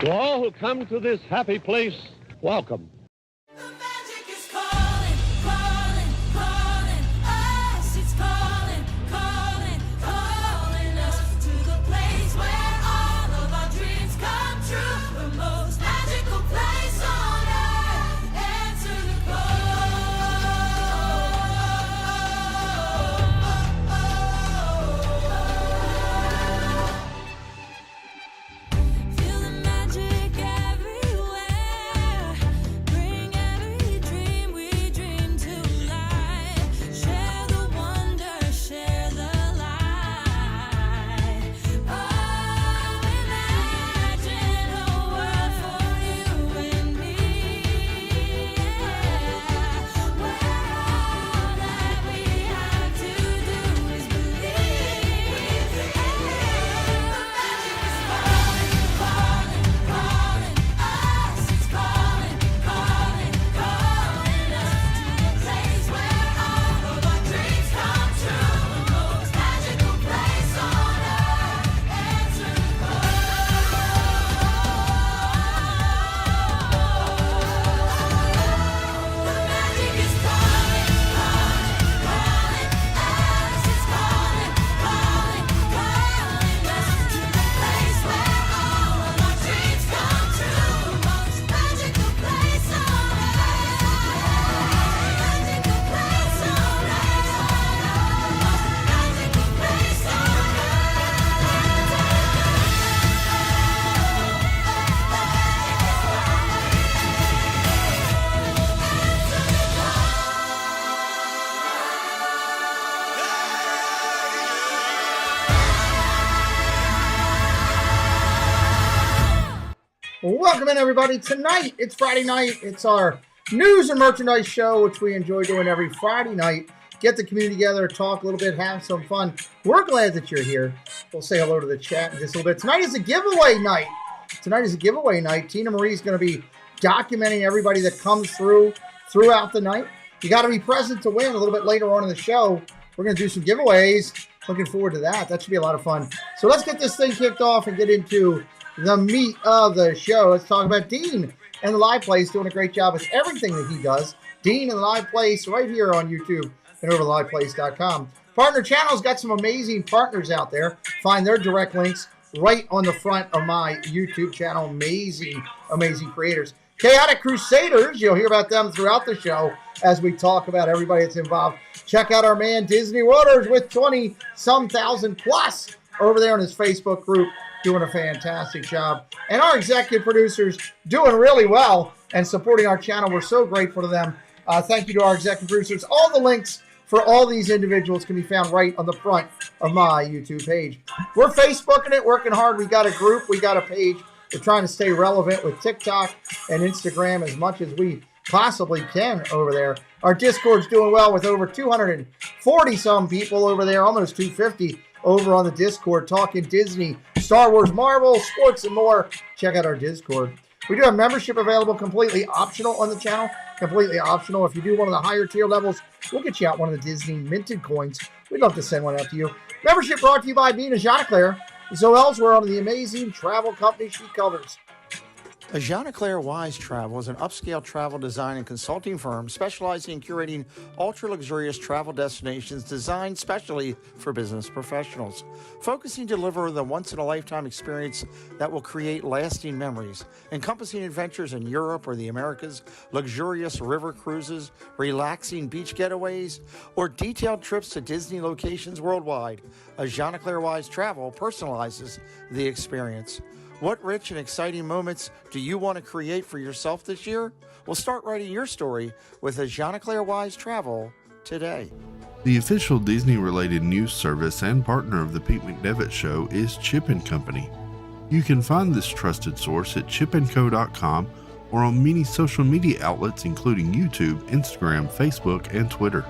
To all who come to this happy place, welcome. The magic is calling, calling, calling us. It's calling, calling, calling us to the place where all of our dreams come true. The most magical place on earth. Answer the call. Feel the magic everywhere. Bring every dream we dream to life. Share the wonder, share the light. Oh, imagine a world for you and me. Where all that we have to do is believe. The magic is calling, calling, calling us. It's calling, calling, calling us to the place where all of our dreams come true. The most magical place on earth. Answer the call. The magic is calling, calling, calling us. It's calling, calling, calling us to the place where all of our dreams come true. The most magical place on earth. Magical place on earth. Magical place on Welcome in, everybody. Tonight, it's Friday night. It's our news and merchandise show, which we enjoy doing every Friday night. Get the community together, talk a little bit, have some fun. We're glad that you're here. We'll say hello to the chat in just a little bit. Tonight is a giveaway night. Tina Marie's going to be documenting everybody that comes throughout the night. You got to be present to win. A little bit later on in the show, we're going to do some giveaways. Looking forward to that. That should be a lot of fun. So let's get this thing kicked off and get into the meat of the show. Let's talk about Dean and the Live Place, doing a great job with everything that he does. Dean and the Live Place right here on YouTube and over liveplace.com. Partner Channel's got some amazing partners out there. Find their direct links right on the front of my YouTube channel. Amazing, amazing creators. Chaotic Crusaders, you'll hear about them throughout the show as we talk about everybody that's involved. Check out our man Disney Waters with 20-some thousand plus over there on his Facebook group, doing a fantastic job. And our executive producers doing really well and supporting our channel. We're so grateful to them. Thank you to our executive producers. All the links for all these individuals can be found right on the front of my YouTube page. We're Facebooking it, working hard. We got a group, we got a page. We're trying to stay relevant with TikTok and Instagram as much as we possibly can over there. Our Discord's doing well with over 240-some people over there, almost 250 over on the Discord, talking Disney, Star Wars, Marvel, sports, and more. Check out our Discord. We do have membership available, completely optional on the channel. Completely optional. If you do one of the higher tier levels, we'll get you out one of the Disney minted coins. We'd love to send one out to you. Membership brought to you by Nina Jean-Claire. Zoel's we're on the amazing travel company she covers. Jean-Claire Wise Travel is an upscale travel design and consulting firm specializing in curating ultra-luxurious travel destinations designed specially for business professionals. Focusing to deliver the once-in-a-lifetime experience that will create lasting memories, encompassing adventures in Europe or the Americas, luxurious river cruises, relaxing beach getaways, or detailed trips to Disney locations worldwide. Jean-Claire Wise Travel personalizes the experience. What rich and exciting moments do you want to create for yourself this year? Well, start writing your story with a Jean-Claire Wise Travel today. The official Disney-related news service and partner of the Pete McDevitt Show is Chip & Company. You can find this trusted source at chipandco.com or on many social media outlets including YouTube, Instagram, Facebook, and Twitter.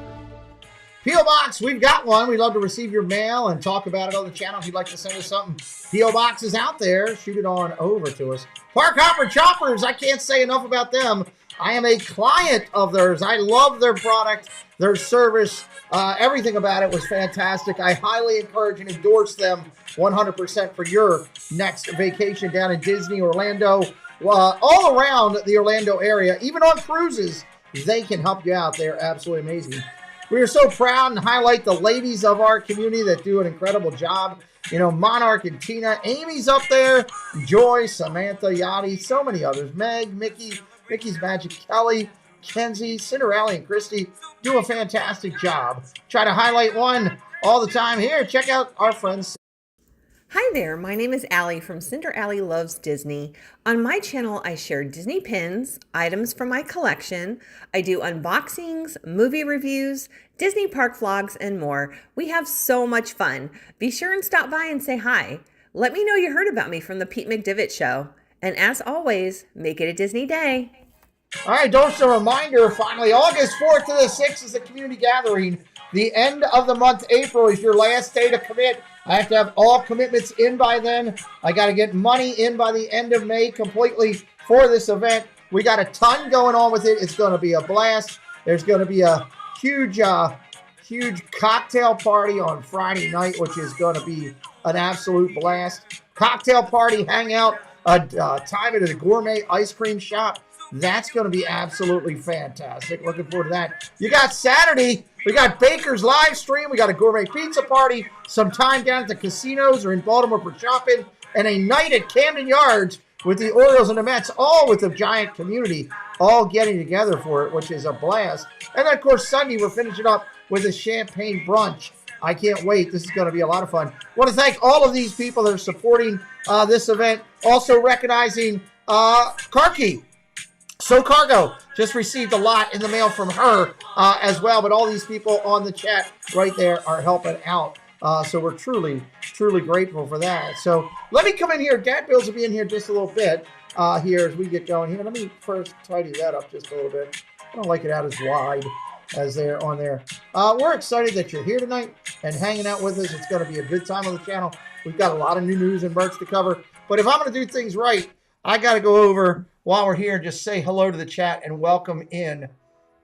P.O. Box, we've got one. We'd love to receive your mail and talk about it on the channel. If you'd like to send us something, P.O. Box is out there. Shoot it on over to us. Park Hopper Choppers, I can't say enough about them. I am a client of theirs. I love their product, their service. Everything about it was fantastic. I highly encourage and endorse them 100% for your next vacation down in Disney, Orlando, all around the Orlando area. Even on cruises, they can help you out. They're absolutely amazing. We are so proud and highlight the ladies of our community that do an incredible job. You know, Monarch and Tina, Amy's up there, Joy, Samantha, Yachty, so many others. Meg, Mickey's Magic, Kelly, Kenzie, Cinderella, and Christy do a fantastic job. Try to highlight one all the time here. Check out our friends. Hi there, my name is Allie from Cinder Allie Loves Disney. On my channel, I share Disney pins, items from my collection. I do unboxings, movie reviews, Disney park vlogs, and more. We have so much fun. Be sure and stop by and say hi. Let me know you heard about me from the Pete McDivitt Show. And as always, make it a Disney day. All right, just a reminder, finally, August 4th to the 6th is the community gathering. The end of the month, April, is your last day to commit. I have to have all commitments in by then. I got to get money in by the end of May completely for this event. We got a ton going on with it. It's going to be a blast. There's going to be a huge cocktail party on Friday night, which is going to be an absolute blast. Cocktail party, hangout, time at the gourmet ice cream shop. That's going to be absolutely fantastic. Looking forward to that. You got Saturday. We got Baker's live stream. We got a gourmet pizza party. Some time down at the casinos or in Baltimore for shopping. And a night at Camden Yards with the Orioles and the Mets, all with the giant community, all getting together for it, which is a blast. And then, of course, Sunday, we're finishing up with a champagne brunch. I can't wait. This is going to be a lot of fun. I want to thank all of these people that are supporting this event. Also recognizing Karki. So Cargo just received a lot in the mail from her as well, but all these people on the chat right there are helping out. So we're truly, truly grateful for that. So let me come in here. Dad Bills will be in here just a little bit here as we get going here. Let me first tidy that up just a little bit. I don't like it out as wide as they're on there. We're excited that you're here tonight and hanging out with us. It's going to be a good time on the channel. We've got a lot of new news and merch to cover. But if I'm going to do things right, I got to go over while we're here and just say hello to the chat and welcome in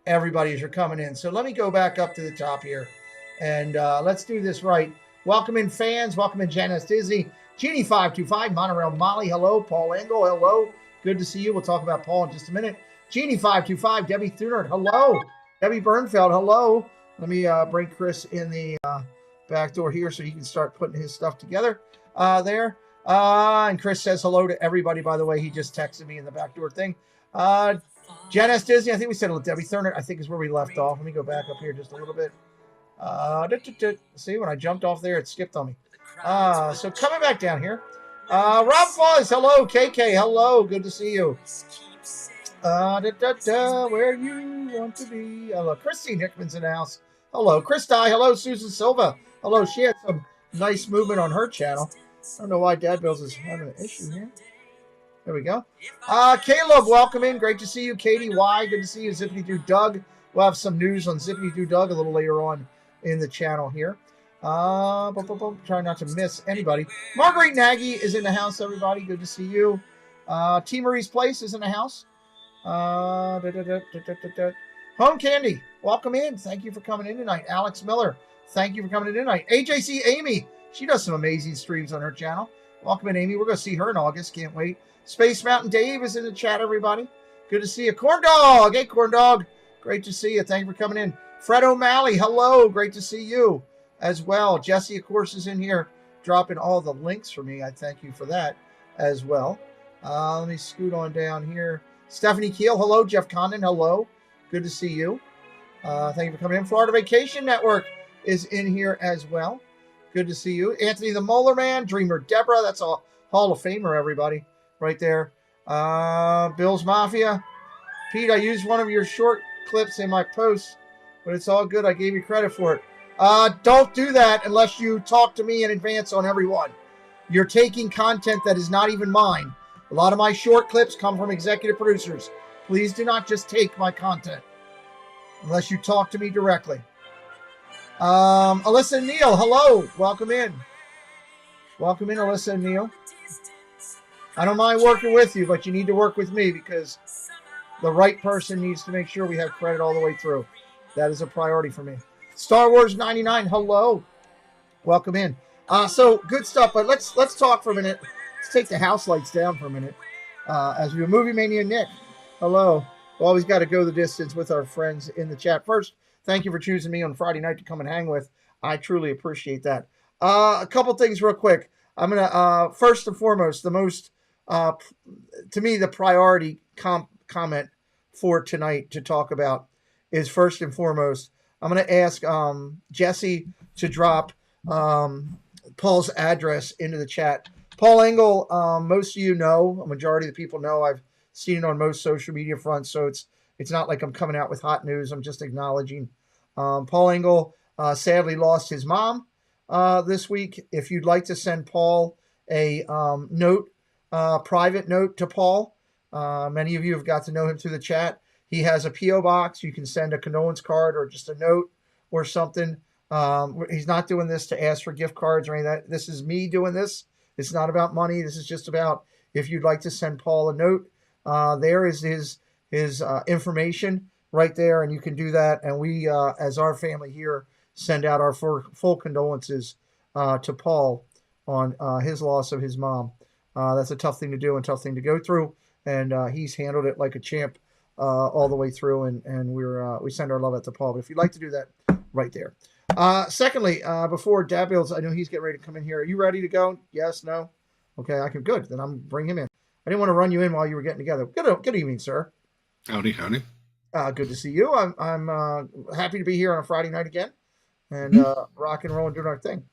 everybody as you're coming in. So let me go back up to the top here and let's do this right. Welcome in fans. Welcome in Janice Disney. Jeannie525, Monorail Molly, hello. Paul Engel, hello. Good to see you. We'll talk about Paul in just a minute. Jeannie525, Debbie Thunert, hello. Debbie Bernfeld, hello. Let me bring Chris in the back door here so he can start putting his stuff together there. And Chris says hello to everybody, by the way. He just texted me in the back door thing. Jen S. Disney, I think we said hello. Debbie Thurner, I think is where we left off. Let me go back up here just a little bit. See, when I jumped off there, it skipped on me. So coming back down here. Rob Fuzz, hello. KK, hello. Good to see you. Where you want to be. Hello. Christine Hickman's in the house. Hello. Chris Dye, hello. Susan Silva. Hello. She had some nice movement on her channel. I don't know why Dad Bills is having an issue here. There we go. Caleb, welcome in. Great to see you. Katie Y, good to see you. Zippity Doo Dog. We'll have some news on Zippity Doo Dog a little later on in the channel here. Trying not to miss anybody. Marguerite Nagy is in the house, everybody. Good to see you. T. Marie's Place is in the house. Home Candy, welcome in. Thank you for coming in tonight. Alex Miller, thank you for coming in tonight. AJC Amy, she does some amazing streams on her channel. Welcome in, Amy. We're going to see her in August. Can't wait. Space Mountain Dave is in the chat, everybody. Good to see you. Corn Dog. Hey, Corn Dog. Great to see you. Thank you for coming in. Fred O'Malley. Hello. Great to see you as well. Jesse, of course, is in here dropping all the links for me. I thank you for that as well. Let me scoot on down here. Stephanie Keel. Hello. Jeff Condon. Hello. Good to see you. Thank you for coming in. Florida Vacation Network is in here as well. Good to see you. Anthony the Molar Man, Dreamer Deborah. That's a Hall of Famer, everybody, right there. Bill's Mafia. Pete, I used one of your short clips in my posts, but it's all good. I gave you credit for it. Don't do that unless you talk to me in advance on every one. You're taking content that is not even mine. A lot of my short clips come from executive producers. Please do not just take my content unless you talk to me directly. Alyssa and Neil, hello. Welcome in. Welcome in, Alyssa and Neil. I don't mind working with you, but you need to work with me because The right person needs to make sure we have credit all the way through. That is a priority for me. Star Wars 99, hello. Welcome in. So good stuff, but let's talk for a minute. Let's take the house lights down for a minute. As we were Movie Mania Nick, hello. Always got to go the distance with our friends in the chat. First, thank you for choosing me on Friday night to come and hang with. I truly appreciate that. A couple things real quick. I'm going to, first and foremost, the most, to me, the priority comment for tonight to talk about is first and foremost, I'm going to ask Jesse to drop Paul's address into the chat. Paul Engel, most of you know, a majority of the people know, I've seen it on most social media fronts, so it's not like I'm coming out with hot news. I'm just acknowledging. Paul Engel sadly lost his mom this week. If you'd like to send Paul a note, private note to Paul, many of you have got to know him through the chat. He has a P.O. box. You can send a condolence card or just a note or something. He's not doing this to ask for gift cards or anything. This is me doing this. It's not about money. This is just about if you'd like to send Paul a note. There is his information right there, and you can do that. And we, as our family here, send out our full condolences to Paul on his loss of his mom. That's a tough thing to do and tough thing to go through, and he's handled it like a champ all the way through. And we send our love out to Paul. But if you'd like to do that, right there. Secondly, before Dad builds, I know he's getting ready to come in here. Are you ready to go? Yes, no? Okay, I can. Good. Then I'm bring him in. I didn't want to run you in while you were getting together. Good evening, sir. Howdy, howdy. Good to see you. I'm happy to be here on a Friday night again, and rock and roll and doing our thing.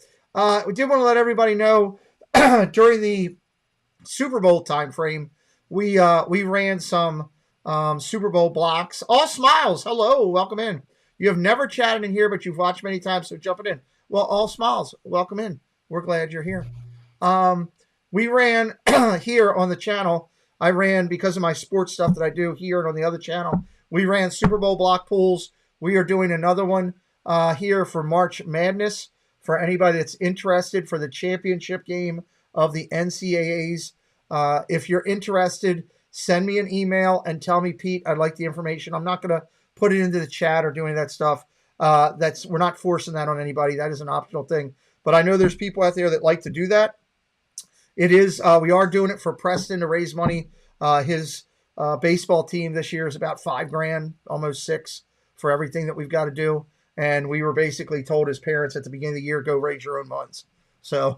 We did want to let everybody know during the Super Bowl time frame, we ran some Super Bowl blocks. All smiles. Hello, welcome in. You have never chatted in here, but you've watched many times, so jumping in. Well, all smiles. Welcome in. We're glad you're here. We ran here on the channel. I ran because of my sports stuff that I do here and on the other channel. We ran Super Bowl block pools. We are doing another one here for March Madness for anybody that's interested for the championship game of the NCAAs. If you're interested, send me an email and tell me, Pete, I'd like the information. I'm not going to put it into the chat or do any of that stuff. We're not forcing that on anybody. That is an optional thing. But I know there's people out there that like to do that. It is. We are doing it for Preston to raise money. His baseball team this year is about $5,000, almost $6,000 for everything that we've got to do. And we were basically told as parents at the beginning of the year, go raise your own funds. So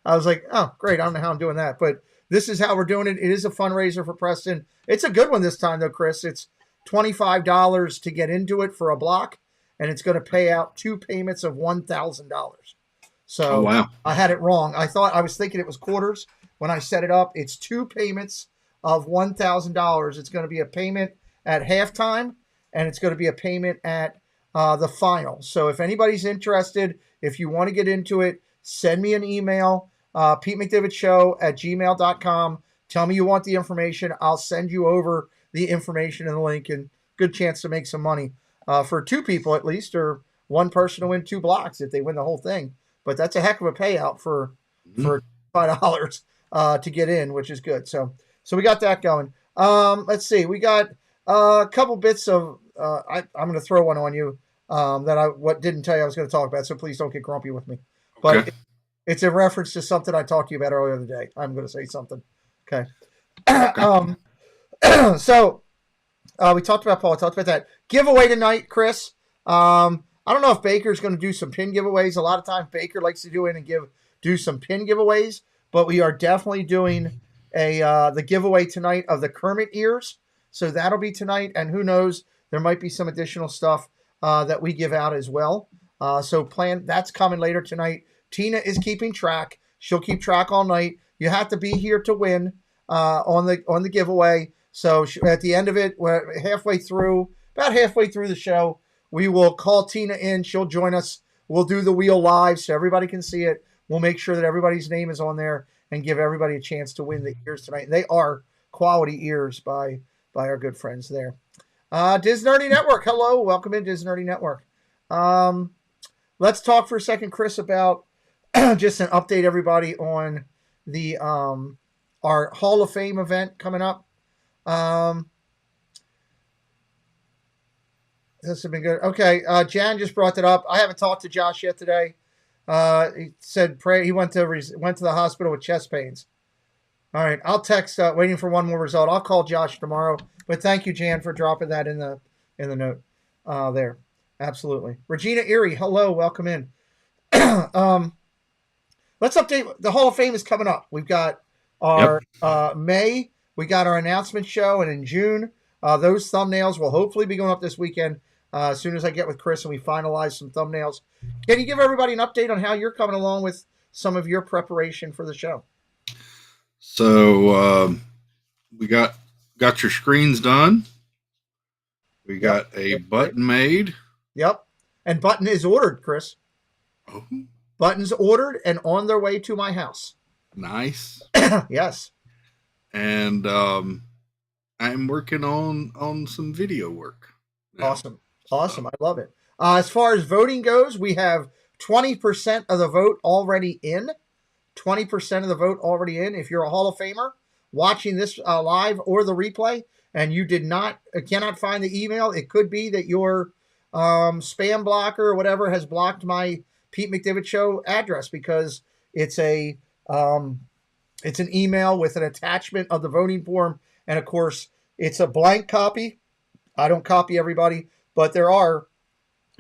I was like, oh, great. I don't know how I'm doing that. But this is how we're doing it. It is a fundraiser for Preston. It's a good one this time, though, Chris. It's $25 to get into it for a block, and it's going to pay out 2 payments of $1,000. So wow. I had it wrong. I was thinking it was quarters when I set it up. It's 2 payments of $1,000. It's going to be a payment at halftime, and it's going to be a payment at the final. So if anybody's interested, if you want to get into it, send me an email, PeteMcDivittShow@gmail.com. Tell me you want the information. I'll send you over the information and the link, and good chance to make some money for 2 people at least, or one person to win 2 blocks if they win the whole thing. But that's a heck of a payout for $5 to get in, which is good. So we got that going. Let's see. We got a couple bits of I'm going to throw one on you that I didn't tell you I was going to talk about. So please don't get grumpy with me. But Okay. it's in reference to something I talked to you about earlier today. I'm going to say something. Okay. So we talked about Paul. We talked about that giveaway tonight, Chris. I don't know if Baker's going to do some pin giveaways. A lot of times Baker likes to do some pin giveaways, but we are definitely doing the giveaway tonight of the Kermit ears. So that'll be tonight, and who knows, there might be some additional stuff that we give out as well. So that's coming later tonight. Tina is keeping track. She'll keep track all night. You have to be here to win on the giveaway. So at the end of it, we're about halfway through the show, we will call Tina in. She'll join us. We'll do the wheel live so everybody can see it. We'll make sure that everybody's name is on there and give everybody a chance to win the ears tonight. They are quality ears by our good friends there. Disney Nerdy Network. Hello. Welcome in, Disney Nerdy Network. Let's talk for a second, Chris, about just an update everybody on the our Hall of Fame event coming up. this has been good. Okay, Jan just brought that up. I haven't talked to Josh yet today. He said he went to the hospital with chest pains. All right, I'll text. Waiting for one more result. I'll call Josh tomorrow. But thank you, Jan, for dropping that in the note there. Absolutely. Regina Erie, hello, welcome in. Let's update. The Hall of Fame is coming up. We've got our May. We got our announcement show, and in June, those thumbnails will hopefully be going up this weekend. As soon as I get with Chris and we finalize some thumbnails. Can you give everybody an update on how you're coming along with some of your preparation for the show? So we got your screens done. We got a button made. Yep. And button is ordered, Chris. Oh, Buttons ordered and on their way to my house. nice. Yes. And I'm working on some video work now. Awesome. I love it. As far as voting goes, we have 20% of the vote already in. 20% of the vote already in. If you're a Hall of Famer watching this live or the replay, and you cannot find the email, it could be that your spam blocker or whatever has blocked my Pete McDivitt Show address, because it's an email with an attachment of the voting form, and of course it's a blank copy. I don't copy everybody, but there are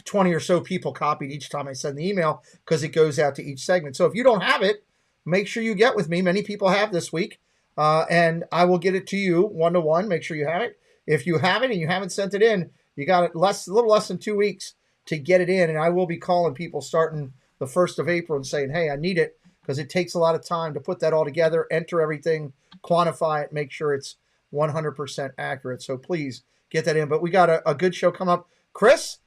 20 or so people copied each time I send the email, because it goes out to each segment. So if you don't have it, make sure you get with me. Many people have this week, and I will get it to you one-to-one. Make sure you have it. If you have it and you haven't sent it in, you got it a little less than 2 weeks to get it in, and I will be calling people starting the 1st of April and saying, hey, I need it, because it takes a lot of time to put that all together, enter everything, quantify it, make sure it's 100% accurate. So please get that in. But we got a good show coming up. Chris,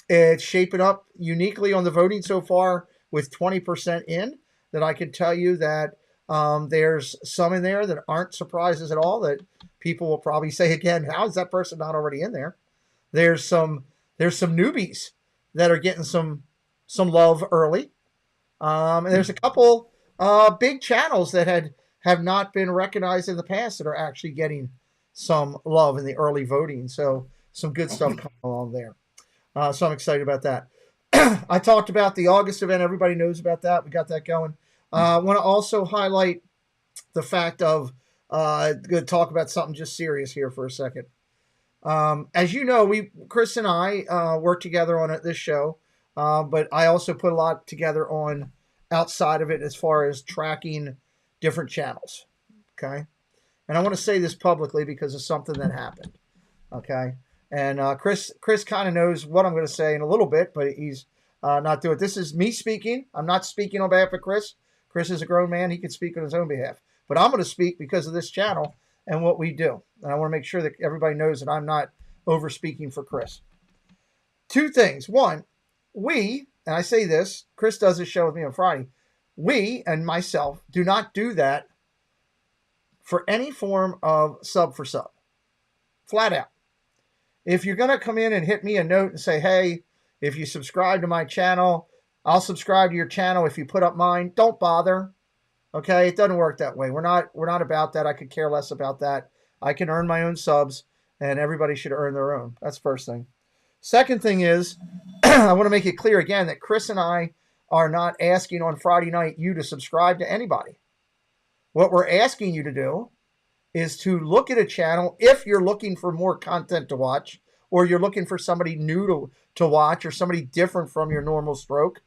it's shaping up uniquely on the voting so far with 20% in, that I can tell you that there's some in there that aren't surprises at all, that people will probably say again, how is that person not already in there? There's some newbies that are getting some love early. And there's a couple big channels that have not been recognized in the past that are actually getting some love in the early voting. So some good stuff coming along there. So I'm excited about that. I talked about the August event. Everybody knows about that. We got that going. I want to also highlight the fact of, going to talk about something just serious here for a second. As you know, Chris and I work together on this show, but I also put a lot together on outside of it as far as tracking different channels. Okay. And I want to say this publicly because of something that happened. Okay. And Chris kind of knows what I'm going to say in a little bit, but he's not doing it. This is me speaking. I'm not speaking on behalf of Chris. Chris is a grown man. He can speak on his own behalf. But I'm going to speak because of this channel and what we do. And I want to make sure that everybody knows that I'm not over speaking for Chris. 2 things. One, and I say this, Chris does this show with me on Friday. We and myself do not do that for any form of sub for sub. Flat out. If you're going to come in and hit me a note and say, hey, if you subscribe to my channel, I'll subscribe to your channel if you put up mine, don't bother. Okay, it doesn't work that way. We're not about that. I could care less about that. I can earn my own subs, and everybody should earn their own. That's the first thing. Second thing is, I want to make it clear again that Chris and I are not asking on Friday night you to subscribe to anybody. What we're asking you to do is to look at a channel if you're looking for more content to watch, or you're looking for somebody new to watch, or somebody different from your normal stroke.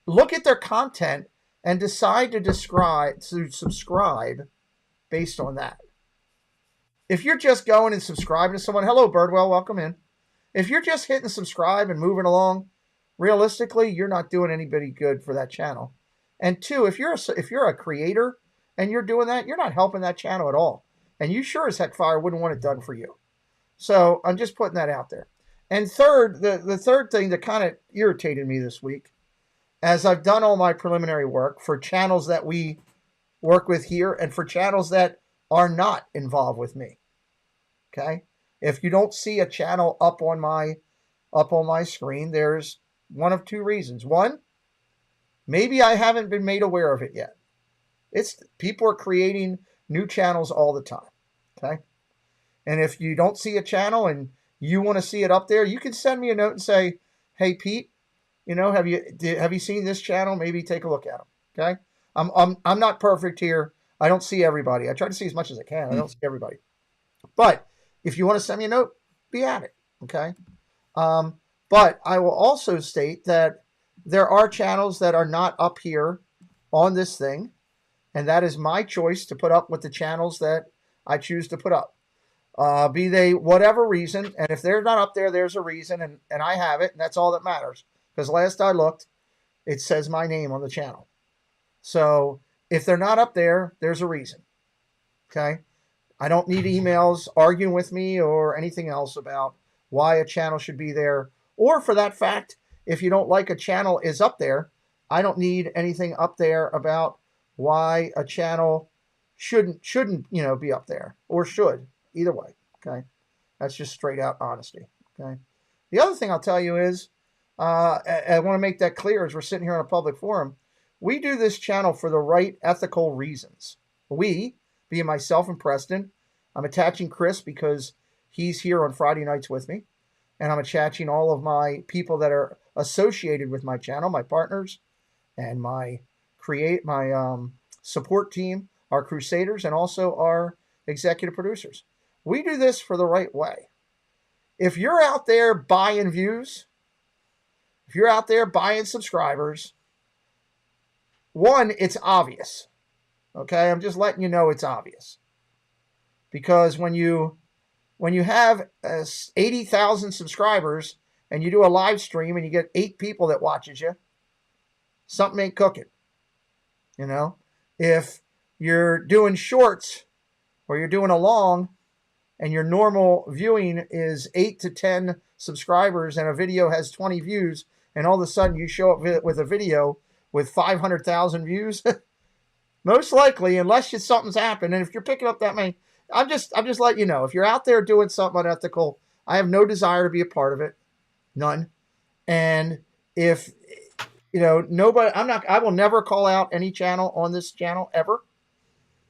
Look at their content and decide to subscribe based on that. If you're just going and subscribing to someone, hello, Birdwell, welcome in. If you're just hitting subscribe and moving along, realistically, you're not doing anybody good for that channel. And 2, if you're a creator and you're doing that, you're not helping that channel at all. And you sure as heck fire wouldn't want it done for you. So I'm just putting that out there. And third, the third thing that kind of irritated me this week, as I've done all my preliminary work for channels that we work with here and for channels that are not involved with me. Okay? If you don't see a channel up on my screen, there's one of 2 reasons. One, maybe I haven't been made aware of it yet. People are creating new channels all the time. Okay? And if you don't see a channel and you want to see it up there, you can send me a note and say, hey, Pete, have you seen this channel? Maybe take a look at them. Okay. I'm not perfect here. I don't see everybody. I try to see as much as I can. I don't see everybody. But if you want to send me a note, be at it. Okay. But I will also state that there are channels that are not up here on this thing. And that is my choice to put up with the channels that I choose to put up. Be they whatever reason. And if they're not up there, there's a reason. And I have it. And that's all that matters. Because last I looked, it says my name on the channel. So if they're not up there, there's a reason. Okay. I don't need emails arguing with me or anything else about why a channel should be there. Or for that fact, if you don't like a channel is up there, I don't need anything up there about why a channel shouldn't be up there or should. Either way. Okay. That's just straight out honesty. Okay. The other thing I'll tell you is, I want to make that clear as we're sitting here on a public forum. We do this channel for the right ethical reasons. We, being myself and Preston, I'm attaching Chris because he's here on Friday nights with me. And I'm attaching all of my people that are associated with my channel, my partners, and my support team, our crusaders, and also our executive producers. We do this for the right way. If you're out there buying views, if you're out there buying subscribers, one, it's obvious. Okay, I'm just letting you know it's obvious. Because when you have 80,000 subscribers and you do a live stream and you get 8 people that watches you, something ain't cooking. If you're doing shorts or you're doing a long and your normal viewing is 8 to 10 subscribers and a video has 20 views, and all of a sudden you show up with a video with 500,000 views, most likely, unless something's happened, and if you're picking up that many, I'm just letting you know, if you're out there doing something unethical, I have no desire to be a part of it. None. And if, nobody, I will never call out any channel on this channel ever,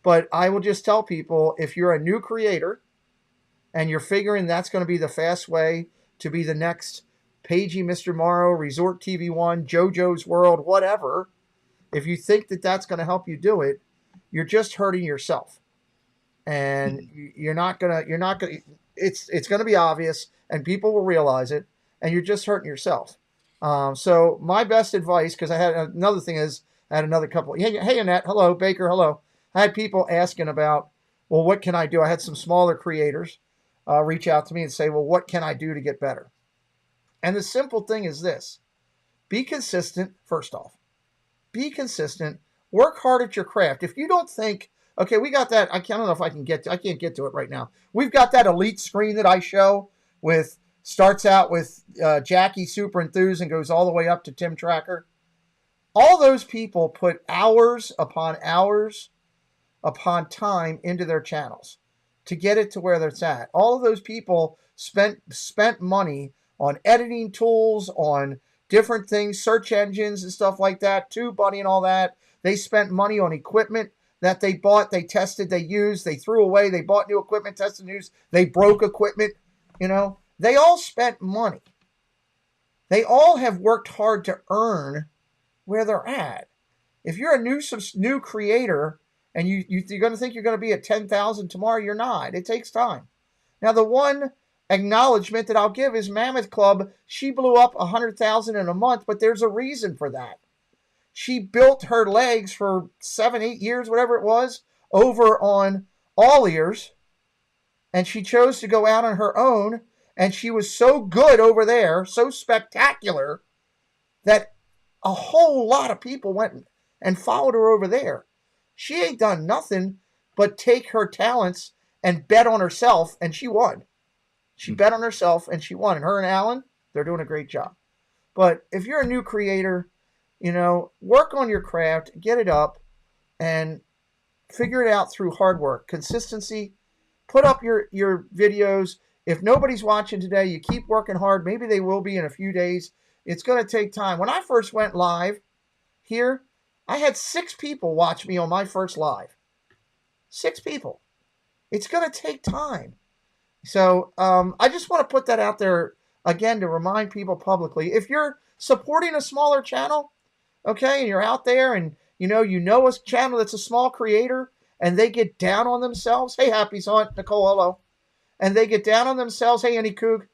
but I will just tell people, if you're a new creator and you're figuring that's going to be the fast way to be the next Pagey Mr. Morrow, Resort TV One, JoJo's World, whatever, if you think that that's going to help you do it, you're just hurting yourself. And it's going to be obvious and people will realize it, and you're just hurting yourself. So my best advice, because I had another couple, hey Annette, hello, Baker, hello. I had people asking about, well, what can I do? I had some smaller creators reach out to me and say, well, what can I do to get better? And the simple thing is this: be consistent. First off, be consistent, work hard at your craft. If you don't think, okay, we got that. I don't know if I can't get to it right now. We've got that elite screen that I show starts out with Jackie Super Enthused and goes all the way up to Tim Tracker. All those people put hours upon time into their channels to get it to where it's at. All of those people spent money on editing tools, on different things, search engines and stuff like that, TubeBuddy and all that. They spent money on equipment that they bought, they tested, they used, they threw away, they bought new equipment, tested news, they broke equipment, They all spent money. They all have worked hard to earn where they're at. If you're a new creator and you're going to think you're going to be at 10,000 tomorrow, you're not. It takes time. Now, the one acknowledgement that I'll give is Mammoth Club. She blew up 100,000 in a month, but there's a reason for that. She built her legs for 7-8 years, whatever it was, over on All Ears, and she chose to go out on her own, and she was so good over there, so spectacular, that a whole lot of people went and followed her over there. She ain't done nothing but take her talents and bet on herself, and she won. She bet on herself, and she won. And her and Alan, they're doing a great job. But if you're a new creator, work on your craft, get it up, and figure it out through hard work, consistency. Put up your videos. If nobody's watching today, you keep working hard. Maybe they will be in a few days. It's going to take time. When I first went live here, I had 6 people watch me on my first live. 6 people. It's going to take time. So I just want to put that out there again to remind people publicly. If you're supporting a smaller channel, okay, and you're out there and you know a channel that's a small creator and they get down on themselves. Hey, Happy's Hunt, Nicole, hello. And they get down on themselves. Hey, Annie Coog.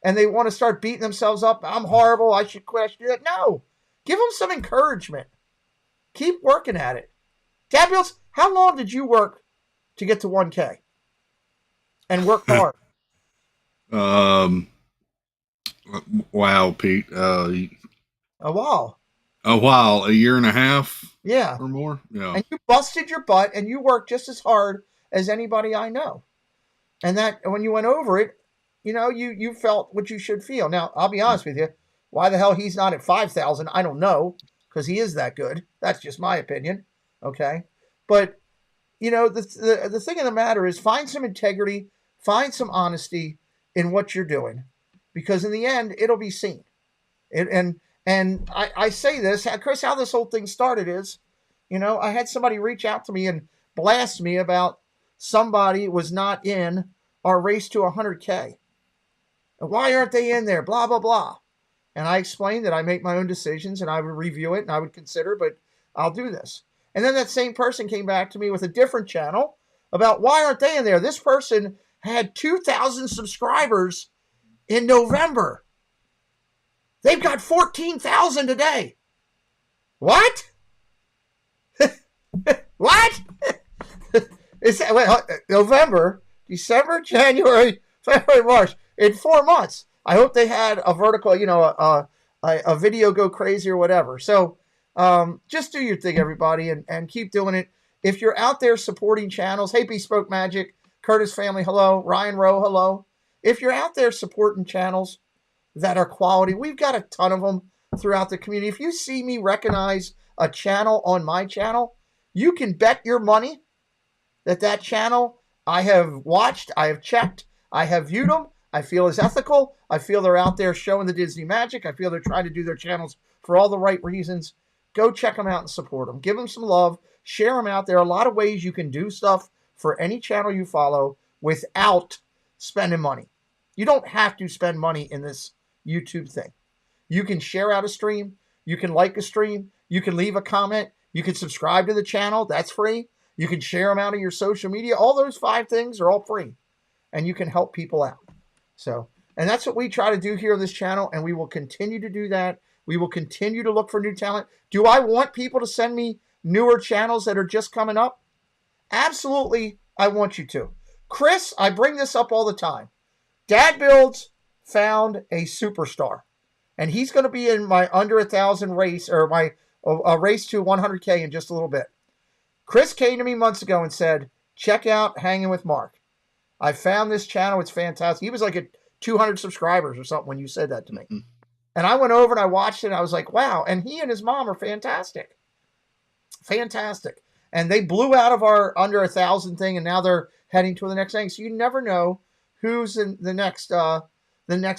And they want to start beating themselves up. I'm horrible. I should quit. I should do that. No. Give them some encouragement. Keep working at it. Dad Bills, how long did you work to get to 1K? And work hard? Wow, Pete. A while. A year and a half Yeah. or more. Yeah. And you busted your butt and you worked just as hard as anybody I know. And that when you went over it, you felt what you should feel. Now, I'll be honest with you. Why the hell he's not at 5,000, I don't know, because he is that good. That's just my opinion. Okay. But, the thing of the matter is find some integrity, find some honesty in what you're doing, because in the end, it'll be seen. And I say this, Chris, how this whole thing started is, I had somebody reach out to me and blast me about somebody was not in our race to 100K. Why aren't they in there? Blah, blah, blah. And I explained that I make my own decisions and I would review it and I would consider, but I'll do this. And then that same person came back to me with a different channel about why aren't they in there? This person had 2,000 subscribers in November. They've got 14,000 today. What? What? November, December, January, February, March. In 4 months. I hope they had a vertical, a video go crazy or whatever. So just do your thing, everybody, and keep doing it. If you're out there supporting channels, hey, Bespoke Magic, Curtis Family, hello. Ryan Rowe, hello. If you're out there supporting channels that are quality, we've got a ton of them throughout the community. If you see me recognize a channel on my channel, you can bet your money that channel I have watched, I have checked, I have viewed them. I feel is ethical. I feel they're out there showing the Disney magic. I feel they're trying to do their channels for all the right reasons. Go check them out and support them. Give them some love. Share them out. There are a lot of ways you can do stuff for any channel you follow without spending money. You don't have to spend money in this YouTube thing. You can share out a stream. You can like a stream. You can leave a comment. You can subscribe to the channel. That's free. You can share them out on your social media. All those 5 things are all free. And you can help people out. So, and that's what we try to do here on this channel, and we will continue to do that. We will continue to look for new talent. Do I want people to send me newer channels that are just coming up? Absolutely, I want you to. Chris, I bring this up all the time. Dad Builds found a superstar, and he's going to be in my under 1,000 race, or my race to 100K in just a little bit. Chris came to me months ago and said, check out Hanging with Mark. I found this channel. It's fantastic. He was like at 200 subscribers or something when you said that to me. Mm-hmm. And I went over and I watched it and I was like, wow. And he and his mom are fantastic. Fantastic. And they blew out of our under 1,000 thing and now they're heading to the next thing. So you never know who's in the next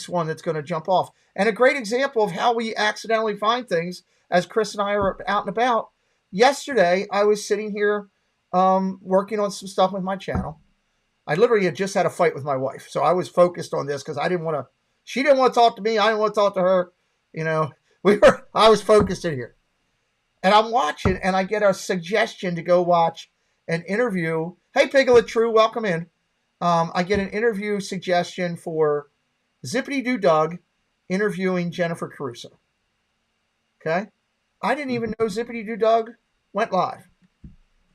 one that's going to jump off. And a great example of how we accidentally find things as Chris and I are out and about. Yesterday, I was sitting here working on some stuff with my channel. I literally had just had a fight with my wife. So I was focused on this because she didn't want to talk to me. I didn't want to talk to her. I was focused in here. And I'm watching and I get a suggestion to go watch an interview. Hey, Piglet True, welcome in. I get an interview suggestion for Zippity Doo Dog interviewing Jennifer Caruso. Okay? I didn't even know Zippity Doo Dog went live.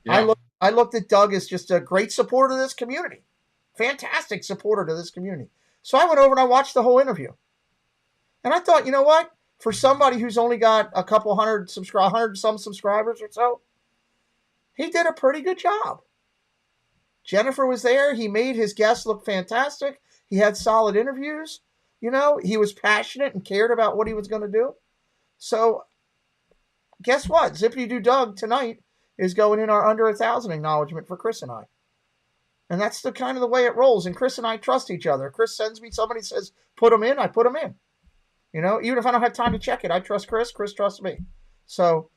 Yeah. I looked at Doug as just a great supporter of this community. Fantastic supporter to this community. So I went over and I watched the whole interview. And I thought, you know what? For somebody who's only got a couple hundred some subscribers or so, he did a pretty good job. Jennifer was there. He made his guests look fantastic. He had solid interviews. He was passionate and cared about what he was going to do. So guess what? Zippity Doo Dog tonight is going in our under 1,000 acknowledgement for Chris and I. And that's the kind of the way it rolls. And Chris and I trust each other. Chris sends me, somebody says, put them in, I put them in. Even if I don't have time to check it, I trust Chris. Chris trusts me. So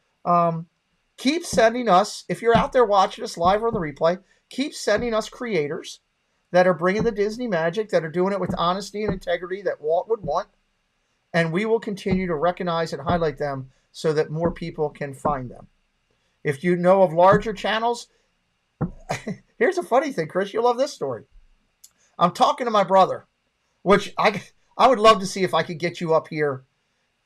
keep sending us, if you're out there watching us live or on the replay, keep sending us creators that are bringing the Disney magic, that are doing it with honesty and integrity that Walt would want. And we will continue to recognize and highlight them so that more people can find them. If you know of larger channels, here's a funny thing, Chris. You'll love this story. I'm talking to my brother, which I would love to see if I could get you up here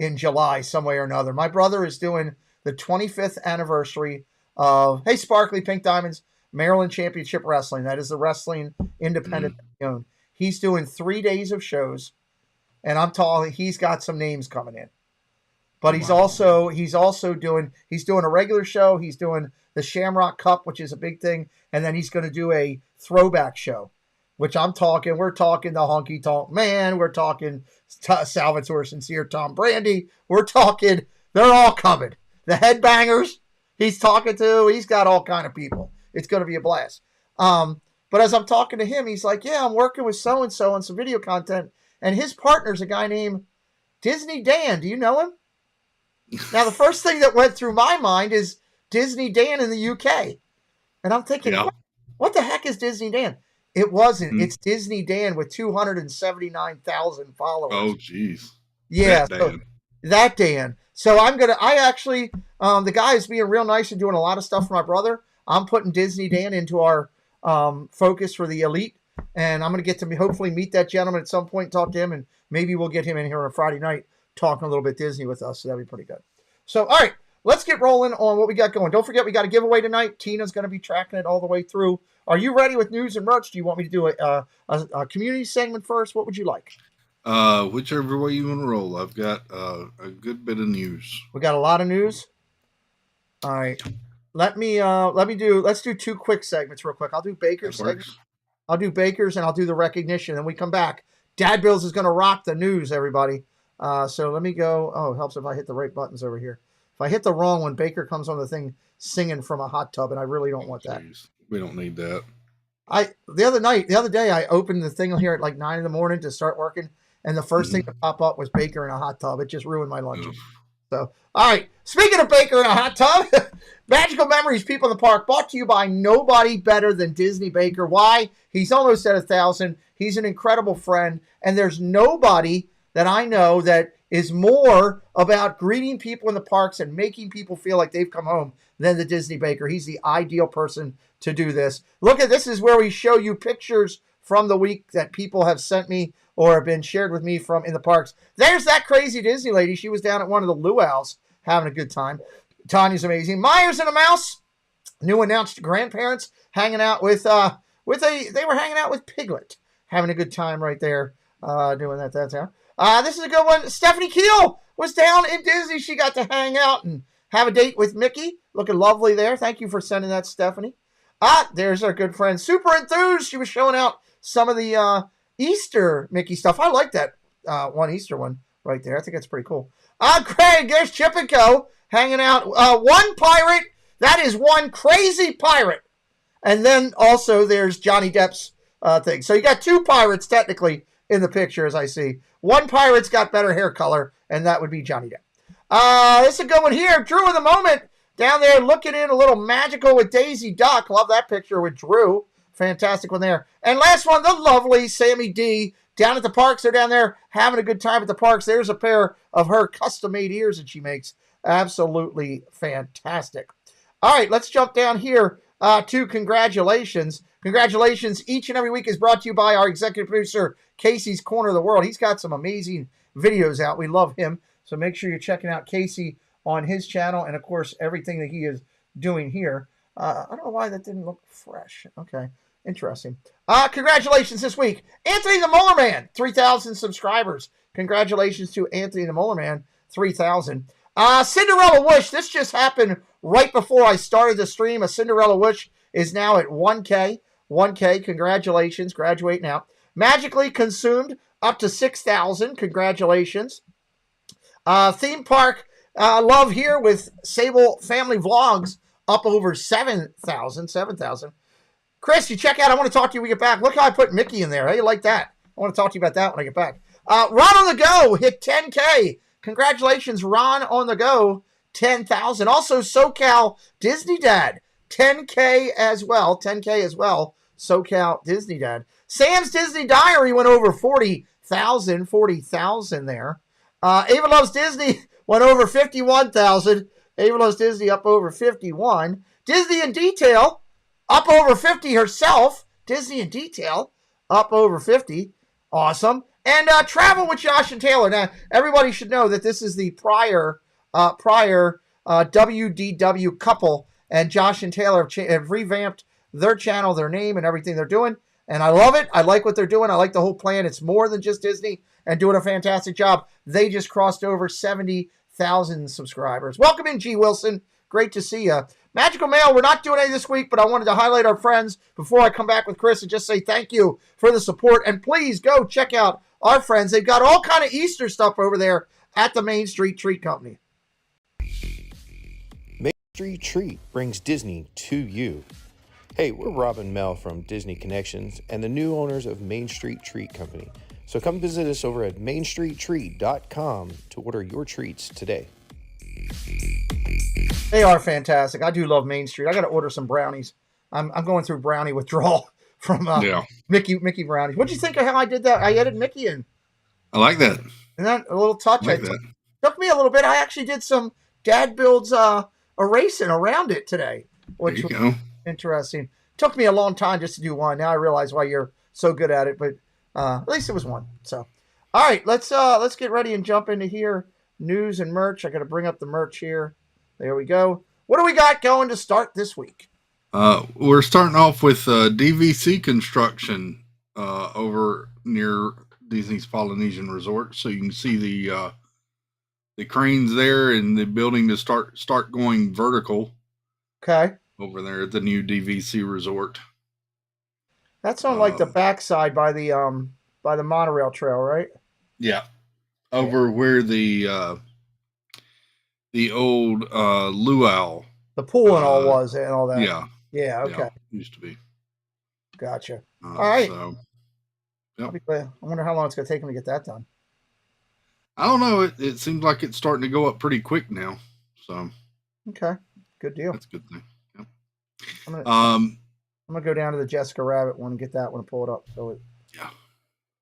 in July some way or another. My brother is doing the 25th anniversary of, hey, Sparkly Pink Diamonds, Maryland Championship Wrestling. That is the wrestling independent owned. He's doing 3 days of shows, and I'm telling he's got some names coming in. But he's also doing a regular show. He's doing the Shamrock Cup, which is a big thing, and then he's going to do a throwback show, which we're talking the Honky Tonk Man, we're talking Salvatore Sincere, Tom Brandy, they're all coming. The Headbangers, he's talking to, he's got all kind of people. It's going to be a blast. But as I'm talking to him, he's like, yeah, I'm working with so-and-so on some video content, and his partner's a guy named Disney Dan. Do you know him? Now, the first thing that went through my mind is Disney Dan in the UK. And I'm thinking, what the heck is Disney Dan? It wasn't. It's Disney Dan with 279,000 followers. Oh, jeez. Yeah. That Dan. So the guy is being real nice and doing a lot of stuff for my brother. I'm putting Disney Dan into our focus for the elite. And I'm going to get to hopefully meet that gentleman at some point and talk to him. And maybe we'll get him in here on a Friday night talking a little bit Disney with us. So that'd be pretty good. So, all right. Let's get rolling on what we got going. Don't forget, we got a giveaway tonight. Tina's going to be tracking it all the way through. Are you ready with news and merch? Do you want me to do a community segment first? What would you like? Whichever way you want to roll. I've got a good bit of news. We got a lot of news. All right. Let's do 2 quick segments real quick. I'll do Baker's segment. I'll do Baker's and I'll do the recognition. And we come back. Dad Bills is going to rock the news, everybody. So let me go. Oh, it helps if I hit the right buttons over here. If I hit the wrong one, Baker comes on the thing singing from a hot tub, and I really don't want that. We don't need that. The other day, I opened the thing here at like 9 a.m. to start working, and the first thing to pop up was Baker in a hot tub. It just ruined my lunch. So, all right. Speaking of Baker in a hot tub, Magical Memories, People in the Park, brought to you by nobody better than Disney Baker. Why? He's almost at 1,000. He's an incredible friend, and there's nobody that I know that is more about greeting people in the parks and making people feel like they've come home than the Disney Baker. He's the ideal person to do this. Look at this is where we show you pictures from the week that people have sent me or have been shared with me from in the parks. There's that crazy Disney lady. She was down at one of the luau's having a good time. Tanya's amazing. Myers and a Mouse, new announced grandparents hanging out they were hanging out with Piglet, having a good time right there, doing that. That's how. This is a good one. Stephanie Keel was down in Disney. She got to hang out and have a date with Mickey. Looking lovely there. Thank you for sending that, Stephanie. There's our good friend, Super Enthused. She was showing out some of the Easter Mickey stuff. I like that one Easter one right there. I think that's pretty cool. Craig, there's Chip and Co. hanging out. One pirate. That is one crazy pirate. And then also there's Johnny Depp's thing. So you got 2 pirates technically in the picture, as I see. One pirate's got better hair color, and that would be Johnny Depp. This is a good one here. Drew in the Moment down there looking in a little magical with Daisy Duck. Love that picture with Drew. Fantastic one there. And last one, the lovely Sammy D down at the parks. They're down there having a good time at the parks. There's a pair of her custom-made ears that she makes. Absolutely fantastic. All right, let's jump down here to congratulations. Congratulations each and every week is brought to you by our executive producer, Casey's Corner of the World. He's got some amazing videos out. We love him. So make sure you're checking out Casey on his channel and, of course, everything that he is doing here. I don't know why that didn't look fresh. Okay, interesting. Congratulations this week. Anthony the Molar Man, 3,000 subscribers. Congratulations to Anthony the Molar Man, 3,000. Cinderella Wish. This just happened right before I started the stream. A Cinderella Wish is now at 1K. 1K. Congratulations. Graduate now. Magically Consumed up to 6,000. Congratulations. Theme Park Love here with Sable Family Vlogs up over 7,000. 7,000. Chris, you check out. I want to talk to you when we get back. Look how I put Mickey in there. How you like that? I want to talk to you about that when I get back. Ron on the Go hit 10K. Congratulations, Ron on the Go. 10,000. Also, SoCal Disney Dad. 10K as well. 10K as well. SoCal Disney Dad. Sam's Disney Diary went over 40,000 there. Ava Loves Disney went over 51,000. Ava Loves Disney up over 51. Disney in Detail up over 50 herself. Disney in Detail up over 50. Awesome. And Travel with Josh and Taylor. Now, everybody should know that this is the prior WDW couple, and Josh and Taylor have revamped their channel, their name, and everything they're doing. And I love it. I like what they're doing. I like the whole plan. It's more than just Disney and doing a fantastic job. They just crossed over 70,000 subscribers. Welcome in, G. Wilson. Great to see you. Magical Mail, we're not doing any this week, but I wanted to highlight our friends before I come back with Chris and just say thank you for the support. And please go check out our friends. They've got all kind of Easter stuff over there at the Main Street Treat Company. Main Street Treat brings Disney to you. Hey, we're Rob and Mel from Disney Connections and the new owners of Main Street Treat Company. So come visit us over at mainstreettreat.com to order your treats today. They are fantastic. I do love Main Street. I got to order some brownies. I'm going through brownie withdrawal from Mickey brownies. What'd you think of how I did that? I added Mickey in. I like that. Isn't that a little touch? I like that. Took me a little bit. I actually did some Dad Builds erasing around it today, which was interesting. Took me a long time just to do one. Now I realize why you're so good at it, but at least it was one. So, all right, let's get ready and jump into here. News and merch. I got to bring up the merch here. There we go. What do we got going to start this week? We're starting off with DVC Construction over near Disney's Polynesian Resort. So you can see the cranes there and the building to start going vertical. Okay. Over there at the new DVC Resort. That's on like the backside by the monorail trail, right? Yeah. Over where the old luau, the pool and all was and all that. Yeah. Yeah. Okay. Yeah, used to be. Gotcha. All right. So, yep. I wonder how long it's going to take them to get that done. I don't know. It seems like it's starting to go up pretty quick now. So. Okay. Good deal. That's a good thing. Yep. I'm gonna go down to the Jessica Rabbit one and get that one and pull it up so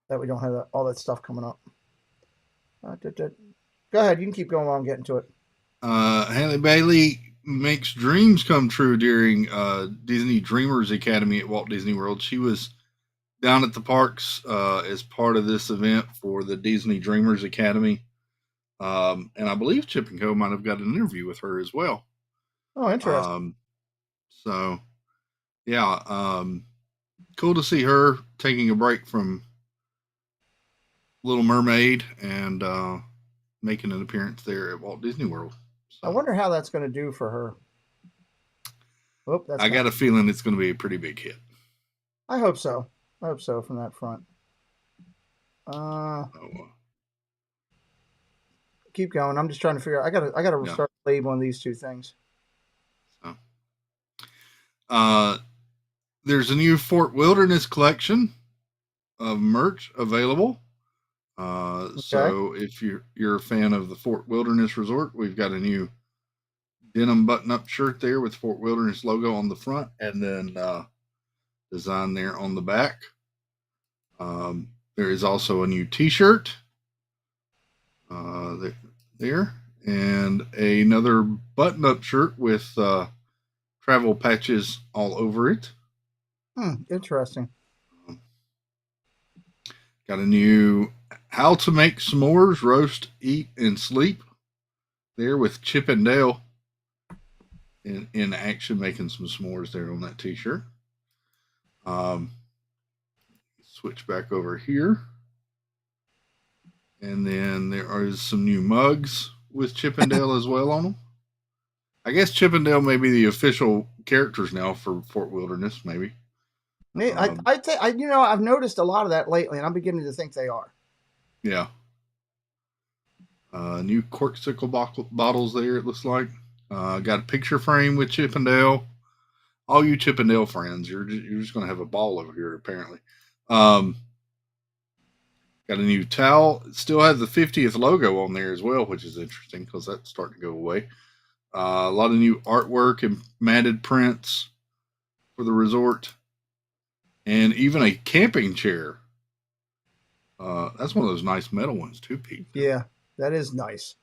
that we don't have all that stuff coming up. Go ahead. You can keep going while I'm getting to it. Halle Bailey makes dreams come true during Disney Dreamers Academy at Walt Disney World. She was down at the parks as part of this event for the Disney Dreamers Academy. And I believe Chip and Co. might have got an interview with her as well. Oh, interesting. So, yeah, cool to see her taking a break from Little Mermaid and making an appearance there at Walt Disney World. So, I wonder how that's going to do for her. Oh, I got a feeling it's going to be a pretty big hit. I hope so. I hope so from that front. Keep going. I'm just trying to figure out. I gotta start labeling these two things. So, there's a new Fort Wilderness collection of merch available. So if you're a fan of the Fort Wilderness Resort, we've got a new denim button-up shirt there with Fort Wilderness logo on the front, and then design there on the back. There is also a new T-shirt there, and another button-up shirt with travel patches all over it. Interesting. Got a new How to Make S'mores, Roast, Eat, and Sleep there with Chippendale in action making some s'mores there on that T-shirt. Switch back over here. And then there is some new mugs with Chippendale as well on them. I guess Chippendale may be the official characters now for Fort Wilderness, maybe. I've noticed a lot of that lately, and I'm beginning to think they are. Yeah. New corksicle bottles there, it looks like. Got a picture frame with Chippendale. All you Chippendale friends, you're just going to have a ball over here, apparently. Got a new towel. It still has the 50th logo on there as well, which is interesting because that's starting to go away. A lot of new artwork and matted prints for the resort. and even a camping chair. That's one of those nice metal ones too, Pete. Yeah, that is nice.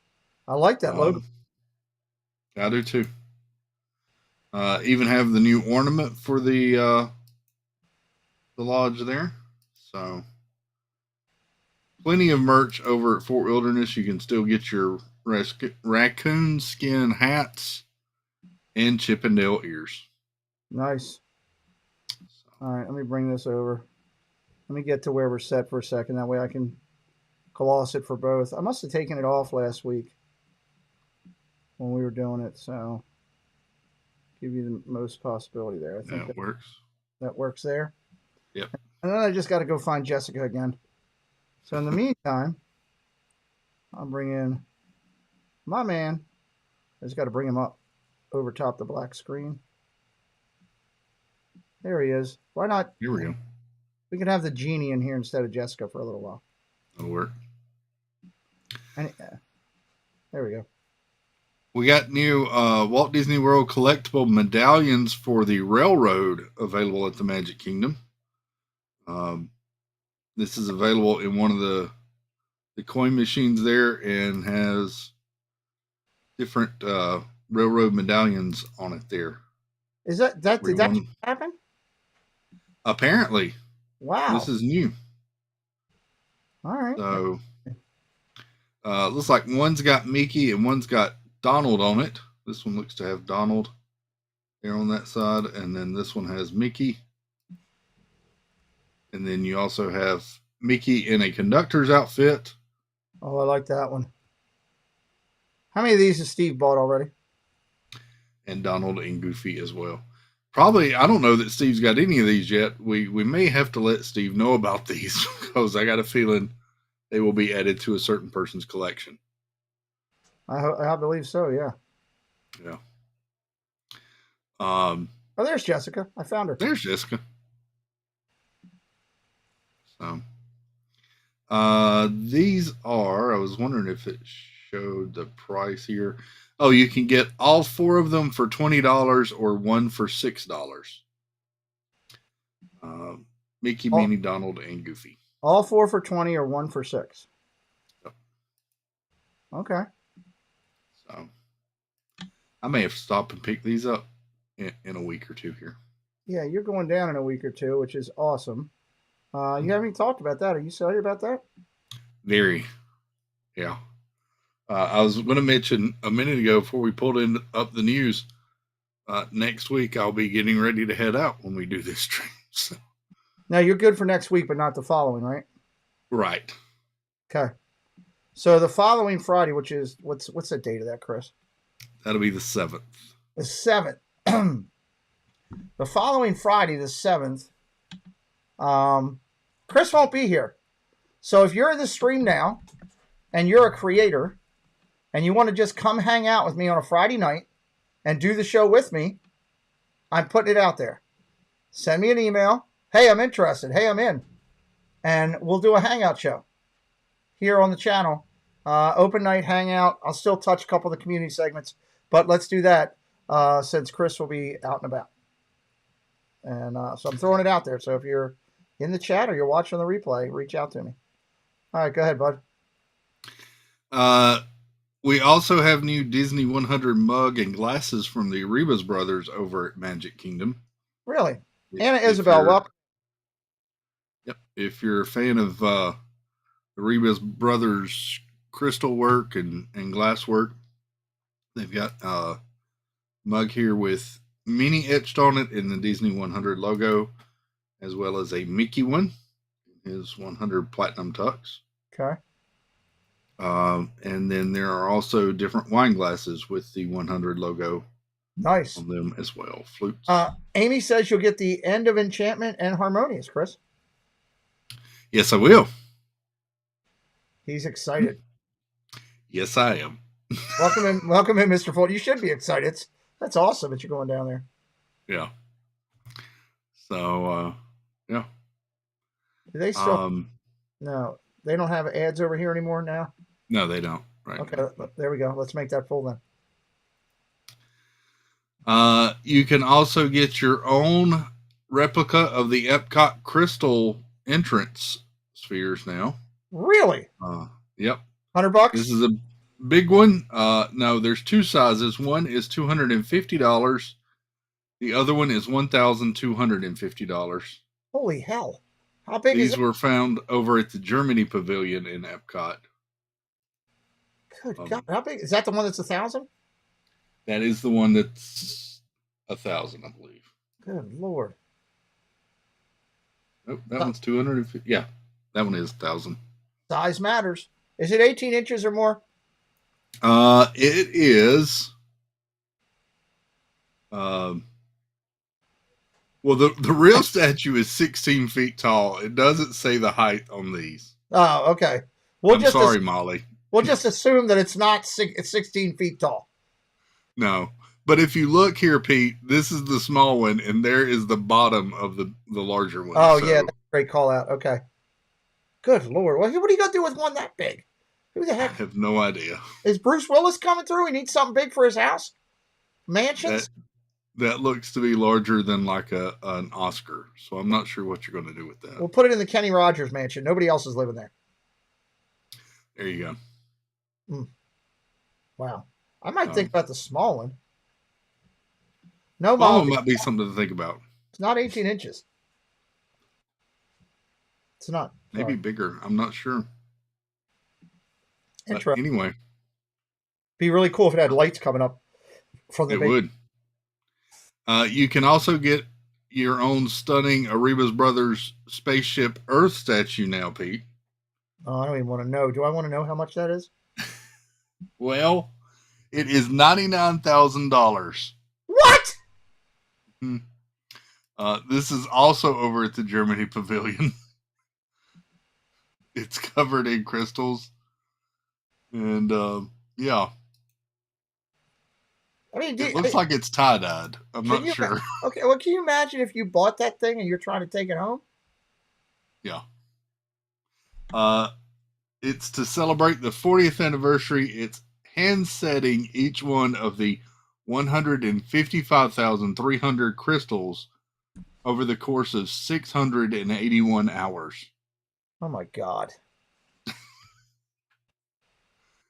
I like that logo. I do too. Even have the new ornament for the lodge there. So plenty of merch over at Fort Wilderness. You can still get your raccoon skin hats and Chippendale ears. Nice. All right, let me bring this over. Let me get to where we're set for a second. That way I can gloss it for both. I must have taken it off last week when we were doing it, so give you the most possibility there. I think that works. That works there. Yep. And then I just got to go find Jessica again. So in the meantime, I'll bring in my man. I just got to bring him up over top the black screen. There he is. Why not? Here we go. We can have the genie in here instead of Jessica for a little while. That'll work. And there we go. We got new Walt Disney World collectible medallions for the railroad available at the Magic Kingdom. This is available in one of the coin machines there and has different railroad medallions on it there. Is that did that happen? Apparently. Wow. This is new. All right. So looks like one's got Mickey and one's got Donald on it. This one looks to have Donald there on that side, and then this one has Mickey. And then you also have Mickey in a conductor's outfit. Oh, I like that one. How many of these has Steve bought already? And Donald and Goofy as well. Probably, I don't know that Steve's got any of these yet. We may have to let Steve know about these because I got a feeling they will be added to a certain person's collection. I believe so, yeah. Yeah. Oh, there's Jessica. I found her. There's Jessica. So, these are, I was wondering if it showed the price here. Oh, you can get all four of them for $20 or one for $6. Mickey, Minnie, Donald, and Goofy. All four for 20 or one for $6. Yep. Okay. So, I may have to stop and pick these up in a week or two here. Yeah, you're going down in a week or two, which is awesome. You haven't even talked about that. Are you excited about that? Very. Yeah. I was going to mention a minute ago before we pulled up the news. Next week, I'll be getting ready to head out when we do this stream. So. Now, you're good for next week, but not the following, right? Right. Okay. So the following Friday, which is, what's the date of that, Chris? That'll be the 7th. The 7th. The following Friday, the 7th, Chris won't be here. So if you're in the stream now and you're a creator and you want to just come hang out with me on a Friday night and do the show with me, I'm putting it out there. Send me an email. Hey, I'm interested. Hey, I'm in. And we'll do a hangout show here on the channel. Open night hangout. I'll still touch a couple of the community segments, but let's do that since Chris will be out and about. And so I'm throwing it out there. So if you're in the chat or you're watching the replay, reach out to me. All right, go ahead, bud. We also have new Disney 100 mug and glasses from the Rebus brothers over at Magic Kingdom. Really? Anna Isabel, welcome. Yep. If you're a fan of the Rebus brothers crystal work and glass work, they've got a mug here with Minnie etched on it in the Disney 100 logo, as well as a Mickey one, his 100 platinum tux. Okay. And then there are also different wine glasses with the 100 logo Nice. on them as well. Flutes. Amy says you'll get the End of Enchantment and Harmonious, Chris. Yes, I will. He's excited. Yes, I am. Welcome in, Mr. Fold. You should be excited. That's awesome that you're going down there. Yeah. So, yeah. Do they still? No, they don't have ads over here anymore now. No, they don't. Right. Okay, there we go. Let's make that full then. You can also get your own replica of the Epcot crystal entrance spheres now. Really? Yep. $100? This is a big one. No, there's two sizes. One is $250. The other one is $1,250. Holy hell. How big is These it? were found over at the Germany Pavilion in Epcot. Good God. How big? Is that the one that's 1,000? That is the one that's 1,000, I believe. Good Lord. Nope, that one's 250. Yeah, that one is 1,000. Size matters. Is it 18 inches or more? It is. Well, the real statue is 16 feet tall. It doesn't say the height on these. Oh, okay. I'm sorry, Molly. We'll just assume that it's not it's 16 feet tall. No. But if you look here, Pete, this is the small one, and there is the bottom of the larger one. Oh, yeah. That's a great call out. Okay. Good Lord. Well, what are you going to do with one that big? Who the I heck? have no idea. Is Bruce Willis coming through? He needs something big for his house? Mansions? That looks to be larger than like an Oscar. So I'm not sure what you're going to do with that. We'll put it in the Kenny Rogers mansion. Nobody else is living there. There you go. Wow. I might think about the small one. No, Small Mom, one might be something to think about. it's not 18 inches. It's not. Maybe Sorry. bigger. I'm not sure. But Interesting. anyway, Be really cool if it had lights coming up from the it base. would. You can also get your own stunning Arribas Brothers Spaceship Earth statue now, Pete. Oh, I don't even want to know. Do I want to know how much that is? Well, it is $99,000. What? This is also over at the Germany Pavilion. It's covered in crystals. And, yeah. I mean, It looks like it's tie-dyed. I'm not sure. Okay, well, can you imagine if you bought that thing and you're trying to take it home? Yeah. It's to celebrate the 40th anniversary. It's hand setting each one of the 155,300 crystals over the course of 681 hours. Oh my God.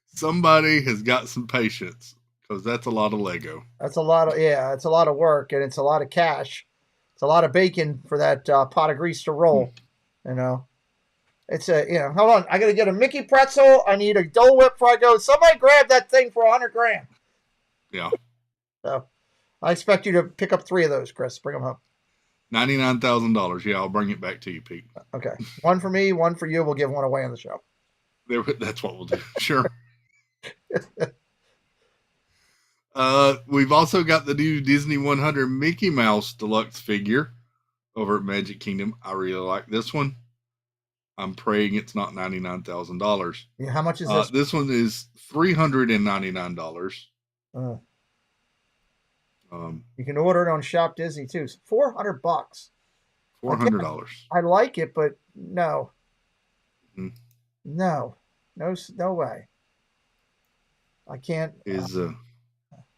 Somebody has got some patience, because that's a lot of Lego. That's a lot of, it's a lot of work and it's a lot of cash. It's a lot of bacon for that pot of grease to roll. You know, it's hold on. I got to get a Mickey pretzel. I need a Dole Whip before I go. Somebody grab that thing for $100,000. Yeah. So I expect you to pick up 3 of those, Chris. Bring them home. $99,000. Yeah, I'll bring it back to you, Pete. Okay. One for me, one for you. We'll give one away on the show. That's what we'll do. Sure. We've also got the new Disney 100 Mickey Mouse Deluxe figure over at Magic Kingdom. I really like this one. I'm praying it's not $99,000. Yeah, how much is this? This one is $399. You can order it on Shop Disney too. It's $400. $400. I like it, but no. Mhm. No way. I can't. His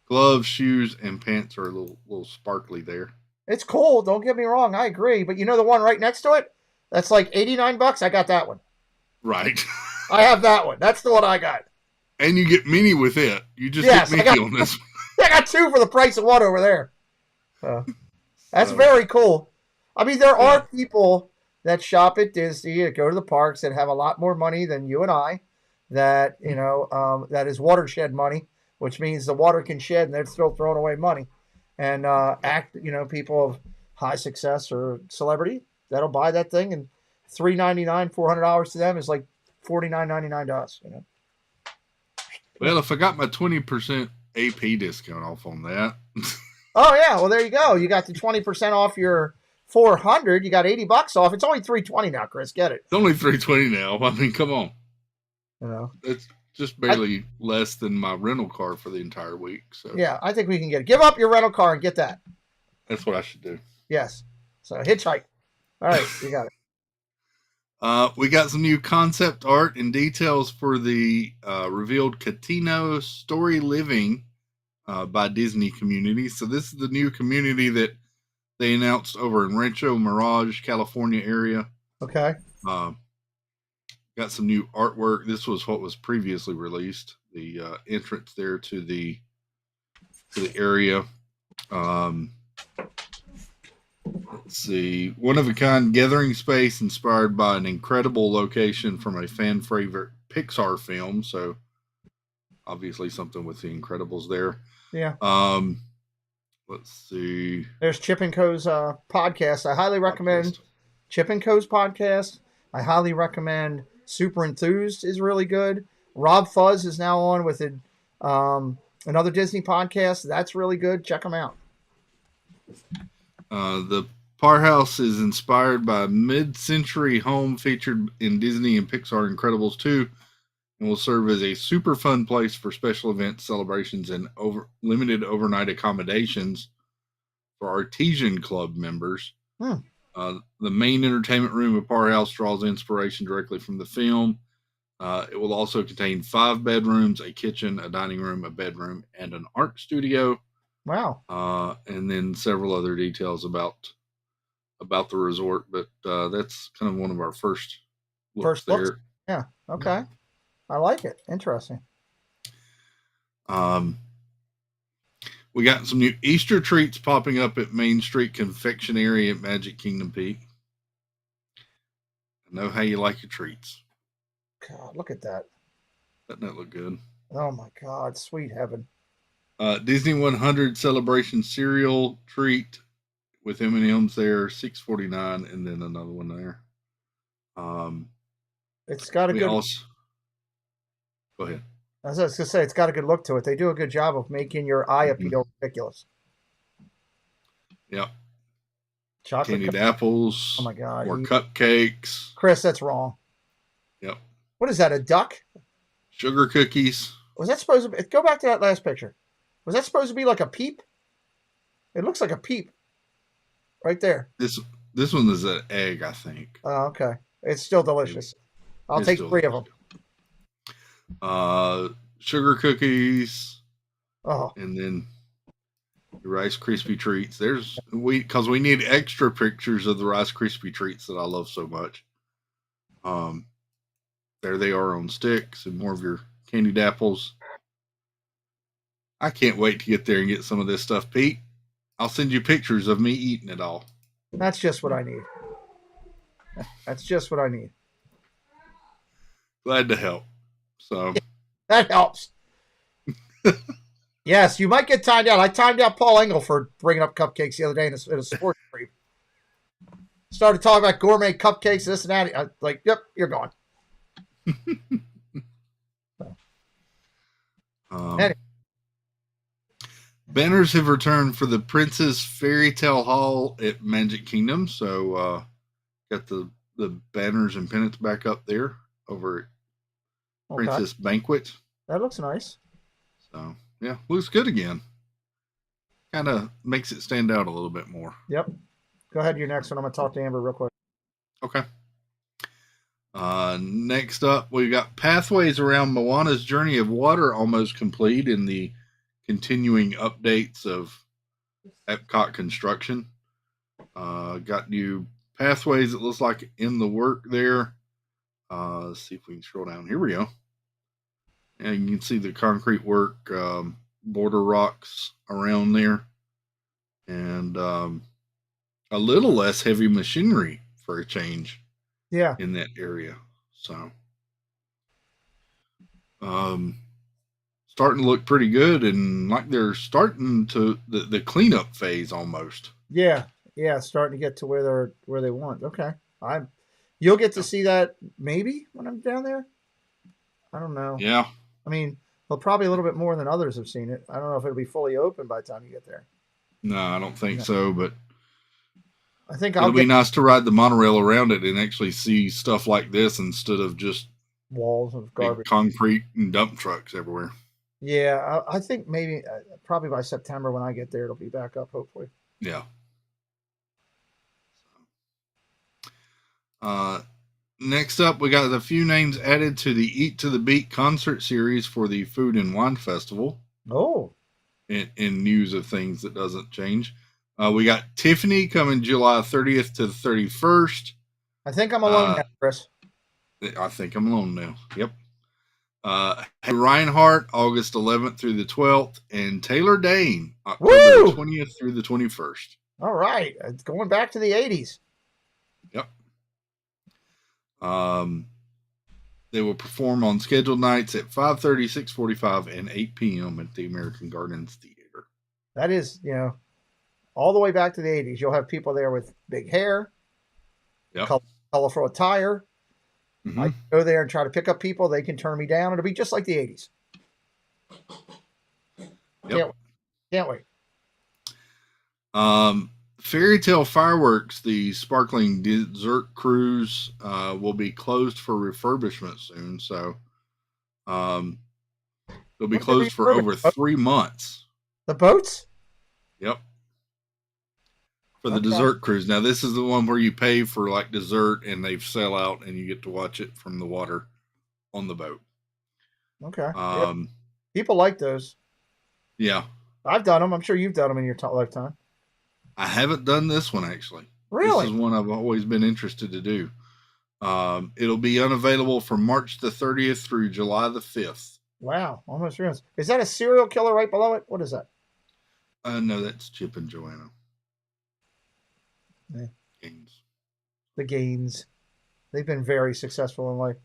gloves, shoes, and pants are a little sparkly there. It's cool. Don't get me wrong. I agree. But you know the one right next to it? That's like $89. I got that one. Right. I have that one. That's the one I got. And you get Minnie with it. You just get Mickey on this one. I got 2 for the price of one over there. That's very cool. I mean, there are people that shop at Disney, that go to the parks, that have a lot more money than you and I. That that is watershed money, which means the water can shed, and they're still throwing away money. And people of high success or celebrity that'll buy that thing, and $399, $400 to them is like $49.99 to us. You know. Well, if I got my 20% AP discount off on that. Oh yeah, well there you go. You got the 20% off your $400. You got $80 off. It's only $320 now, Chris. Get it? It's only $320 now. I mean, come on. You know, It's just barely less than my rental car for the entire week. So yeah, I think we can get it. Give up your rental car and get that. that's what I should do. Yes. So hitchhike. All right, you got it. We got some new concept art and details for the revealed Catino Story Living by Disney community. So this is the new community that they announced over in Rancho Mirage, California area. Okay. Got some new artwork. This was what was previously released. The entrance there to the area. Let's see. One of a kind gathering space inspired by an incredible location from a fan favorite Pixar film. So obviously something with the Incredibles there. Yeah. Let's see. There's Chip and Co's podcast. I highly recommend Chip and Co's podcast. I highly recommend Super Enthused is really good. Rob Fuzz is now on with another Disney podcast. That's really good. Check them out. The Par House is inspired by a mid-century home featured in Disney and Pixar Incredibles 2 and will serve as a super fun place for special events, celebrations, and limited overnight accommodations for Artesian Club members. The main entertainment room of Par House draws inspiration directly from the film. It will also contain 5 bedrooms, a kitchen, a dining room, a bedroom, and an art studio. Wow. And then several other details about the resort, but that's kind of one of our first looks there. Yeah. Okay. I like it. Interesting. We got some new Easter treats popping up at Main Street Confectionery at Magic Kingdom Peak. I know how you like your treats. God, look at that. Doesn't that look good? Oh my God, sweet heaven. Disney 100 Celebration cereal treat with M&Ms there, $6.49, and then another one there. It's got a good. Go ahead. I was just gonna say it's got a good look to it. They do a good job of making your eye appeal ridiculous. Yep. Chocolate Candied apples. Oh my God. More cupcakes. Chris, that's wrong. Yep. What is that? A duck? Sugar cookies. Was that supposed to be? Go back to that last picture. Was that supposed to be like a peep? It looks like a peep. Right there. This one is an egg, I think. Oh, okay. It's still delicious. I'll take 3 of them. Sugar cookies. Oh. And then the Rice Krispie treats. Because we need extra pictures of the Rice Krispie treats that I love so much. There they are on sticks and more of your candied apples. I can't wait to get there and get some of this stuff, Pete. I'll send you pictures of me eating it all. That's just what I need. That's just what I need. Glad to help. So that helps. Yes, you might get timed out. I timed out Paul Engel for bringing up cupcakes the other day in a sports brief. Started talking about gourmet cupcakes, this and that. I was like, yep, you're gone. Anyway. Banners have returned for the Princess Fairy Tale Hall at Magic Kingdom. So got the banners and pennants back up there over at Princess Banquet. That looks nice. So yeah, looks good again. Kind of makes it stand out a little bit more. Yep. Go ahead to your next one. I'm going to talk to Amber real quick. Okay. Next up, we've got Pathways Around Moana's Journey of Water almost complete in the continuing updates of Epcot construction. Got new pathways, it looks like, in the work there. Let's see if we can scroll down. Here we go. And you can see the concrete work, border rocks around there. And a little less heavy machinery for a change. Yeah. In that area. So starting to look pretty good, and like they're starting to the cleanup phase almost. Yeah. Starting to get to where they want. Okay. You'll get to see that maybe when I'm down there. I don't know. Yeah. I mean, well, probably a little bit more than others have seen it. I don't know if it'll be fully open by the time you get there. No, I don't think so, but I think it'll be nice to ride the monorail around it and actually see stuff like this instead of just walls of garbage, concrete and dump trucks everywhere. Yeah, I think maybe probably by September when I get there, it'll be back up, hopefully. Yeah. Next up, we got a few names added to the Eat to the Beat concert series for the Food and Wine Festival. Oh. In news of things that doesn't change. We got Tiffany coming July 30th to the 31st. I think I'm alone now, Chris. I think I'm alone now. Yep. Reinhardt, August 11th through the 12th, and Taylor Dane, October 20th through the 21st. All right. It's going back to the 80s. Yep. They will perform on scheduled nights at 5:30, 6:45, and 8 p.m. at the American Gardens Theater. That is, all the way back to the 80s. You'll have people there with big hair, colorful attire. Mm-hmm. I go there and try to pick up people. They can turn me down. It'll be just like the 80s. Yep. Can't wait. Fairy Tale Fireworks, the sparkling dessert cruise, will be closed for refurbishment soon. So they'll be closed for over 3 months. The boats? Yep. For the dessert cruise. Now, this is the one where you pay for like dessert and they sell out and you get to watch it from the water on the boat. Okay. People like those. Yeah. I've done them. I'm sure you've done them in your lifetime. I haven't done this one, actually. Really? This is one I've always been interested to do. It'll be unavailable from March the 30th through July the 5th. Wow. Almost realized. Is that a serial killer right below it? What is that? No, that's Chip and Joanna. Yeah. Gaines. The Gaines. They've been very successful in life.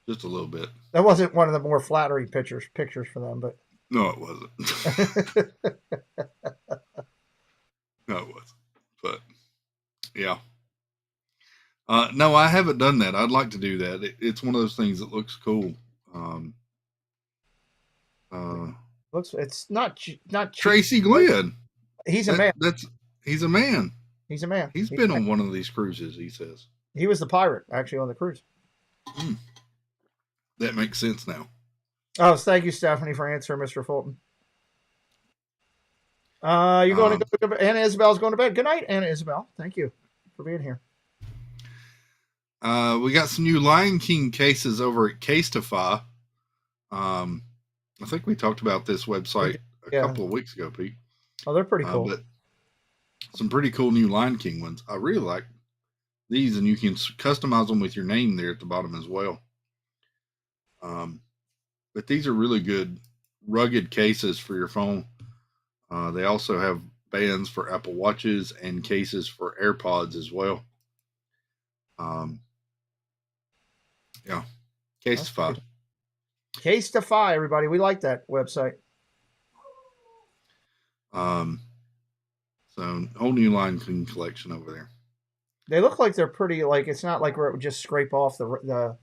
Just a little bit. That wasn't one of the more flattering pictures for them, but No, it wasn't. No, it wasn't. But yeah. No, I haven't done that. I'd like to do that. It's one of those things that looks cool. it's not Tracy Glenn. He's a man. He's a man. He's a man. He's been on one of these cruises, he says. He was the pirate, actually, on the cruise. That makes sense now. Oh, thank you, Stephanie, for answering, Mr. Fulton. You're going to go to bed. Anna Isabel's going to bed. Good night, Anna Isabel. Thank you for being here. We got some new Lion King cases over at Casetify. I think we talked about this website a couple of weeks ago, Pete. Oh, they're pretty cool. But some pretty cool new Lion King ones. I really like these, and you can customize them with your name there at the bottom as well. But these are really good, rugged cases for your phone. They also have bands for Apple Watches and cases for AirPods as well. Yeah, Casetify. Casetify, everybody. We like that website. So whole new Lion King collection over there. They look like they're pretty. Like it's not like where it would just scrape off the.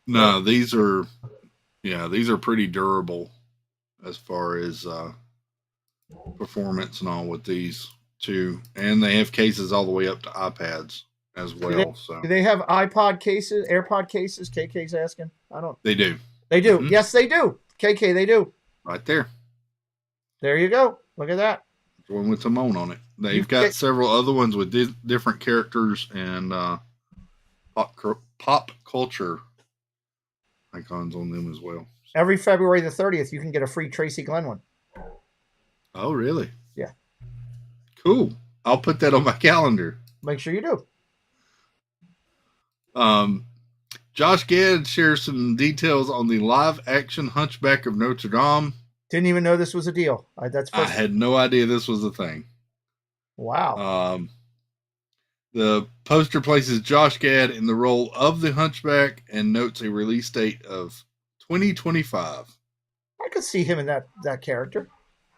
No, these are pretty durable as far as performance and all with these too. And they have cases all the way up to iPads as well. Do they have iPod cases, AirPod cases? KK's asking. I don't. They do. They do. Mm-hmm. Yes, they do. KK, they do. Right there. There you go. Look at that. The one with Timon on it. They've got several other ones with different characters and pop culture icons on them as well. Every February the 30th, you can get a free Tracy Glenn one. Oh, really? Yeah. Cool. I'll put that on my calendar. Make sure you do. Josh Gad shares some details on the live-action Hunchback of Notre Dame. Didn't even know this was a deal. I had no idea this was a thing. Wow. The poster places Josh Gad in the role of the Hunchback and notes a release date of 2025. I could see him in that character.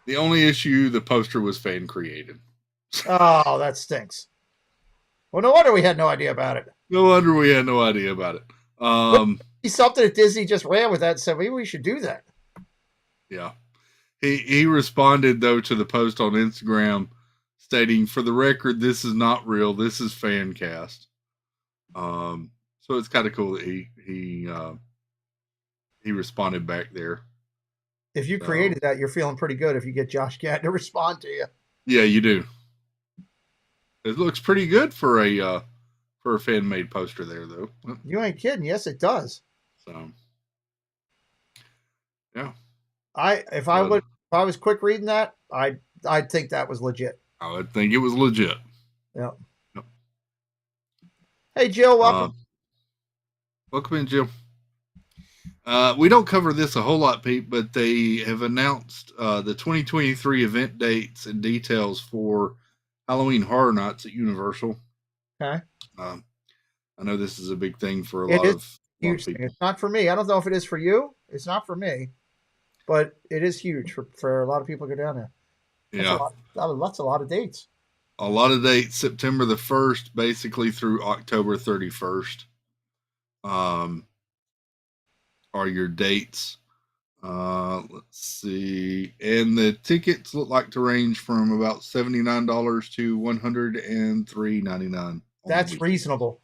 The only issue, the poster was fan created. Oh, that stinks. Well, no wonder we had no idea about it. No wonder we had no idea about it. Something that Disney just ran with that and said, maybe we should do that. Yeah. He responded, though, to the post on Instagram stating, for the record, this is not real. This is fan cast. So it's kind of cool that he responded back there. If you created that, you're feeling pretty good if you get Josh Gad to respond to you. Yeah, you do. It looks pretty good for a fan-made poster there, though. You ain't kidding. Yes, it does. So, yeah. If I was quick reading that, I'd think that was legit. I would think it was legit. Yeah. Yep. Hey, Jill, welcome. Welcome in, Jim. We don't cover this a whole lot, Pete, but they have announced the 2023 event dates and details for Halloween Horror Nights at Universal. Okay. I know this is a big thing for a It lot is of huge thing. people. It's not for me. I don't know if it is for you. It's not for me, but it is huge for a lot of people to go down there. That's Yeah. That's a lot of dates. A lot of dates, September the 1st, basically through October 31st, are your dates. Let's see. And the tickets look like to range from about $79 to $103.99. That's reasonable.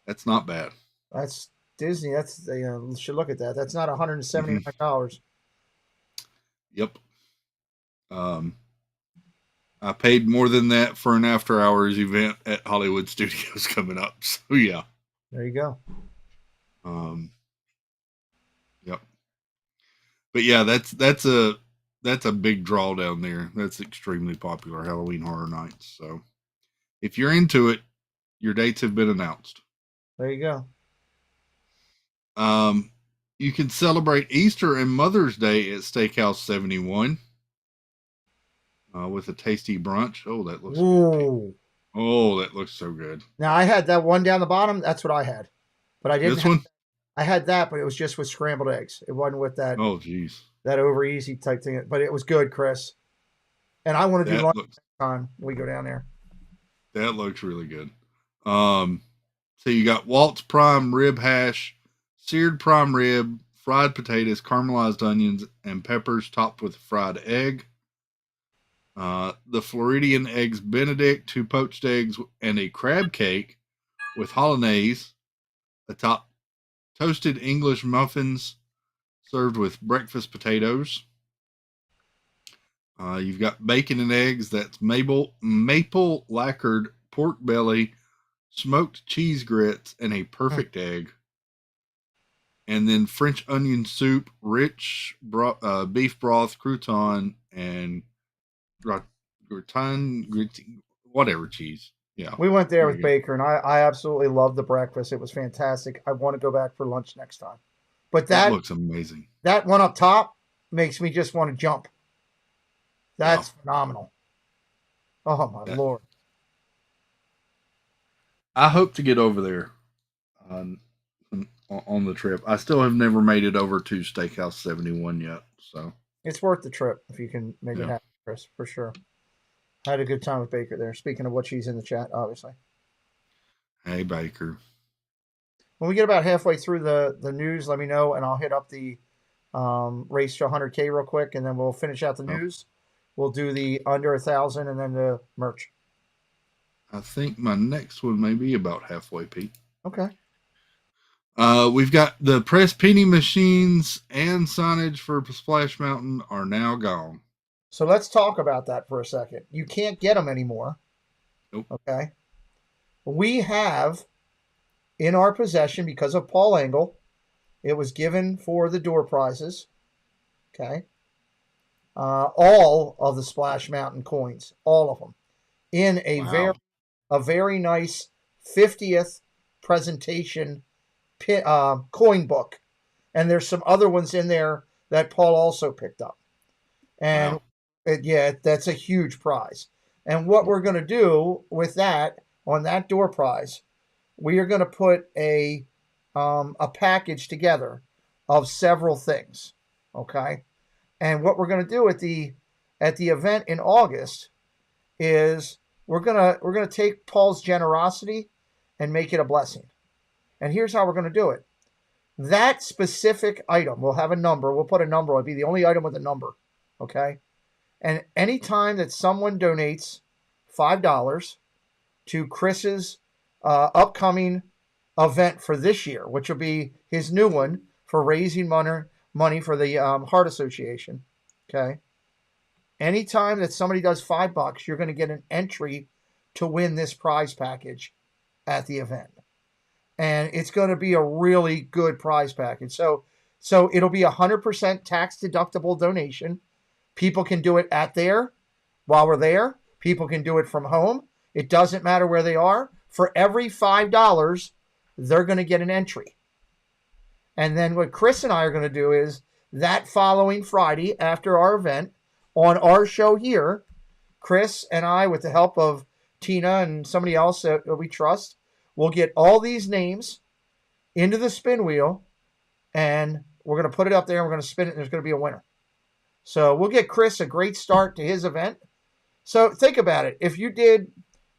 That's not bad. That's Disney. That's they should look at that. That's not $179. Yep. I paid more than that for an after hours event at Hollywood Studios coming up. So yeah. There you go. Yep. But yeah, that's a big draw down there. That's extremely popular, Halloween Horror Nights. So if you're into it, your dates have been announced. There you go. You can celebrate Easter and Mother's Day at Steakhouse 71 with a tasty brunch. Oh, that looks good. Ooh. Oh, that looks so good. Now I had that one down the bottom. That's what I had, but I didn't. This one? I had that, but it was just with scrambled eggs. It wasn't with that. Oh, geez. That over easy type thing. But it was good, Chris. And I want to do lunch next time we go down there. That looks really good. So you got Walt's prime rib hash, seared prime rib, fried potatoes, caramelized onions, and peppers topped with fried egg. The Floridian eggs Benedict, 2 poached eggs, and a crab cake with hollandaise atop toasted English muffins served with breakfast potatoes. You've got bacon and eggs. That's maple lacquered pork belly, smoked cheese grits, and a perfect egg. And then French onion soup, rich beef broth, crouton, and gratin, whatever cheese. Yeah. We went there with Baker, and I absolutely loved the breakfast. It was fantastic. I want to go back for lunch next time. But that looks amazing. That one up top makes me just want to jump. That's phenomenal. Oh, my Lord. I hope to get over there on the trip. I still have never made it over to Steakhouse 71 yet. So it's worth the trip if you can make it happen, Chris, for sure. I had a good time with Baker there. Speaking of what, she's in the chat, obviously. Hey, Baker. When we get about halfway through the news, let me know, and I'll hit up the race to 100K real quick, and then we'll finish out the news. We'll do the under 1,000 and then the merch. I think my next one may be about halfway, Pete. Okay. We've got the press penny machines and signage for Splash Mountain are now gone. So let's talk about that for a second. You can't get them anymore. Nope. Okay. We have in our possession, because of Paul Engel, it was given for the door prizes. Okay. All of the Splash Mountain coins, all of them, in a very nice 50th presentation coin book. And there's some other ones in there that Paul also picked up. And that's a huge prize. And what we're going to do with that, on that door prize, we are going to put a package together of several things. Okay. And what we're going to do at the event in August is we're going to take Paul's generosity and make it a blessing. And here's how we're going to do it. That specific item, we'll have a number. We'll put a number. It'll be the only item with a number. Okay. And anytime that someone donates $5 to Chris's upcoming event for this year, which will be his new one for raising money for the Heart Association. Okay. Anytime that somebody does $5, you're going to get an entry to win this prize package at the event. And it's going to be a really good prize package. So it'll be 100% tax deductible donation. People can do it while we're there, People can do it from home. It doesn't matter where they are. For every $5, they're going to get an entry. And then what Chris and I are going to do is that following Friday after our event on our show here, Chris and I, with the help of Tina and somebody else that we trust, will get all these names into the spin wheel, and we're going to put it up there, and we're going to spin it, and there's going to be a winner. So we'll get Chris a great start to his event. So think about it. If you did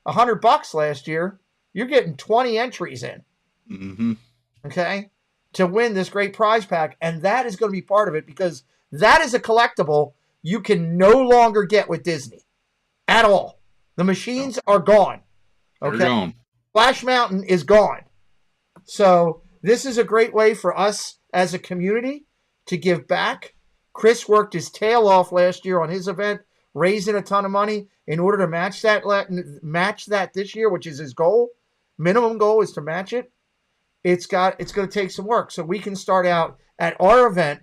$100 last year, you're getting 20 entries in. Mm-hmm. Okay? To win this great prize pack. And that is going to be part of it, because that is a collectible you can no longer get with Disney at all. The machines are gone. Okay? They're gone. Splash Mountain is gone. So this is a great way for us as a community to give back. Chris worked his tail off last year on his event, raising a ton of money in order to match that this year, which is his goal. Minimum goal is to match it. It's going to take some work. So we can start out at our event,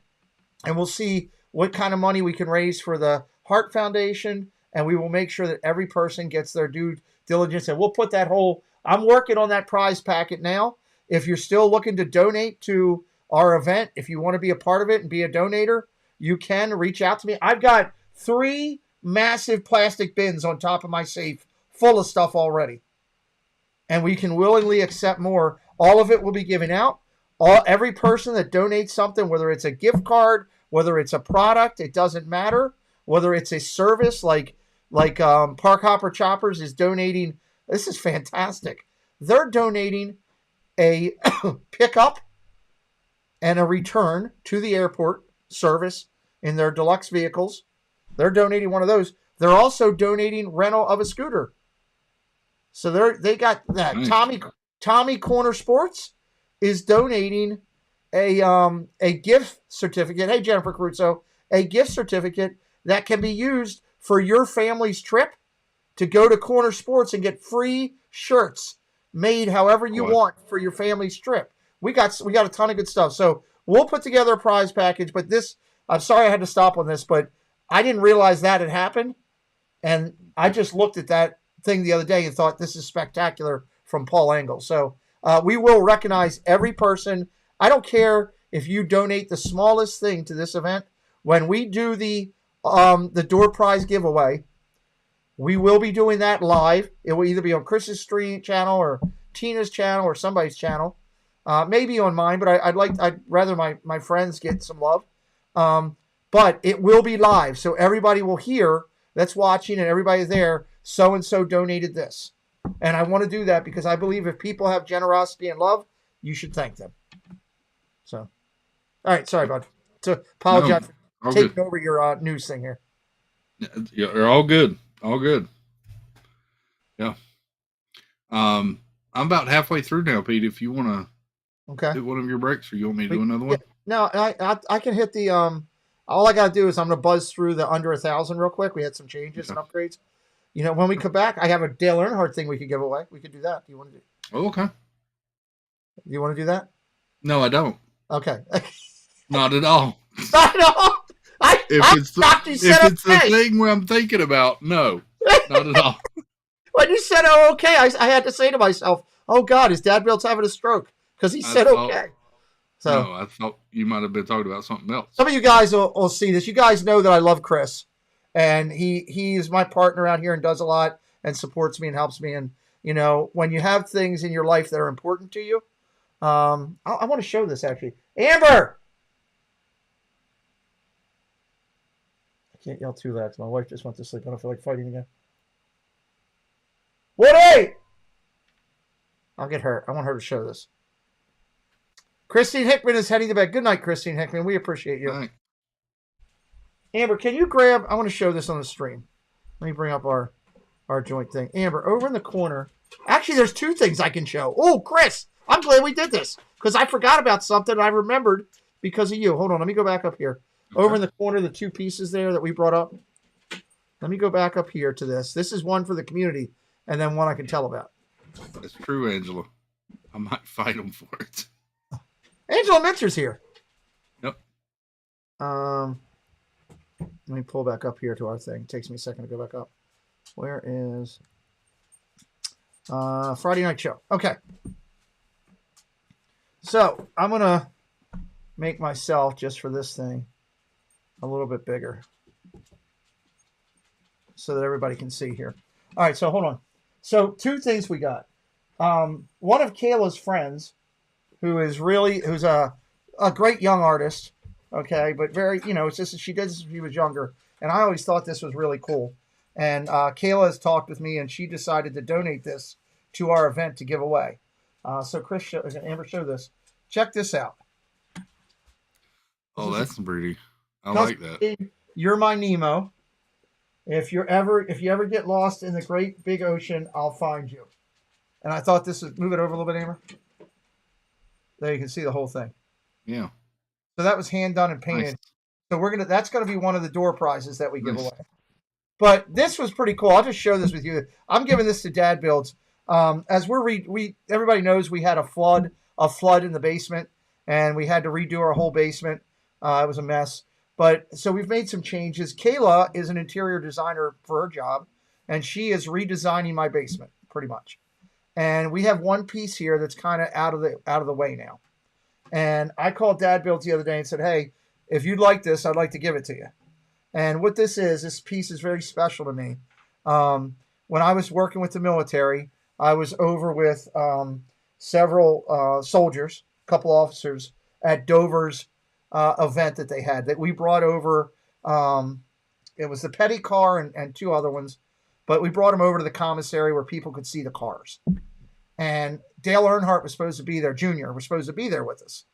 and we'll see what kind of money we can raise for the Heart Foundation, and we will make sure that every person gets their due diligence. And we'll put that I'm working on that prize packet now. If you're still looking to donate to our event, if you want to be a part of it and be a donator, you can reach out to me. I've got 3 massive plastic bins on top of my safe full of stuff already. And we can willingly accept more. All of it will be given out. Every person that donates something, whether it's a gift card, whether it's a product, it doesn't matter. Whether it's a service like Park Hopper Choppers is donating. This is fantastic. They're donating a pickup and a return to the airport service in their deluxe vehicles. They're donating one of those. They're also donating rental of a scooter. So they got that. Nice. Tommy Corner Sports is donating a gift certificate. Hey, Jennifer Caruso, a gift certificate that can be used for your family's trip to go to Corner Sports and get free shirts made however you want for your family's trip. We got a ton of good stuff. So we'll put together a prize package, but I'm sorry I had to stop on this, but I didn't realize that had happened. And I just looked at that thing the other day and thought, this is spectacular from Paul Engel. So we will recognize every person. I don't care if you donate the smallest thing to this event. When we do the door prize giveaway, we will be doing that live. It will either be on Chris's stream channel or Tina's channel or somebody's channel. Maybe on mine, but I'd rather my friends get some love. But it will be live, so everybody will hear that's watching, and everybody there, so-and-so donated this. And I want to do that because I believe if people have generosity and love, you should thank them. So, all right, sorry, bud. To apologize for taking over your news thing here. You're all good. All good. Yeah. I'm about halfway through now, Pete. If you want to hit one of your breaks, or you want me to do another one? No, I can hit the all I got to do is I'm going to buzz through the under 1,000 real quick. We had some changes and upgrades. You know, when we come back, I have a Dale Earnhardt thing we could give away. We could do that. Do you want to do? Oh, okay. You want to do that? No, I don't. Okay. Not at all. Not at all. If it's the thing where I'm thinking about, no, not at all. When you said okay, I had to say to myself, oh God, is Dad Bill's having a stroke? Because he said okay. So no, I thought you might have been talking about something else. Some of you guys will see this. You guys know that I love Chris, and he is my partner out here and does a lot and supports me and helps me. And you know, when you have things in your life that are important to you, I want to show this actually. Amber, I can't yell too loud. My wife just went to sleep. I don't feel like fighting again. Woody, I'll get her. I want her to show this. Christine Hickman is heading to bed. Good night, Christine Hickman. We appreciate you. Right. Amber, can you grab... I want to show this on the stream. Let me bring up our joint thing. Amber, over in the corner... Actually, there's 2 things I can show. Oh, Chris, I'm glad we did this. Because I forgot about something I remembered because of you. Hold on, let me go back up here. Okay. Over in the corner, the 2 pieces there that we brought up. Let me go back up here to this. This is one for the community, and then one I can tell about. That's true, Angela. I might fight them for it. Angela Mintzer's here. Yep. Let me pull back up here to our thing. It takes me a second to go back up. Where is Friday Night Show? Okay. So I'm going to make myself, just for this thing, a little bit bigger so that everybody can see here. All right, so hold on. So two things we got. One of Kayla's friends, who's a great young artist, okay, but very, it's just she did this when she was younger, and I always thought this was really cool. And Kayla has talked with me, and she decided to donate this to our event to give away. So Chris, Amber, show this. Check this out. Oh, that's pretty. I like that. You're my Nemo. If you ever get lost in the great big ocean, I'll find you. And I thought this was, move it over a little bit, Amber. There you can see the whole thing. Yeah. So that was hand done and painted. Nice. So that's gonna be one of the door prizes that we give away. But this was pretty cool. I'll just show this with you. I'm giving this to Dad Builds. As everybody knows we had a flood in the basement, and we had to redo our whole basement. It was a mess. But so we've made some changes. Kayla is an interior designer for her job, and she is redesigning my basement pretty much. And we have one piece here that's kind of out of the way now. And I called Dad Builds the other day and said, "Hey, if you'd like this, I'd like to give it to you." And what this piece is very special to me. When I was working with the military, I was over with several soldiers, a couple officers at Dover's event that they had that we brought over. It was the petty car and two other ones, but we brought them over to the commissary where people could see the cars. And Dale Earnhardt was supposed to be there, Jr. was supposed to be there with us,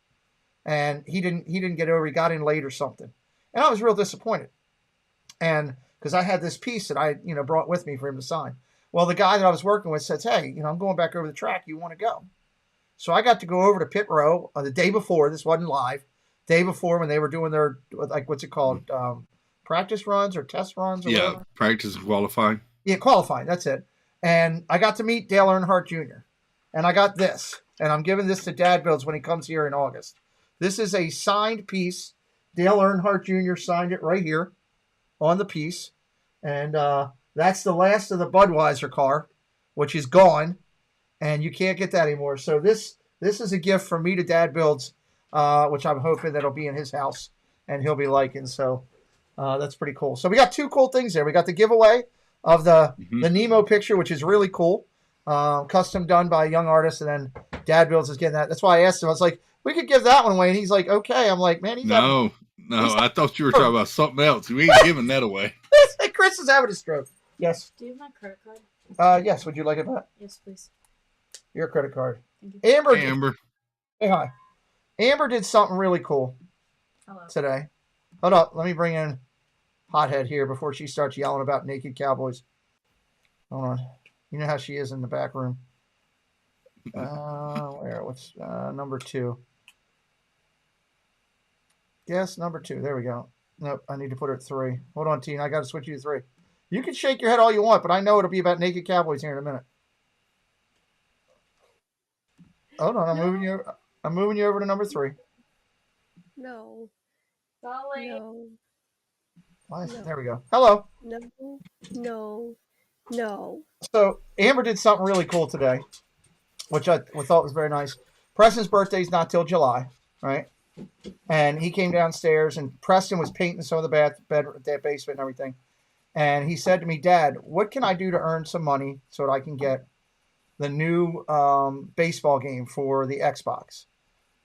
and he didn't get over. He got in late or something, and I was real disappointed. And because I had this piece that I brought with me for him to sign. Well, the guy that I was working with says, "Hey, I'm going back over the track. You want to go?" So I got to go over to pit row the day before. This wasn't live. Day before when they were doing their what's it called, practice runs or test runs? Or whatever. Practice and qualifying. Yeah, qualifying. That's it. And I got to meet Dale Earnhardt Jr. And I got this, and I'm giving this to Dad Builds when he comes here in August. This is a signed piece. Dale Earnhardt Jr. signed it right here on the piece, and that's the last of the Budweiser car, which is gone, and you can't get that anymore. So this is a gift from me to Dad Builds, which I'm hoping that'll be in his house and he'll be liking. So that's pretty cool. So we got two cool things there. We got the giveaway of the Nemo picture, which is really cool, custom done by a young artist, and then Dad Builds is getting that. That's why I asked him. I was like, we could give that one away, and he's like, okay. I'm like, man, No, I thought you were talking about something else. We ain't giving that away. Chris is having a stroke. Yes. Do you have my credit card? Yes. Would you like it back? Yes, please. Your credit card. Thank you. Amber. Hey, hi. Amber did something really cool Hello. today. Hold up. Let me bring in Hothead here before she starts yelling about naked cowboys. Hold on. You know how she is in the back room. What's number 2? Yes, number 2. There we go. Nope, I need to put her at 3. Hold on, Tina. I got to switch you to 3. You can shake your head all you want, but I know it'll be about naked cowboys here in a minute. Hold on, I'm moving you over to number 3. No. Solly. No. There we go. Hello. No. So Amber did something really cool today, which I thought was very nice. Preston's birthday's not till July, right? And he came downstairs, and Preston was painting some of the basement and everything. And he said to me, "Dad, what can I do to earn some money so that I can get the new baseball game for the Xbox,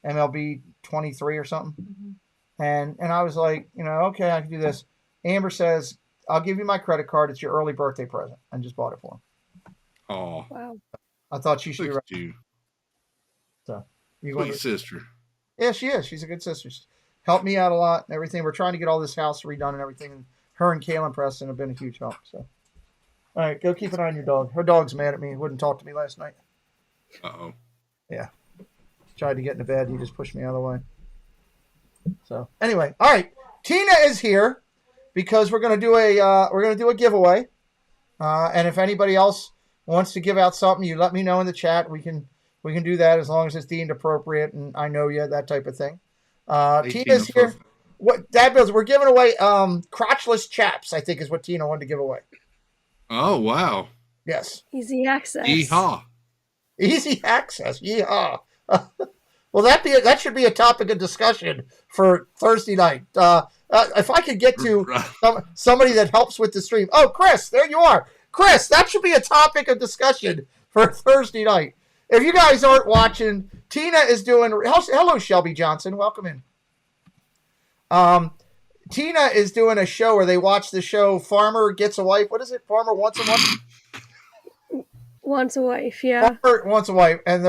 MLB 23 or something?" And I was like, okay, I can do this. Amber says, "I'll give you my credit card. It's your early birthday present." And just bought it for him. Oh, Wow. I thought she should be right. you. So you Sweet sister. Yeah, she is. She's a good sister. She's helped me out a lot and everything. We're trying to get all this house redone and everything. And her and Kayla and Preston have been a huge help. So, all right, go keep an eye on your dog. Her dog's mad at me. He wouldn't talk to me last night. Uh-oh. Yeah. Tried to get into bed. He just pushed me out of the way. So anyway, all right. Tina is here because we're gonna do a giveaway. And if anybody else wants to give out something, you let me know in the chat. We can do that as long as it's deemed appropriate and I know you, that type of thing. Tina's here. What Dad Builds, we're giving away crotchless chaps, I think is what Tina wanted to give away. Oh, wow. Yes. Easy access. Yeehaw. Easy access. Yeehaw. Well, that should be a topic of discussion for Thursday night. If I could get to somebody that helps with the stream. Oh, Chris, there you are. Chris, that should be a topic of discussion for Thursday night. If you guys aren't watching, Tina is doing. Hello, Shelby Johnson. Welcome in. Tina is doing a show where they watch the show Farmer Gets a Wife. What is it? Farmer Wants a Wife? Wants a wife, yeah. Farmer Wants a Wife, and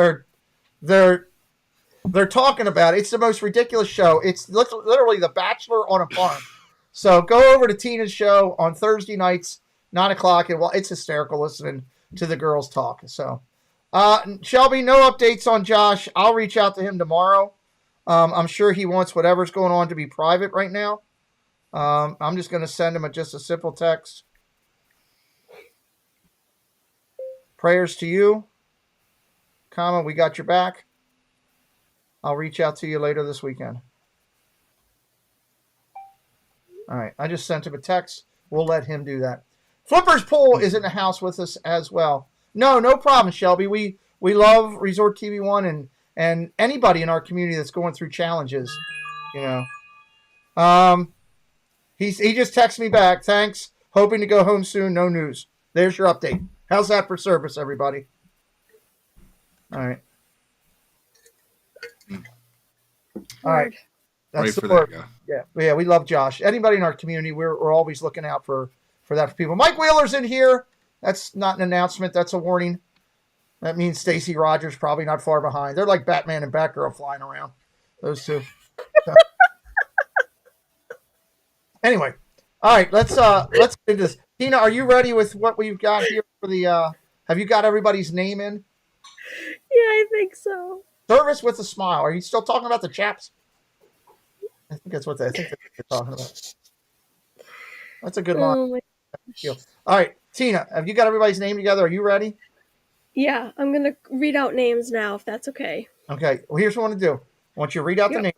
they're talking about it. It's the most ridiculous show. It's literally The Bachelor on a farm. So go over to Tina's show on Thursday nights, 9 o'clock, and it's hysterical listening to the girls talk. So, Shelby, no updates on Josh. I'll reach out to him tomorrow. I'm sure he wants whatever's going on to be private right now. I'm just going to send him just a simple text. Prayers to you, comma, we got your back. I'll reach out to you later this weekend. All right, I just sent him a text. We'll let him do that. Flipper's Pool is in the house with us as well. No problem, Shelby. We love Resort TV One and anybody in our community that's going through challenges. You know, he just texted me back. Thanks. Hoping to go home soon. No news. There's your update. How's that for service, everybody? All right. All right. That's the word. Yeah, we love Josh. Anybody in our community, we're always looking out for that for people. Mike Wheeler's in here. That's not an announcement. That's a warning. That means Stacey Rogers probably not far behind. They're like Batman and Batgirl flying around. Those two. Anyway, all right. Let's do this. Tina, are you ready with what we've got here for the? Have you got everybody's name in? Yeah, I think so. Service with a smile. Are you still talking about the chaps? I think that's what you're talking about. That's a good line. Oh my All right, Tina, have you got everybody's name together? Are you ready? Yeah, I'm going to read out names now, if that's okay. Okay. Well, here's what I want to do. I want you to read out the names.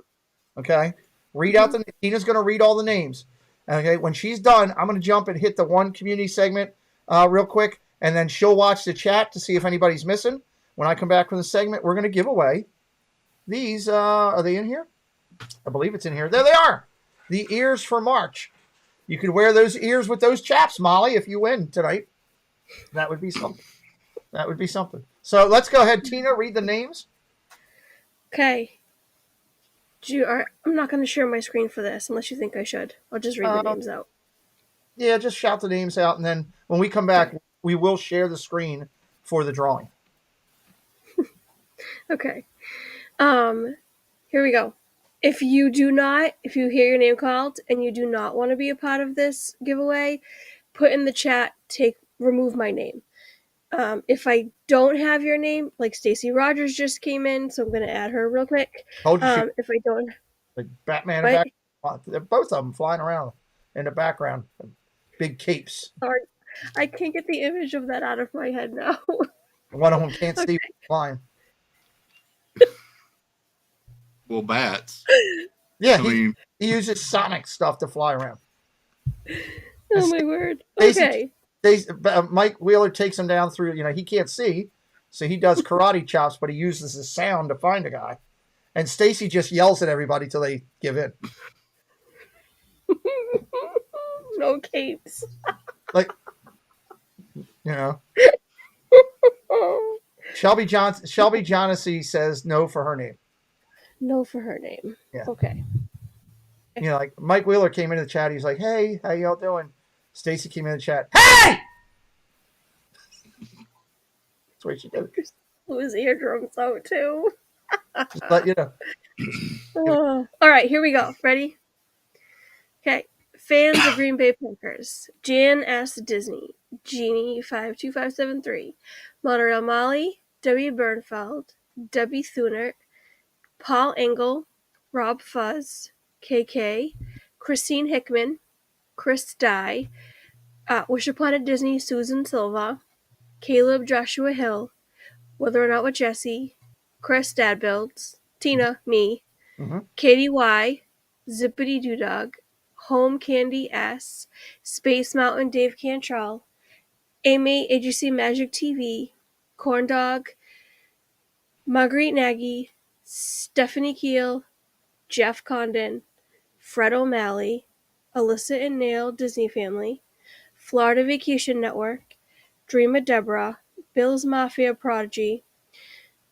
Okay. Read out the. Tina's going to read all the names. Okay. When she's done, I'm going to jump and hit the one community segment real quick, and then she'll watch the chat to see if anybody's missing. When I come back from the segment, we're going to give away these. Are they in here? I believe it's in here. There they are. The ears for March. You could wear those ears with those chaps, Molly, if you win tonight. That would be something. That would be something. So let's go ahead. Tina, read the names. Okay. I'm not going to share my screen for this unless you think I should. I'll just read the names out. Yeah, just shout the names out, and then when we come back, we will share the screen for the drawing. Okay. Here we go. If you hear your name called and you do not want to be a part of this giveaway, put in the chat, remove my name. If I don't have your name, like Stacey Rogers just came in, so I'm going to add her real quick. If I don't, like Batman and they're both of them flying around in the background, big capes. Sorry, I can't get the image of that out of my head now. One of them can't see flying. Well, bats. Yeah, he uses sonic stuff to fly around. Oh my word. Okay. Mike Wheeler takes him down through, he can't see, so he does karate chops, but he uses the sound to find a guy. And Stacy just yells at everybody till they give in. No capes. Like, Shelby Jonassy says no for her name. No for her name. Yeah. Okay. Like Mike Wheeler came into the chat. He's like, "Hey, how y'all doing?" Stacy came in the chat. Hey! That's what she did. Blew his eardrums out too. Just let you know. All right, here we go. Ready? Okay. Fans of Green Bay Packers. Jan S. Disney. Jeannie 52573. Monorail Molly. W. Bernfeld. Debbie Thunert. Paul Engel. Rob Fuzz. KK. Christine Hickman. Chris Dye. Wish Upon a Disney. Susan Silva. Caleb Joshua Hill. Whether or Not with Jesse. Chris Dadbuilds. Tina. Me. Katie Y. Zippity Doo Dog. Home Candy S. Space Mountain Dave Cantrell. Amy, AGC Magic TV, Corn Dog, Marguerite Nagy, Stephanie Keel, Jeff Condon, Fred O'Malley, Alyssa and Neil Disney Family, Florida Vacation Network, Dream of Deborah, Bill's Mafia Prodigy,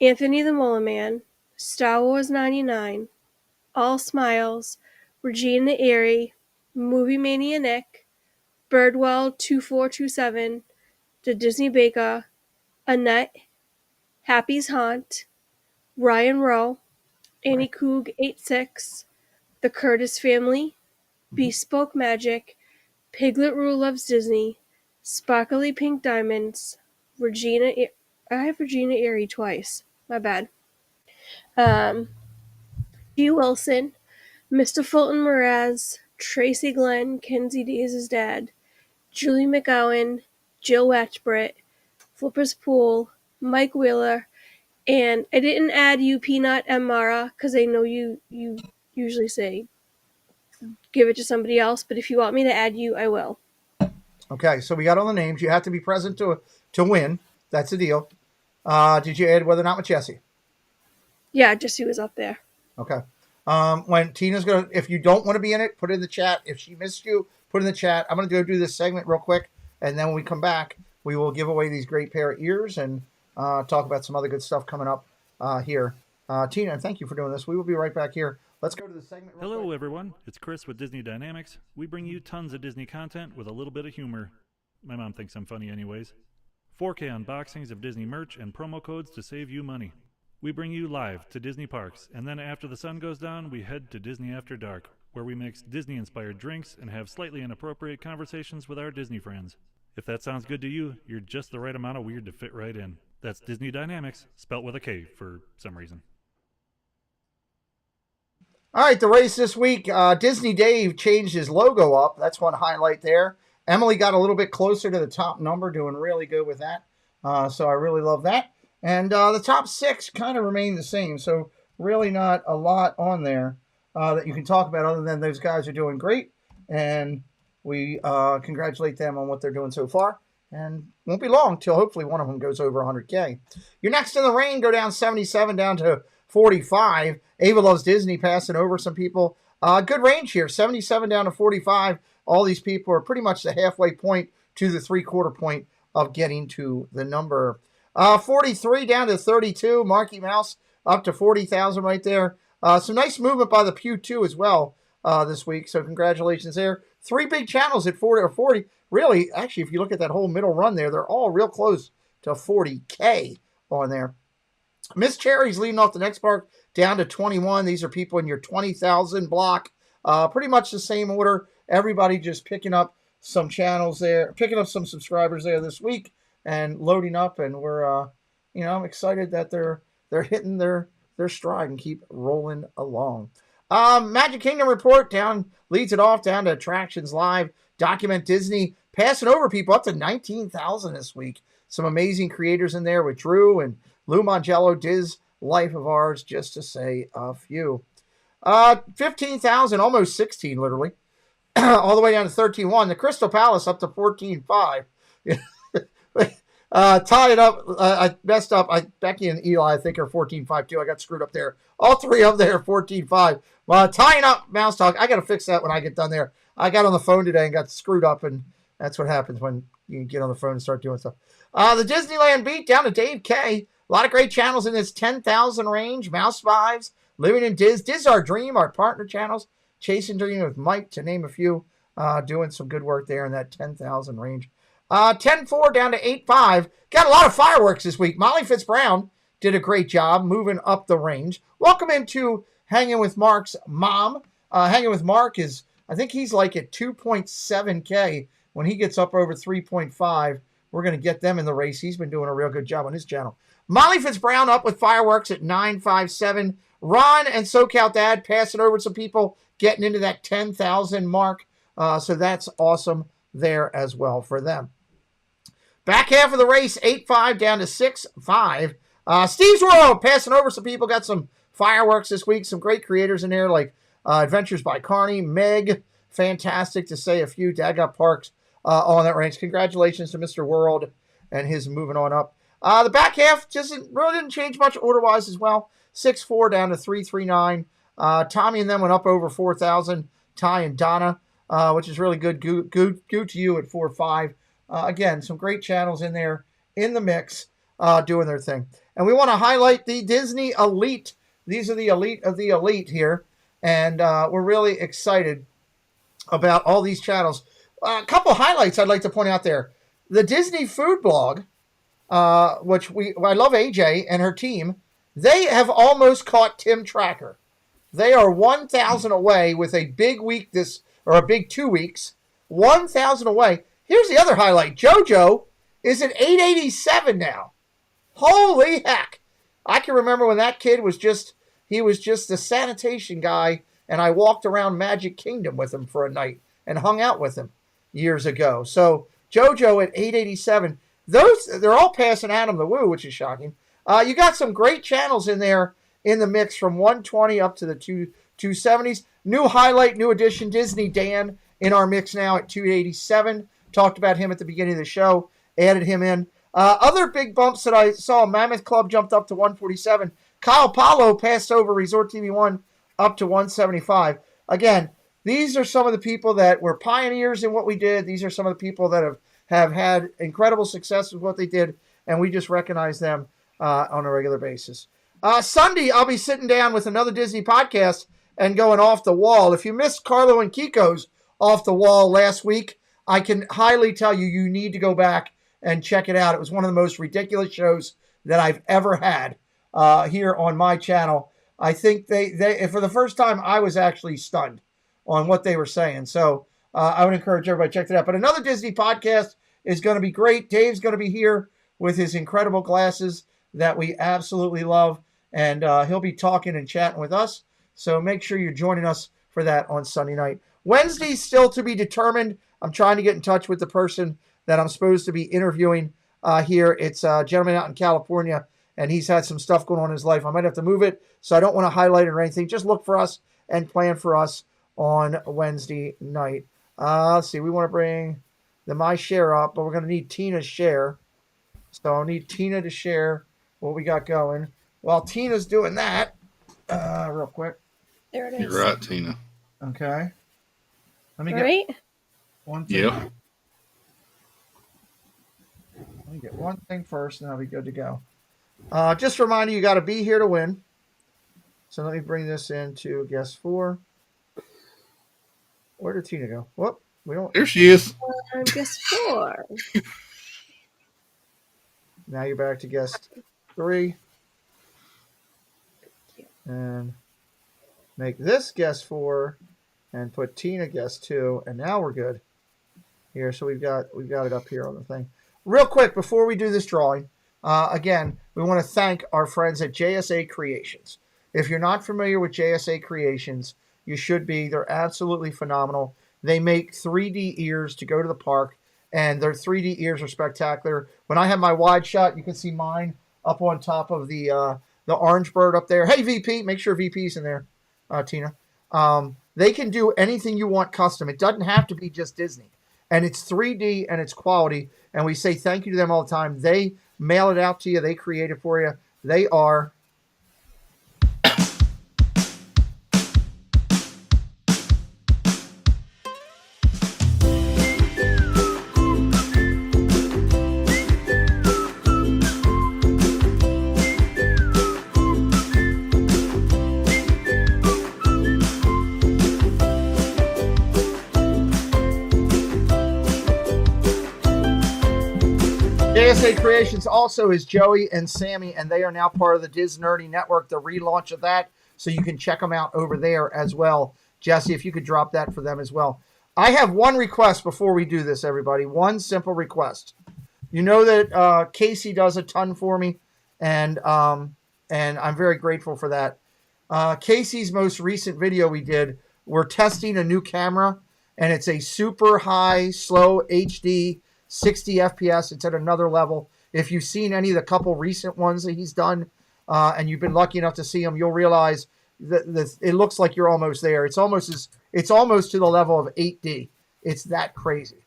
Anthony the Mole Man, Star Wars 99, All Smiles, Regina Erie, Movie Mania Nick, Birdwell 2427, The Disney Baker, Annette, Happy's Haunt, Ryan Rowe, Annie Coog 86, The Curtis Family, Bespoke Magic, Piglet Rue Loves Disney, Sparkly Pink Diamonds, I have Regina Erie twice. My bad. G. Wilson, Mr. Fulton Mraz, Tracy Glenn, Kenzie Days' dad, Julie McGowan, Jill Watchbrett, Flipper's Pool, Mike Wheeler, and I didn't add you, Peanut and Mara, because I know you usually say give it to somebody else, but if you want me to add you, I will. Okay, so we got all the names. You have to be present to win. That's the deal. Did you add whether or not with Jesse? Yeah, Jesse was up there. Okay. When Tina's going to, if you don't want to be in it, put it in the chat. If she missed you, put it in the chat. I'm going to go do this segment real quick, and then when we come back, we will give away these great pair of ears and talk about some other good stuff coming up here. Tina, thank you for doing this. We will be right back here. Let's go to the segment. Hello, everyone. It's Chris with Disney Dynamics. We bring you tons of Disney content with a little bit of humor. My mom thinks I'm funny anyways. 4K unboxings of Disney merch and promo codes to save you money. We bring you live to Disney parks, and then after the sun goes down, we head to Disney After Dark, where we mix Disney-inspired drinks and have slightly inappropriate conversations with our Disney friends. If that sounds good to you, you're just the right amount of weird to fit right in. That's Disney Dynamics, spelt with a K for some reason. All right, the race this week, Disney Dave changed his logo up. That's one highlight there. Emily got a little bit closer to the top number, doing really good with that. So I really love that. And the top 6 kind of remain the same, so really not a lot on there that you can talk about other than those guys are doing great. And we congratulate them on what they're doing so far. And won't be long till hopefully one of them goes over 100K. You're next in the rain, go down 77 down to 45. Ava Loves Disney passing over some people. Good range here, 77 down to 45. All these people are pretty much the halfway point to the 3/4 point of getting to the number. 43 down to 32. Marky Mouse up to 40,000 right there. Some nice movement by the Pew 2 as well this week, so congratulations there. 3 big channels at 40 or 40. Really, actually, if you look at that whole middle run there, they're all real close to 40K on there. Miss Cherry's leading off the next park down to 21. These are people in your 20,000 block. Pretty much the same order. Everybody just picking up some channels there, picking up some subscribers there this week and loading up. And we're, I'm excited that they're hitting their stride and keep rolling along. Magic Kingdom report leads it off down to Attractions Live. Document Disney passing over people up to 19,000 this week. Some amazing creators in there with Drew and Lou Mangello, Diz Life of Ours, just to say a few. 15,000, almost 16, literally. All the way down to 13.1. The Crystal Palace up to 14.5. Tie it up. I messed up. Becky and Eli, I think, are 14.5 too. I got screwed up there. All 3 of them are 14.5. Tying up Mouse Talk. I got to fix that when I get done there. I got on the phone today and got screwed up, and that's what happens when you get on the phone and start doing stuff. The Disneyland Beat down to Dave K. A lot of great channels in this 10,000 range. Mouse Vibes, Living in Diz, Diz Our Dream, our partner channels. Chasing Dream with Mike, to name a few. Doing some good work there in that 10,000 range. 10.4 down to 8.5. Got a lot of fireworks this week. Molly Fitzbrown did a great job moving up the range. Welcome into Hanging with Mark's mom. Hanging with Mark is, I think he's like at 2.7K. When he gets up over 3.5, we're going to get them in the race. He's been doing a real good job on his channel. Molly Fitzbrown up with fireworks at 9.57. Ron and SoCal Dad passing over some people, getting into that 10,000 mark. So that's awesome there as well for them. Back half of the race, 8.5 down to 6.5. Steve's World passing over some people, got some fireworks this week. Some great creators in there like Adventures by Carney, Meg, fantastic to say a few. Dad Got Parks. on that ranks. Congratulations to Mr. World and his moving on up. The back half really didn't change much order-wise as well. 6-4 down to 339. Tommy and them went up over 4,000. Ty and Donna, which is really good. Goo to you at 4-5. Again, some great channels in there in the mix doing their thing. And we want to highlight the Disney Elite. These are the elite of the elite here. And we're really excited about all these channels. A couple highlights I'd like to point out there. The Disney Food Blog, which I love AJ and her team, they have almost caught Tim Tracker. They are 1,000 away with a big week a big 2 weeks. 1,000 away. Here's the other highlight. JoJo is at 887 now. Holy heck. I can remember when that kid was just a sanitation guy, and I walked around Magic Kingdom with him for a night and hung out with him years ago. So JoJo at 887. They're all passing Adam the Woo, which is shocking. You got some great channels in there in the mix from 120 up to the 270s. New highlight, new addition, Disney Dan in our mix now at 287. Talked about him at the beginning of the show. Added him in. Other big bumps that I saw, Mammoth Club jumped up to 147. Kyle Paulo passed over Resort TV 1 up to 175. Again, these are some of the people that were pioneers in what we did. These are some of the people that have had incredible success with what they did, and we just recognize them on a regular basis. Sunday, I'll be sitting down with another Disney podcast and going off the wall. If you missed Carlo and Kiko's Off the Wall last week, I can highly tell you need to go back and check it out. It was one of the most ridiculous shows that I've ever had here on my channel. I think they for the first time, I was actually stunned on what they were saying. So I would encourage everybody to check that out. But another Disney podcast is going to be great. Dave's going to be here with his incredible glasses that we absolutely love. And he'll be talking and chatting with us. So make sure you're joining us for that on Sunday night. Wednesday, still to be determined. I'm trying to get in touch with the person that I'm supposed to be interviewing here. It's a gentleman out in California, and he's had some stuff going on in his life. I might have to move it, so I don't want to highlight it or anything. Just look for us and plan for us on Wednesday night. Let's see. We want to bring the My Share up, but we're going to need Tina's share. So I'll need Tina to share what we got going. While Tina's doing that, real quick. There it is. You're right, Tina. Okay. Let me Right? one thing. Yep. Let me get one thing first, and I'll be good to go. Just a reminder, you got to be here to win. So let me bring this into guest 4. Where did Tina go? Whoop. We don't. There she is. Guess 4. Now you're back to guest 3. And make this guest 4 and put Tina guest 2, and now we're good here. So we've got it up here on the thing. Real quick before we do this drawing, again, we want to thank our friends at JSA Creations. If you're not familiar with JSA Creations, you should be. They're absolutely phenomenal. They make 3D ears to go to the park, and their 3D ears are spectacular. When I have my wide shot, you can see mine up on top of the orange bird up there. Hey, VP, make sure VP's in there, Tina. They can do anything you want custom. It doesn't have to be just Disney. And it's 3D and it's quality. And we say thank you to them all the time. They mail it out to you. They create it for you. They are... JSA Creations also is Joey and Sammy, and they are now part of the Diz Nerdy Network, the relaunch of that, so you can check them out over there as well. Jesse, if you could drop that for them as well. I have one request before we do this, everybody. One simple request. You know that Casey does a ton for me, and I'm very grateful for that. Casey's most recent video we did, we're testing a new camera, and it's a super high, slow HD 60 FPS. It's at another level. If you've seen any of the couple recent ones that he's done, and you've been lucky enough to see them, you'll realize that it looks like you're almost there. It's almost to the level of 8D. It's that crazy.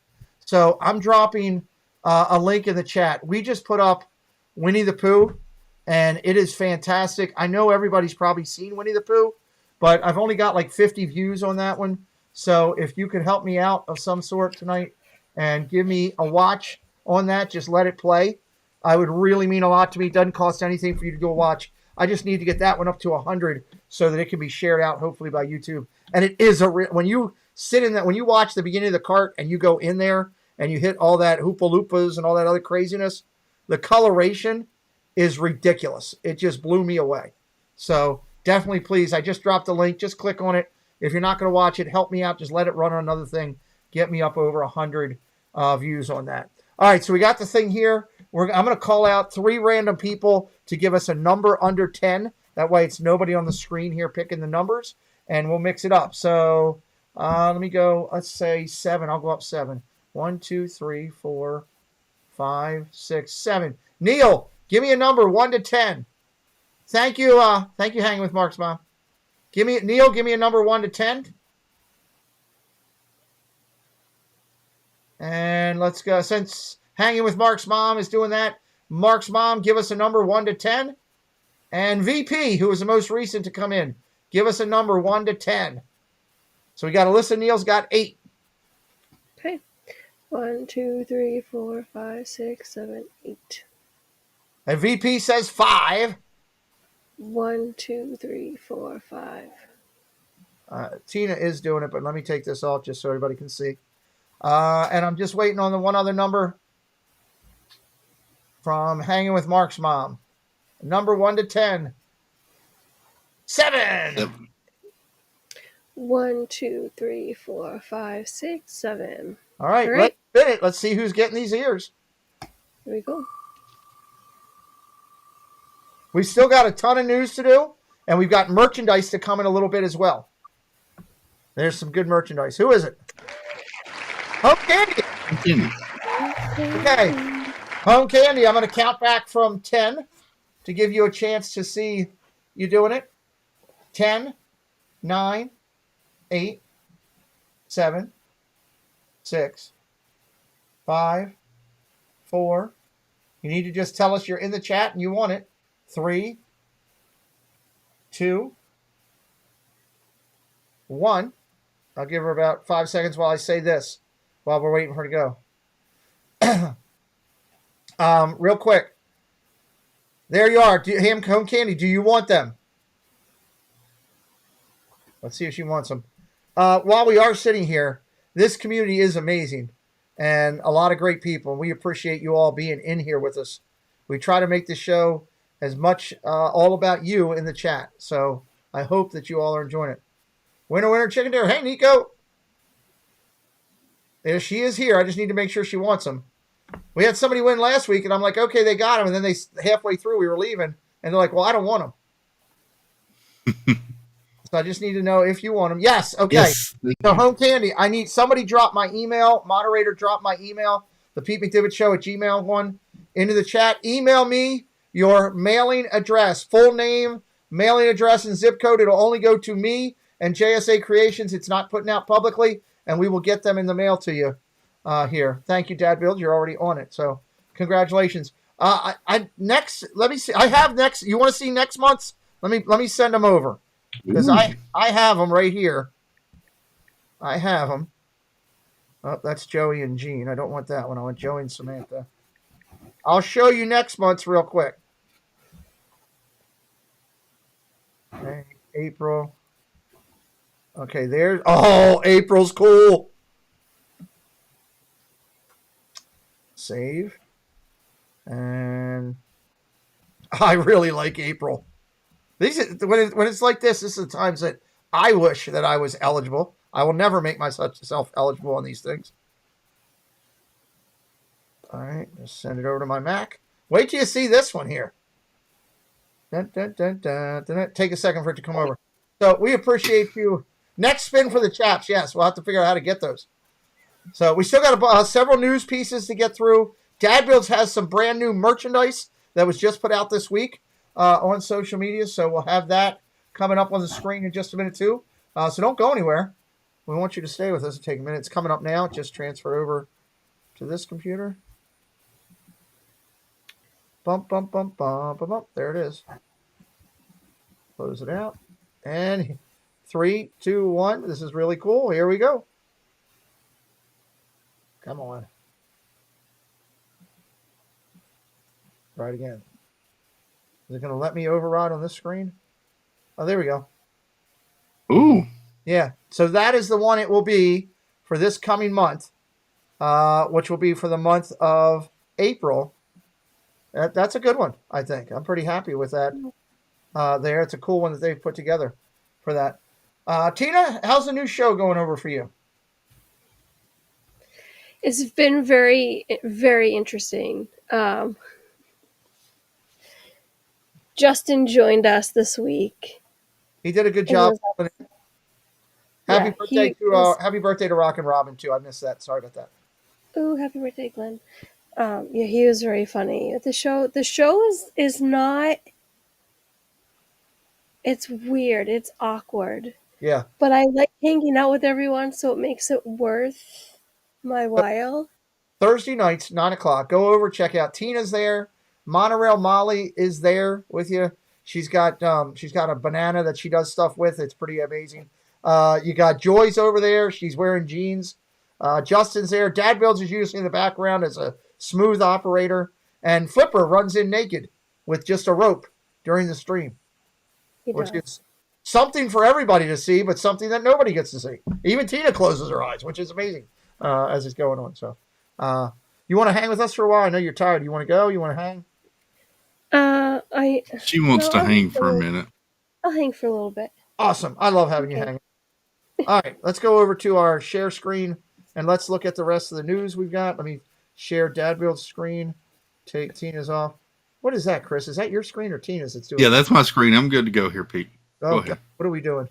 So I'm dropping a link in the chat. We just put up Winnie the Pooh, and it is fantastic. I know everybody's probably seen Winnie the Pooh, but I've only got like 50 views on that one. So if you could help me out of some sort tonight and give me a watch on that, just let it play. I would really mean a lot to me. It doesn't cost anything for you to go watch. I just need to get that one up to 100 so that it can be shared out, hopefully by YouTube. And it is when you sit in that, when you watch the beginning of the cart and you go in there and you hit all that Hoopa Loopas and all that other craziness, the coloration is ridiculous. It just blew me away. So definitely, please, I just dropped the link. Just click on it. If you're not going to watch it, help me out. Just let it run on another thing. Get me up over 100 views on that. All right, so we got the thing here. I'm going to call out 3 random people to give us a number under 10. That way it's nobody on the screen here picking the numbers, and we'll mix it up. So let me go, let's say 7. I'll go up 7. 1, 2, 3, 4, 5, 6, 7. Neil, give me a number 1 to 10. Thank you. Thank you, Hanging with Mark's mom. Neil, give me a number 1 to 10. And let's go. Since Hanging with Mark's mom is doing that, Mark's mom, give us a number 1 to 10. And VP, who was the most recent to come in, give us a number 1 to 10. So we got Alyssa. Neil's got 8. Okay. 1, 2, 3, 4, 5, 6, 7, 8. And VP says 5. 1, 2, 3, 4, 5. Tina is doing it, but let me take this off just so everybody can see. And I'm just waiting on the one other number from Hanging with Mark's mom. Number 1 to 10. 7. 1, 2, 3, 4, 5, 6, 7. All right, let's spin it. Let's see who's getting these ears. Here we go. We've still got a ton of news to do, and we've got merchandise to come in a little bit as well. There's some good merchandise. Who is it? Home Candy. Okay. Home Candy, I'm going to count back from 10 to give you a chance to see you doing it. 10, 9, 8, 7, 6, 5, 4. You need to just tell us you're in the chat and you want it. 3, 2, 1. I'll give her about 5 seconds while I say this, while we're waiting for her to go. Real quick. There you are. Home Candy, do you want them? Let's see if she wants them. While we are sitting here, this community is amazing and a lot of great people. We appreciate you all being in here with us. We try to make the show as much all about you in the chat. So I hope that you all are enjoying it. Winner, Chippendale. Hey, Nico. There she is here. I just need to make sure she wants them. We had somebody win last week, and I'm like, okay, they got them. And then halfway through, we were leaving, and they're like, well, I don't want them. So I just need to know if you want them. Yes, okay. Yes. So Home Candy, I need somebody drop my email. Moderator, drop my email. The Pete McDivitt Show at Gmail one into the chat. Email me your mailing address, full name, mailing address, and zip code. It'll only go to me and JSA Creations. It's not putting out publicly, and we will get them in the mail to you here. Thank you, Dad Build. You're already on it, so congratulations. Next, let me see. I have next. You want to see next month's? Let me send them over because I have them right here. I have them. Oh, that's Joey and Jean. I don't want that one. I want Joey and Samantha. I'll show you next month's real quick. Okay, April. Okay, there's... Oh, April's cool. Save. And I really like April. When it's like this is the times that I wish that I was eligible. I will never make myself eligible on these things. All right, just send it over to my Mac. Wait till you see this one here. Dun, dun, dun, dun, dun. Take a second for it to come over. So we appreciate you. Next spin for the chaps. Yes, we'll have to figure out how to get those. So we still got several news pieces to get through. Dad Builds has some brand new merchandise that was just put out this week on social media. So we'll have that coming up on the screen in just a minute too. So don't go anywhere. We want you to stay with us and take a minute. It's coming up now. Just transfer over to this computer. Bump, bump, bump, bump, bump, bump. There it is. Close it out. And 3, 2, 1. This is really cool. Here we go. Come on. Try it again. Is it going to let me override on this screen? Oh, there we go. Ooh. Yeah. So that is the one it will be for this coming month, which will be for the month of April. That's a good one, I think. I'm pretty happy with that. There, it's a cool one that they've put together for that. Tina, how's the new show going over for you? It's been very, very interesting. Justin joined us this week. He did a good job. Happy Yeah, birthday to Rock and Robin too. I missed that. Sorry about that. Oh, happy birthday, Glenn. Yeah, he was very funny. The show is not. It's weird. It's awkward. Yeah. But I like hanging out with everyone, so it makes it worth my while. Thursday nights, 9:00. Go over, check out. Tina's there. Monorail Molly is there with you. She's got a banana that she does stuff with. It's pretty amazing. You got Joyce over there. She's wearing jeans. Justin's there. Dad Builds is usually in the background as a smooth operator. And Flipper runs in naked with just a rope during the stream. Which is something for everybody to see, but something that nobody gets to see. Even Tina closes her eyes, which is amazing as it's going on. So, you want to hang with us for a while? I know you're tired. You want to go? You want to hang? She wants to hang for a minute. I'll hang for a little bit. Awesome. I love having you hang. All right, let's go over to our share screen and let's look at the rest of the news we've got. Let me share Dad Build's screen. Take Tina's off. What is that, Chris? Is that your screen or Tina's? It's doing. Yeah, that's my screen. I'm good to go here, Pete. Oh, go okay. ahead. What are we doing?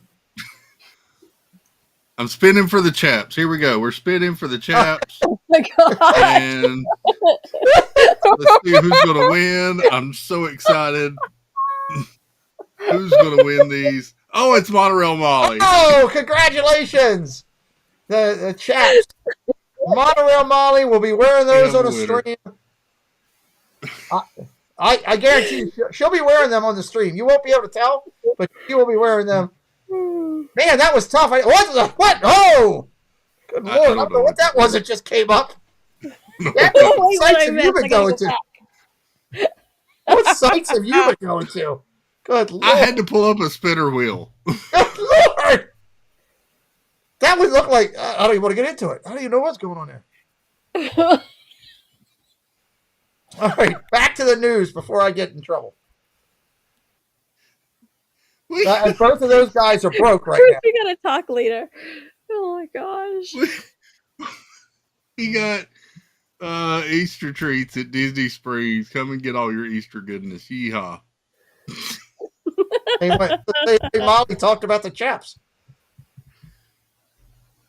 I'm spinning for the chaps. Here we go. We're spinning for the chaps. Oh my god! And let's see who's going to win. I'm so excited. Who's going to win these? Oh, it's Monorail Molly. Oh, congratulations! The chaps. Monorail Molly will be wearing those on the stream. I guarantee you, she'll be wearing them on the stream. You won't be able to tell, but she will be wearing them. Man, that was tough. What? Oh! Good Lord. I don't know what that was that just came up. What sites have you been going to? What sites have you been going to? Good Lord. I had to pull up a spinner wheel. Good Lord. That would look like, I don't even want to get into it. I don't even know what's going on there. All right, back to the news before I get in trouble. And both of those guys are broke right now. We gotta talk later. Oh my gosh. You got Easter treats at Disney Springs. Come and get all your Easter goodness. Yeehaw. Molly talked about the chaps.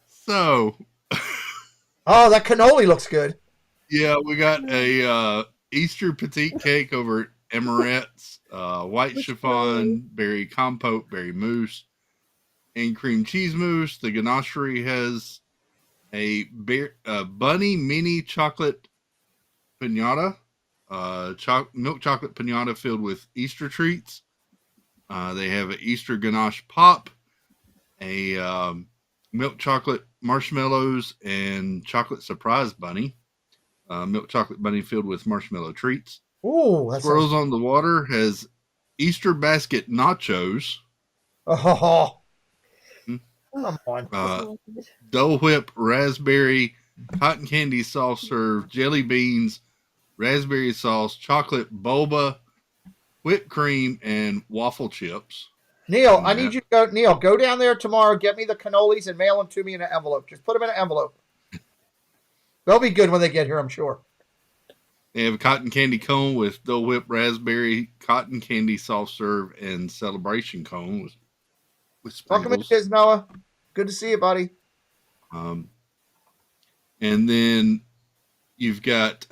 So. Oh, that cannoli looks good. Yeah, we got a Easter petite cake over at Emirette's. White chiffon, berry compote, berry mousse, and cream cheese mousse. The ganachery has a bunny mini chocolate pinata, milk chocolate pinata filled with Easter treats. They have an Easter ganache pop, a milk chocolate marshmallows, and chocolate surprise bunny. Milk chocolate bunny filled with marshmallow treats. Ooh, Squirrels on the Water has Easter basket nachos. Oh, come on. Dole Whip raspberry cotton candy soft serve, jelly beans, raspberry sauce, chocolate boba, whipped cream, and waffle chips. Neil, I need you to go. Neil, go down there tomorrow. Get me the cannolis and mail them to me in an envelope. Just put them in an envelope. They'll be good when they get here, I'm sure. They have a cotton candy cone with Dole Whip raspberry, cotton candy soft serve, and celebration cone with sprinkles. Welcome in, Noah. Good to see you, buddy. And then you've got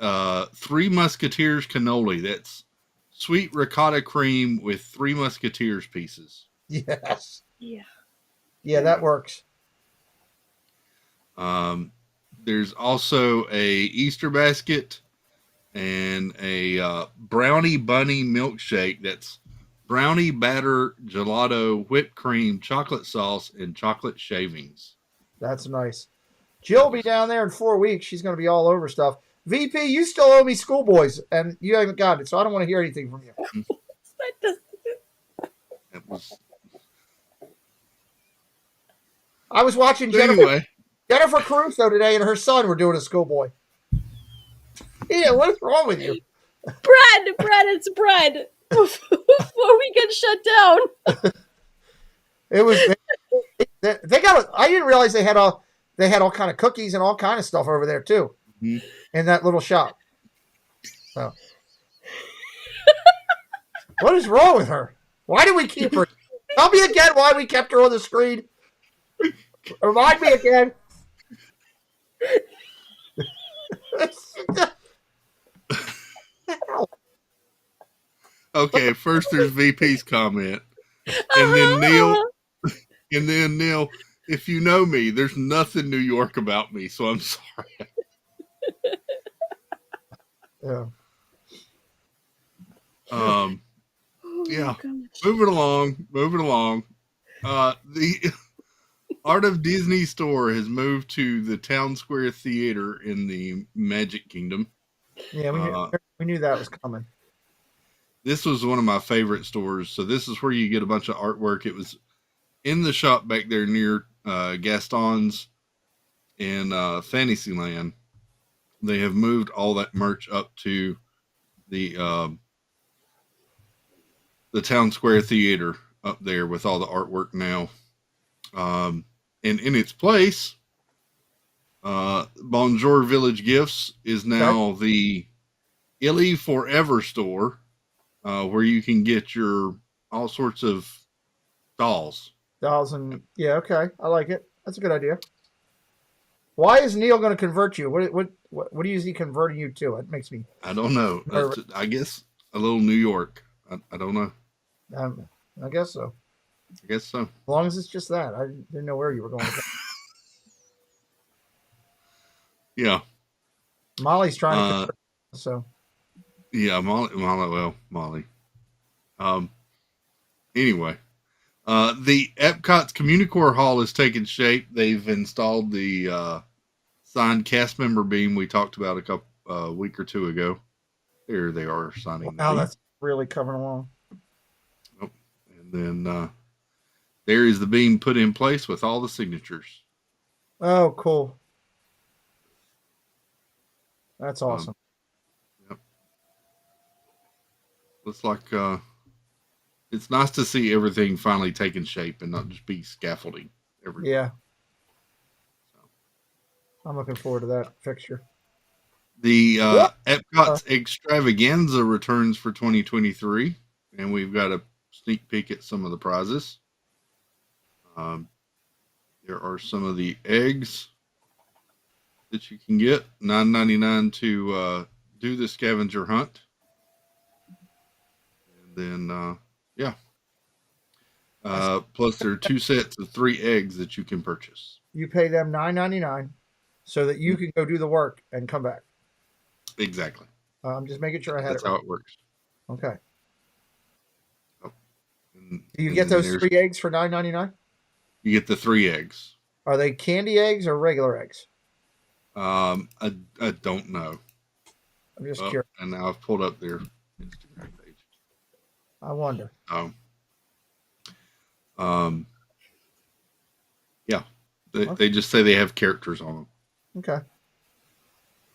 Three Musketeers cannoli. That's sweet ricotta cream with Three Musketeers pieces. Yes. Yeah. Yeah, that works. There's also a Easter basket and a brownie bunny milkshake. That's brownie batter, gelato, whipped cream, chocolate sauce, and chocolate shavings. That's nice. Jill will be down there in 4 weeks. She's going to be all over stuff. VP, you still owe me schoolboys, and you haven't got it, so I don't want to hear anything from you. That was I was watching Jennifer Caruso today, and her son were doing a schoolboy. Yeah, what is wrong with you? Bread, it's bread. Before we get shut down. It was they got. I didn't realize they had all kind of cookies and all kind of stuff over there too, in that little shop. So, what is wrong with her? Why did we keep her? Tell me again why we kept her on the screen. Remind me again. Okay, first there's VP's comment, and then Neil. If you know me, there's nothing New York about me, so I'm sorry. Yeah. Yeah. Moving along. The Art of Disney store has moved to the Town Square Theater in the Magic Kingdom. Yeah, we knew that was coming. This was one of my favorite stores. So this is where you get a bunch of artwork. It was in the shop back there near Gaston's and Fantasyland. They have moved all that merch up to the Town Square Theater up there with all the artwork now. And in its place, Bonjour Village Gifts is now the Illy Forever store, where you can get your all sorts of dolls. And yeah, okay, I like it. That's a good idea. Why is Neil going to convert you? What is he converting you to? It makes me. I don't know. I guess a little New York. I don't know. I guess so. I guess so. As long as it's just that. I didn't know where you were going with that. Yeah. Molly's trying to convert, so. Yeah, Molly. Anyway, the Epcot's Communicore Hall is taking shape. They've installed the signed cast member beam we talked about a week or two ago. There they are signing. Wow, that's really coming along. Oh, and then there is the beam put in place with all the signatures. Oh, cool. That's awesome. Yep. Looks like it's nice to see everything finally taking shape and not just be scaffolding everywhere. Yeah. I'm looking forward to that fixture. The Epcot's Extravaganza returns for 2023, and we've got a sneak peek at some of the prizes. There are some of the eggs that you can get, $9.99 to do the scavenger hunt. And then, plus there are 2 sets of 3 eggs that you can purchase. You pay them $9.99 so that you can go do the work and come back. Exactly. I'm just making sure I had That's it right. how it works. Okay. Oh. Do you get those 3 eggs for $9.99? You get the 3 eggs. Are they candy eggs or regular eggs? I don't know. I'm just curious. And now I've pulled up their Instagram page. I wonder. Yeah. They just say they have characters on them. Okay.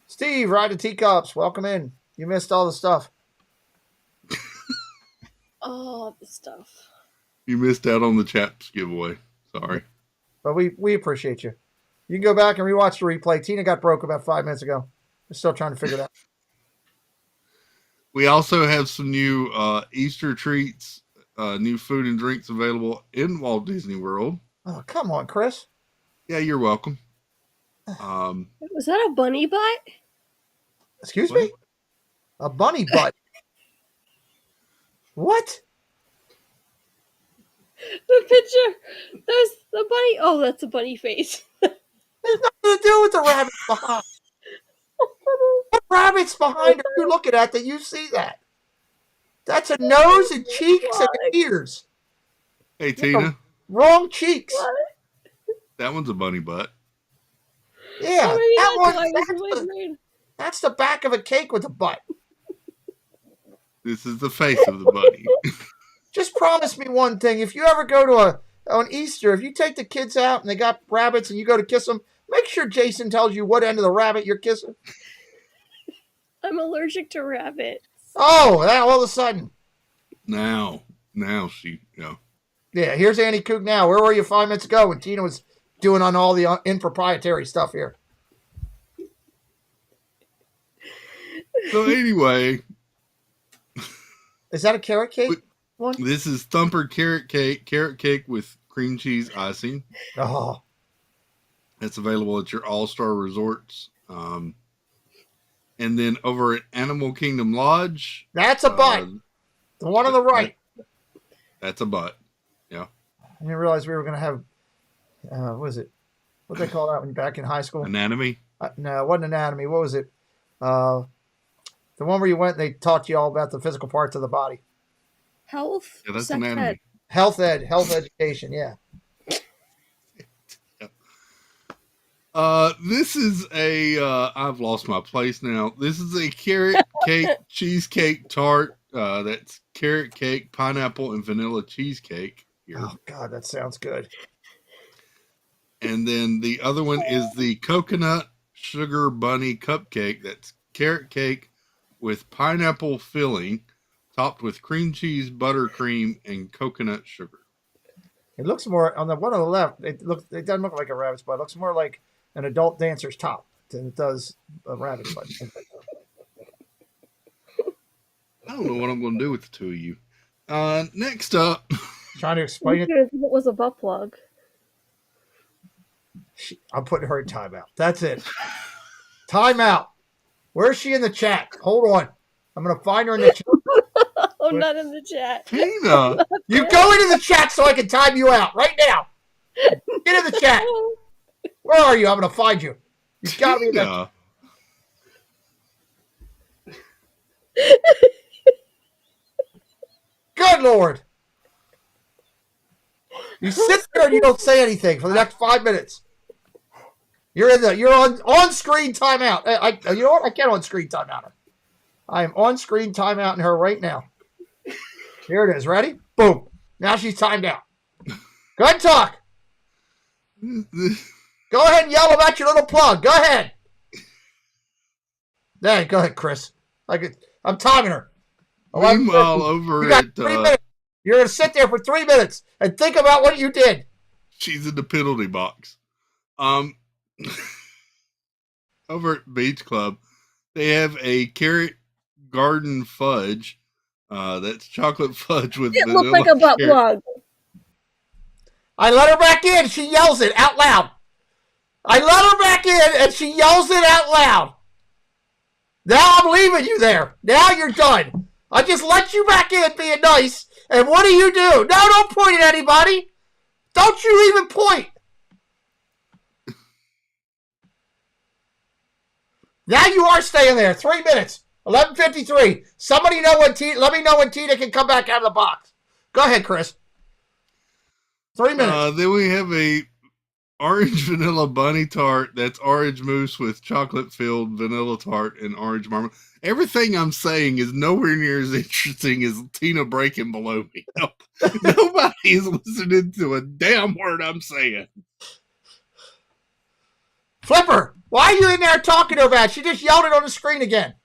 Steve, Ride to Teacups, welcome in. You missed all the stuff. All the stuff. You missed out on the chaps giveaway. Sorry. But we appreciate you. You can go back and rewatch the replay. Tina got broke about 5 minutes ago. We're still trying to figure it out. We also have some new Easter treats, new food and drinks available in Walt Disney World. Oh, come on, Chris. Yeah, you're welcome. Was that a bunny butt? Excuse me? A bunny butt. What? The picture. There's the bunny. Oh, that's a bunny face. There's nothing to do with the rabbits behind? What rabbits behind are you looking at that you see that? That's a nose and cheeks and ears. Hey, Tina, Wrong cheeks. that one's a bunny butt. Yeah, Oh, maybe that that's one. why I was afraid. That's the back of a cake with a butt. This is the face of the bunny. Just promise me one thing. If you ever go to on Easter, if you take the kids out and they got rabbits and you go to kiss them, make sure Jason tells you what end of the rabbit you're kissing. I'm allergic to rabbits. Oh, that all of a sudden. Now she, Yeah, here's Annie Cook now. Where were you 5 minutes ago when Tina was doing on all the improprietary stuff here? So anyway, is that a carrot cake one? This is Thumper carrot cake with cream cheese icing. Oh, It's available at your all-star resorts. And then over at Animal Kingdom Lodge, that's a butt. The one on the right. That's a butt. Yeah. I didn't realize we were going to have, what was it? What did they call that when you're back in high school? Anatomy? No, it wasn't anatomy. What was it? The one where you went and they taught you all about the physical parts of the body. Health? Yeah, that's Sex anatomy. ed. Health education, yeah. This is a, I've lost my place now. This is a carrot cake cheesecake tart. That's carrot cake, pineapple, and vanilla cheesecake. Here. Oh, God, that sounds good. And then the other one is the coconut sugar bunny cupcake. That's carrot cake with pineapple filling, topped with cream cheese, buttercream, and coconut sugar. It looks more, on the one on the left, it doesn't look like a rabbit's butt. It looks more like an adult dancer's top than it does a rabbit's butt. I don't know what I'm going to do with the two of you. Next up. Trying to explain it. It was a butt plug. I'm putting her in timeout. That's it. Timeout. Where's she in the chat? Hold on. I'm going to find her in the chat. I'm not in the chat. Tina. You go into the chat so I can time you out right now. Get in the chat. Where are you? I'm going to find you. You've got to be there. Good Lord. You sit there and you don't say anything for the next 5 minutes. You're on screen timeout. You know what? I can't on screen timeout her. I am on screen timeouting her right now. Here it is. Ready? Boom. Now she's timed out. Go ahead and talk. Go ahead and yell about your little plug. Go ahead. There, go ahead, Chris. I'm timing her. Meanwhile, over at 3 minutes. You're going to sit there for 3 minutes and think about what you did. she's in the penalty box. Over at Beach Club, they have a carrot garden fudge. That's chocolate fudge with It vanilla looked like a butt carrot. plug. I let her back in. She yells it out loud. I let her back in and she yells it out loud. Now I'm leaving you there. Now you're done. I just let you back in being nice. And what do? No, don't point at anybody. Don't you even point. Now you are staying there. 3 minutes. 11:53. Somebody let me know when Tina can come back out of the box. Go ahead, Chris. 3 minutes. Then we have a orange vanilla bunny tart. That's orange mousse with chocolate filled vanilla tart and orange marmalade. Everything I'm saying is nowhere near as interesting as Tina breaking below me. Nobody is listening to a damn word I'm saying. Flipper, why are you in there talking to her about it? She just yelled it on the screen again.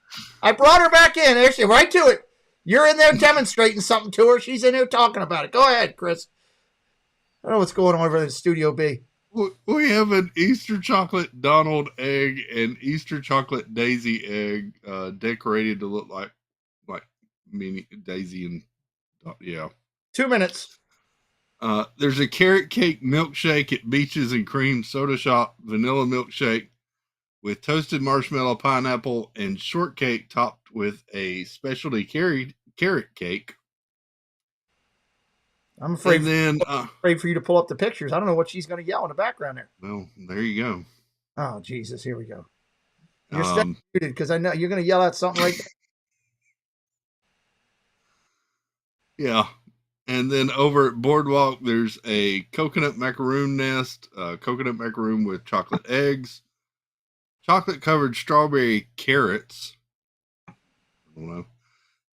I brought her back in. There she right to it. You're in there demonstrating something to her. She's in there talking about it. Go ahead, Chris. I don't know what's going on over in Studio B. We have an Easter chocolate Donald egg and Easter chocolate Daisy egg decorated to look like mini Daisy and yeah. 2 minutes. There's a carrot cake milkshake at Beaches and Cream Soda Shop vanilla milkshake with toasted marshmallow, pineapple, and shortcake topped with a specialty carrot cake. I'm afraid. And then, afraid for you to pull up the pictures. I don't know what she's going to yell in the background there. Well, there you go. Oh, Jesus. Here we go. You're still muted because I know you're going to yell out something right there. Yeah. And then over at Boardwalk, there's a coconut macaroon nest, coconut macaroon with chocolate eggs, chocolate covered strawberry carrots. I don't know.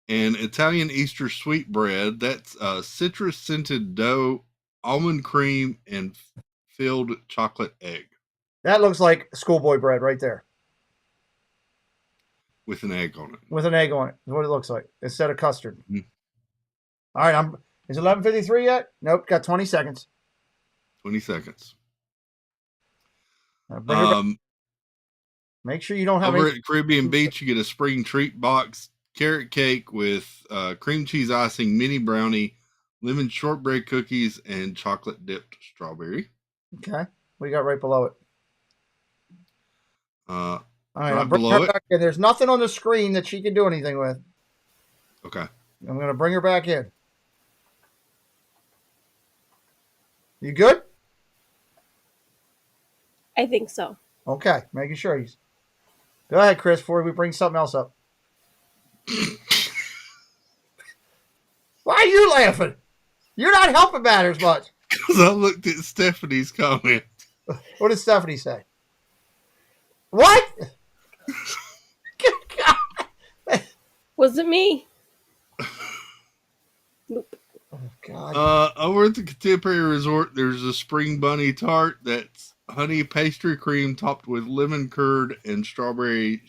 And Italian Easter sweetbread. That's citrus scented dough, almond cream, and filled chocolate egg. That looks like schoolboy bread right there. With an egg on it. With an egg on it is what it looks like instead of custard. Mm-hmm. All right, is it 11:53 yet? Nope, got 20 seconds. 20 seconds. Make sure you don't have over at Caribbean Beach, you get a spring treat box, carrot cake with cream cheese icing, mini brownie, lemon shortbread cookies, and chocolate dipped strawberry. Okay, we got right below it. All right, I'm bringing her back in. There's nothing on the screen that she can do anything with. Okay. I'm going to bring her back in. You good? I think so. Okay, making sure he's. Go ahead, Chris, before we bring something else up. Why are you laughing? You're not helping matters much. Because I looked at Stephanie's comment. What did Stephanie say? What? Was it me? Nope. Oh, God. Over at the Contemporary Resort, there's a spring bunny tart that's honey pastry cream topped with lemon curd and strawberry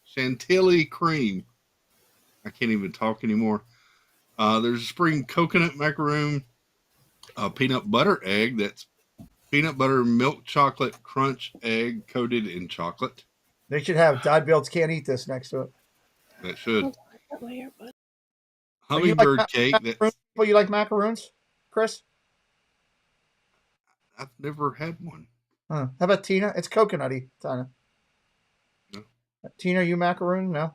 chantilly cream. I can't even talk anymore. There's a spring coconut macaroon, a peanut butter egg that's peanut butter milk chocolate crunch egg coated in chocolate. They should have Dod Builds Can't Eat This next to it. That should. Hummingbird Hummingbird cake. You like macaroons, Chris? I've never had one. How about Tina? It's coconutty, Tina. No. Tina, you macaroon? No.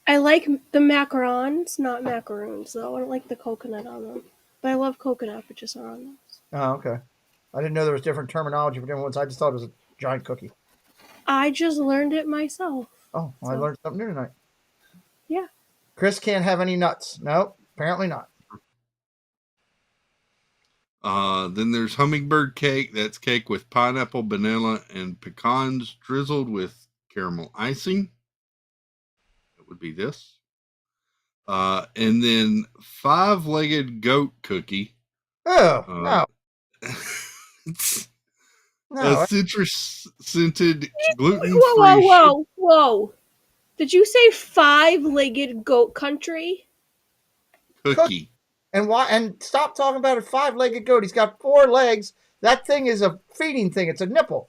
I like the macarons, not macaroons, though. I don't like the coconut on them. But I love coconut, but just not on those. Oh, okay. I didn't know there was different terminology for different ones. I just thought it was a giant cookie. I just learned it myself. Oh, well, I learned something new tonight. Yeah. Chris can't have any nuts. No, apparently not. Then there's hummingbird cake. That's cake with pineapple, vanilla, and pecans drizzled with caramel icing. That would be this. And then 5-legged goat cookie. Oh, no. A citrus scented gluten-free. Whoa. Did you say 5-legged goat country? Cookie. And why? And stop talking about a 5-legged goat. He's got 4 legs. That thing is a feeding thing. It's a nipple.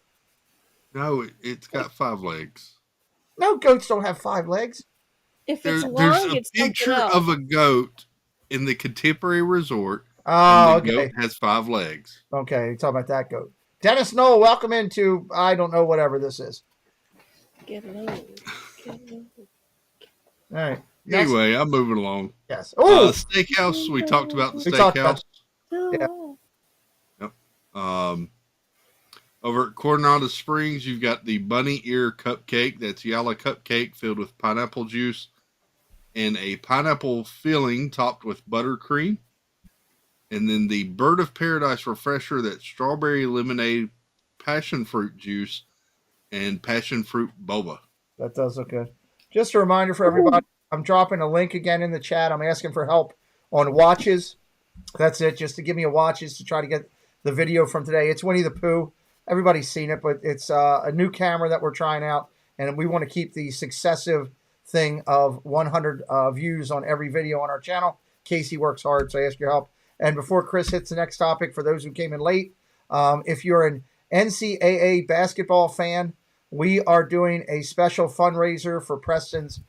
No, it's got 5 legs. No, goats don't have 5 legs. If it's long, there's a it's picture of a goat in the Contemporary Resort. Oh, and the okay. goat has 5 legs. Okay, you're talking about that goat. Dennis Noel, welcome into, I don't know, whatever this is. Get low. All right. Anyway, I'm moving along. Yes. Oh, steakhouse. We talked about the talked about- steakhouse. Yep. Over at Coronado Springs, you've got the bunny ear cupcake. That's yellow cupcake filled with pineapple juice and a pineapple filling topped with buttercream. And then the Bird of Paradise refresher, that's strawberry lemonade, passion fruit juice, and passion fruit boba. That does look good. Just a reminder for everybody, I'm dropping a link again in the chat. I'm asking for help on watches. That's it, just to give me a watches to try to get the video from today. It's Winnie the Pooh. Everybody's seen it, but it's a new camera that we're trying out, and we want to keep the successive thing of 100 views on every video on our channel. Casey works hard, so I ask your help. And before Chris hits the next topic, for those who came in late, if you're an NCAA basketball fan, we are doing a special fundraiser for Preston's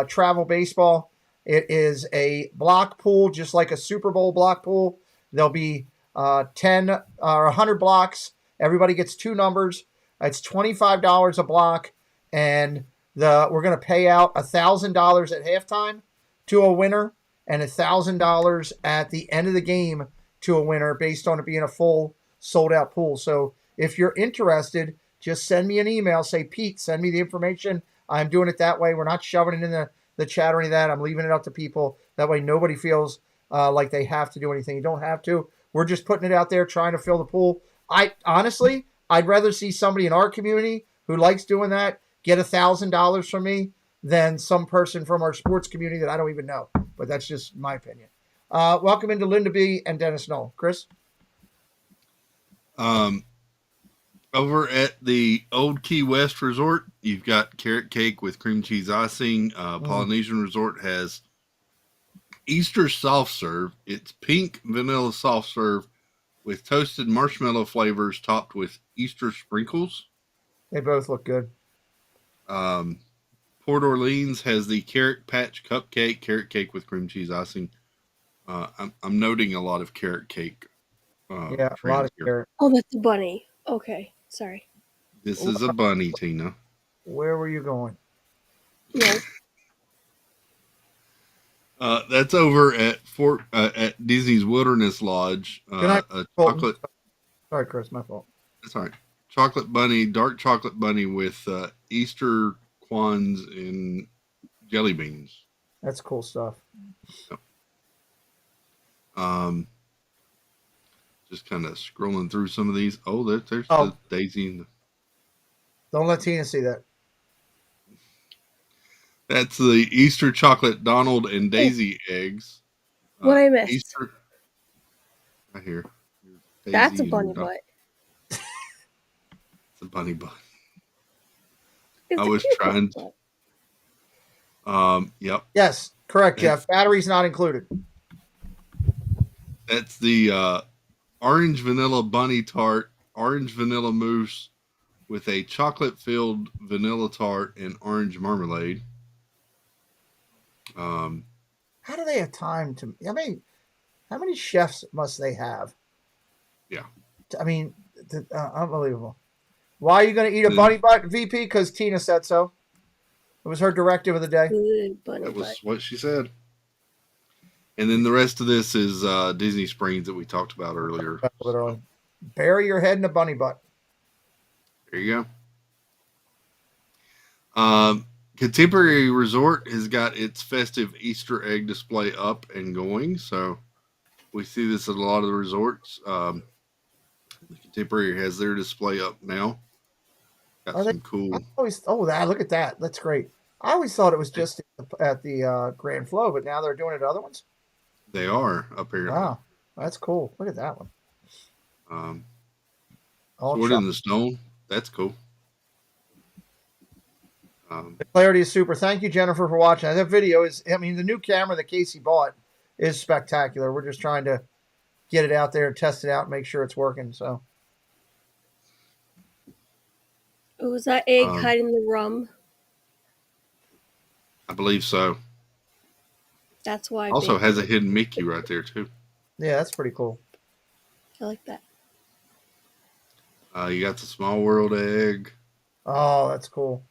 travel baseball. It is a block pool, just like a Super Bowl block pool. There'll be 10 or 100 blocks. Everybody gets 2 numbers. It's $25 a block, and we're going to pay out $1,000 at halftime to a winner and $1,000 at the end of the game to a winner, based on it being a full sold out pool. So if you're interested, just send me an email. Say, Pete, send me the information. I'm doing it that way. We're not shoving it in the chat or any of that. I'm leaving it up to people. That way nobody feels like they have to do anything. You don't have to. We're just putting it out there, trying to fill the pool. Honestly, I'd rather see somebody in our community who likes doing that get $1,000 from me than some person from our sports community that I don't even know. But that's just my opinion. Welcome into Linda B. and Dennis Knoll. Chris? Over at the Old Key West Resort, you've got carrot cake with cream cheese icing. Polynesian Resort has Easter soft serve. It's pink vanilla soft serve with toasted marshmallow flavors topped with Easter sprinkles. They both look good. Port Orleans has the carrot patch cupcake, carrot cake with cream cheese icing. I'm noting a lot of carrot cake. Yeah, a lot of carrot. Oh, that's a bunny. Okay, sorry. This is a bunny, Tina. Where were you going? No. That's over at Disney's Wilderness Lodge. A chocolate. Sorry, Chris, my fault. That's all right. Chocolate bunny, dark chocolate bunny with Easter quans and jelly beans. That's cool stuff. Yep. Just kind of scrolling through some of these. Oh, there's the Daisy. Don't let Tina see that. That's the Easter chocolate Donald and Daisy eggs. What I missed? Easter. Right here. Daisy That's a and bunny Donald. butt. It's a bunny butt. It's I a was cute trying bunny to. butt. Yep. Yes, correct, Jeff. Batteries not included. That's the orange vanilla bunny tart, orange vanilla mousse with a chocolate-filled vanilla tart and orange marmalade. How do they have time to? I mean, how many chefs must they have? Yeah. I mean, unbelievable. Why are you going to eat a bunny butt, VP? Because Tina said so. It was her directive of the day. Good bunny That was butt. what she said. And then the rest of this is Disney Springs that we talked about earlier. Literally. Bury your head in a bunny butt. There you go. Contemporary Resort has got its festive Easter egg display up and going. So we see this at a lot of the resorts. The Contemporary has their display up now. Got some cool. Look at that. That's great. I always thought it was just at the Grand Flow, but now they're doing it at other ones. They are apparently. Wow, that's cool. Look at that one. Sword in the Stone. That's cool. The clarity is super. Thank you, Jennifer, for watching. That video is, I mean, the new camera that Casey bought is spectacular. We're just trying to get it out there and test it out and make sure it's working. So, Oh, was that egg hiding the rum? I believe so. That's why. Also has a hidden Mickey right there too. Yeah, that's pretty cool. I like that. You got the Small World egg. Oh, that's cool.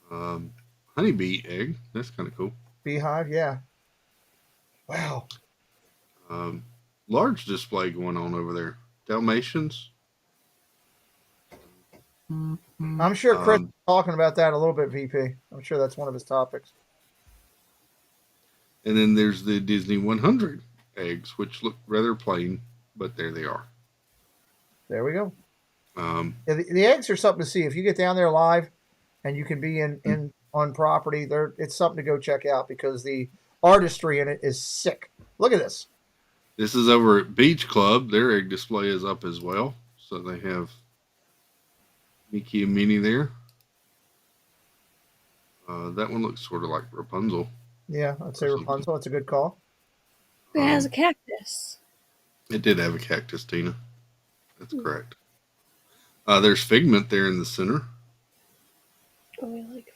Honeybee egg. That's kind of cool. Beehive, yeah. Wow. Large display going on over there. Dalmatians. I'm sure Chris is talking about that a little bit, VP. I'm sure that's one of his topics. And then there's the Disney 100 eggs, which look rather plain, but there they are. There we go. Yeah, the eggs are something to see. If you get down there live and you can be in on property, it's something to go check out because the artistry in it is sick. Look at this. This is over at Beach Club. Their egg display is up as well. So they have Mickey and Minnie there. That one looks sort of like Rapunzel. Yeah, I'd say Rapunzel. It's a good call. It has a cactus. It did have a cactus, Tina. That's correct. There's Figment there in the center. Oh, I like it.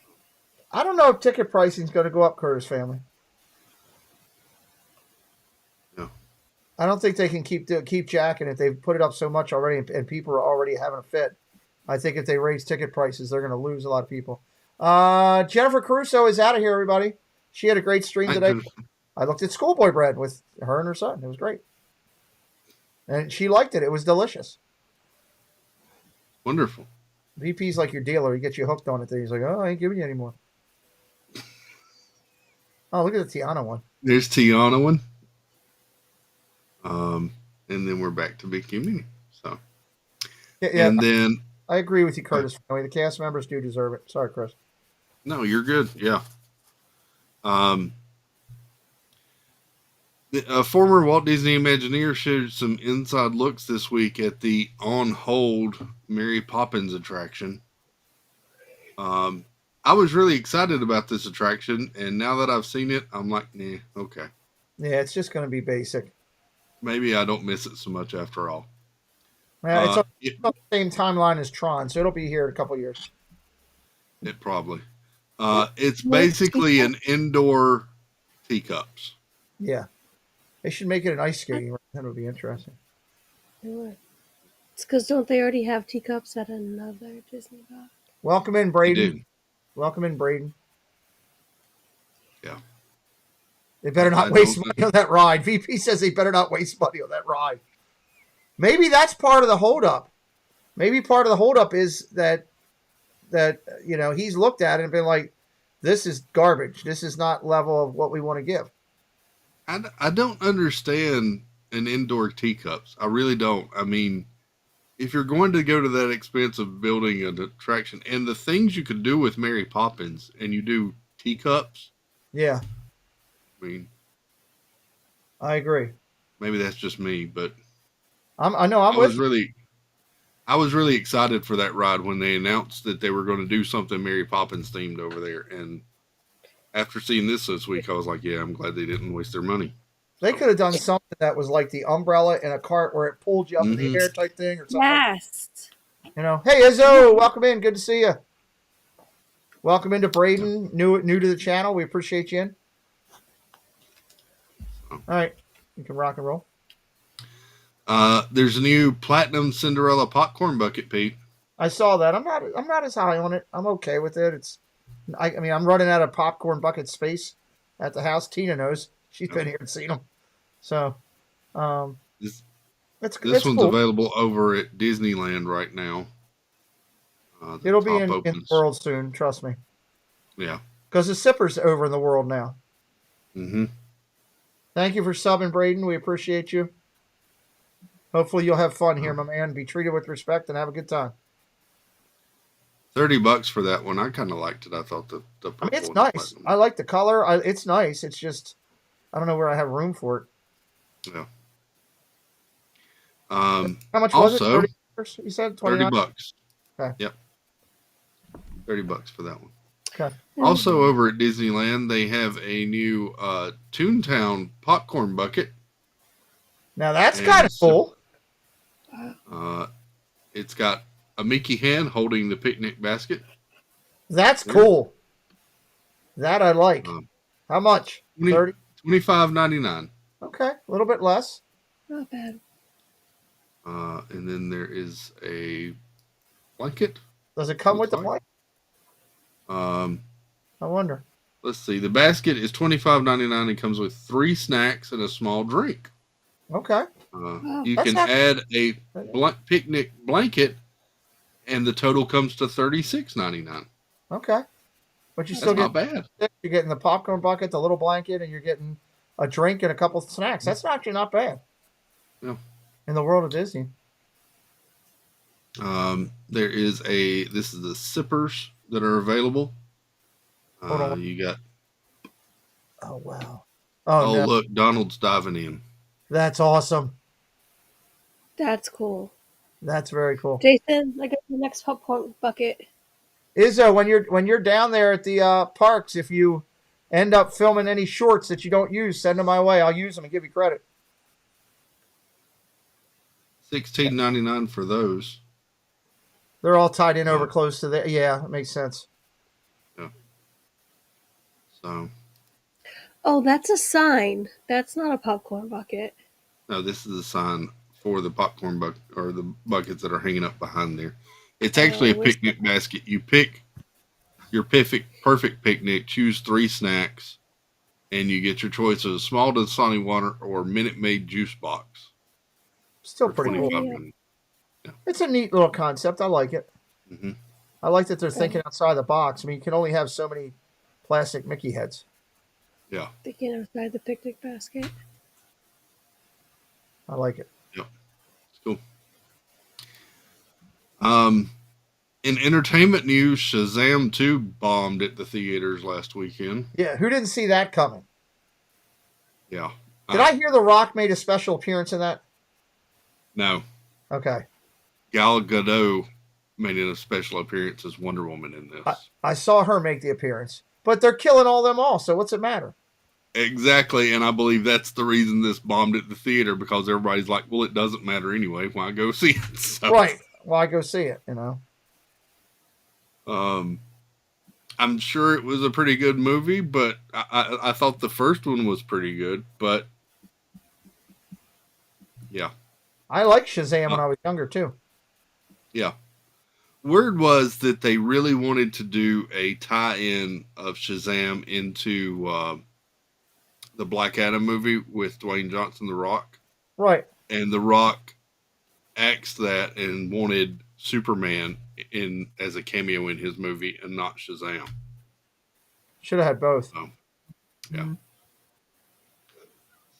I don't know if ticket pricing is going to go up, Curtis family. No. I don't think they can keep jacking it. They've put it up so much already, and people are already having a fit. I think if they raise ticket prices, they're going to lose a lot of people. Jennifer Caruso is out of here, everybody. She had a great stream today. I looked at Schoolboy Bread with her and her son. It was great. And she liked it. It was delicious. Wonderful. VP's like your dealer. He gets you hooked on it. Then he's like, oh, I ain't giving you any more. Oh, look at the Tiana one. There's Tiana one. And then we're back to Big Community. So, Yeah, and then I agree with you, Curtis. The cast members do deserve it. Sorry, Chris. no, you're good. Yeah. A former Walt Disney Imagineer showed some inside looks this week at the on hold Mary Poppins attraction. I was really excited about this attraction, and now that I've seen it, I'm like, nah, okay. Yeah, it's just going to be basic. Maybe I don't miss it so much after all. Yeah, it's on the same timeline as Tron, so it'll be here in a couple years. It probably. It's basically an indoor teacups. Yeah. They should make it an ice skating. That would be interesting. It's because don't they already have teacups at another Disney park? Welcome in, They Braden. do. Welcome in, Braden. Yeah. They better not I waste don't money on that ride. VP says they better not waste money on that ride. Maybe that's part of the holdup. Maybe part of the holdup is that he's looked at it and been like, this is garbage. This is not level of what we want to give. I don't understand an indoor teacups. I really don't. I mean, if you're going to go to that expense of building an attraction and the things you could do with Mary Poppins and you do teacups. Yeah. I mean, I agree. maybe that's just me, but I know I'm I with was you. really excited for that ride when they announced that they were going to do something Mary Poppins themed over there. And after seeing this week, I was like, yeah, I'm glad they didn't waste their money. They could have done something that was like the umbrella in a cart where it pulled you up in the air type thing or something. Yes. Hey Izzo, welcome in. Good to see you. Welcome into Braden, new to the channel. We appreciate you in. All right, you can rock and roll. There's a new Platinum Cinderella popcorn bucket, Pete. I saw that. I'm not as high on it. I'm okay with it. I mean, I'm running out of popcorn bucket space at the house. Tina knows. She's been here and seen them. So, This it's one's cool. available over at Disneyland right now. It'll be in the world soon. Trust me. Yeah. Because the sipper's over in the world now. Mm-hmm. Thank you for subbing, Braden. We appreciate you. Hopefully you'll have fun here, my man. Be treated with respect and have a good time. $30 for that one. I kind of liked it. I thought the I mean, it's nice. I like the color. It's nice. It's just, I don't know where I have room for it. Yeah. How much also, was it? $30? You said $30. Okay. Yep. $30 for that one. Okay. Also over at Disneyland, they have a new Toontown popcorn bucket. Now that's kind of cool. It's got a Mickey hand holding the picnic basket. That's cool. That I like. How much? 30? $25.99. Okay, a little bit less. Not bad. And then there is a blanket. Does it come with the blanket? I wonder. Let's see. The basket is $25.99 and comes with 3 snacks and a small drink. Okay. You can add a picnic blanket, and the total comes to $36.99. Okay. But you still not bad. You're getting the popcorn bucket, the little blanket, and you're getting a drink and a couple of snacks. That's actually not bad. Yeah. In the world of Disney. There is this is the sippers that are available. Hold on. You got. Oh, wow. Oh, no. Look, Donald's diving in. That's awesome. That's cool. That's very cool. Jason, I got the next popcorn bucket. Izzo, when you're down there at the parks, if you end up filming any shorts that you don't use, send them my way. I'll use them and give you credit. $16.99 for those. They're all tied in over close to there. Yeah, that makes sense. Yeah. So. Oh, that's a sign. That's not a popcorn bucket. No, this is a sign for the popcorn bucket or the buckets that are hanging up behind there. It's actually a picnic basket. You pick your perfect picnic, choose 3 snacks, and you get your choice of small Dasani water or Minute Maid juice box. Still for pretty cool. 25 million. It's a neat little concept. I like it. Mhm. I like that they're thinking outside the box. I mean, you can only have so many plastic Mickey heads. Yeah. Thinking outside the picnic basket. I like it. Yep. It's cool. In entertainment news, Shazam 2 bombed at the theaters last weekend. Yeah, who didn't see that coming? Yeah. Did I hear The Rock made a special appearance in that? No. Okay. Gal Gadot made a special appearance as Wonder Woman in this. I saw her make the appearance. But they're killing all them all, so what's it matter? Exactly, and I believe that's the reason this bombed at the theater, because everybody's like, well, it doesn't matter anyway. Why go see it? So, Right. Why go see it, you know? I'm sure it was a pretty good movie, but I thought the first one was pretty good, but yeah. I liked Shazam when I was younger, too. Yeah. Word was that they really wanted to do a tie-in of Shazam into the Black Adam movie with Dwayne Johnson, The Rock. Right. And The Rock axed that and wanted Superman as a cameo in his movie and not Shazam. Should have had both. So, yeah.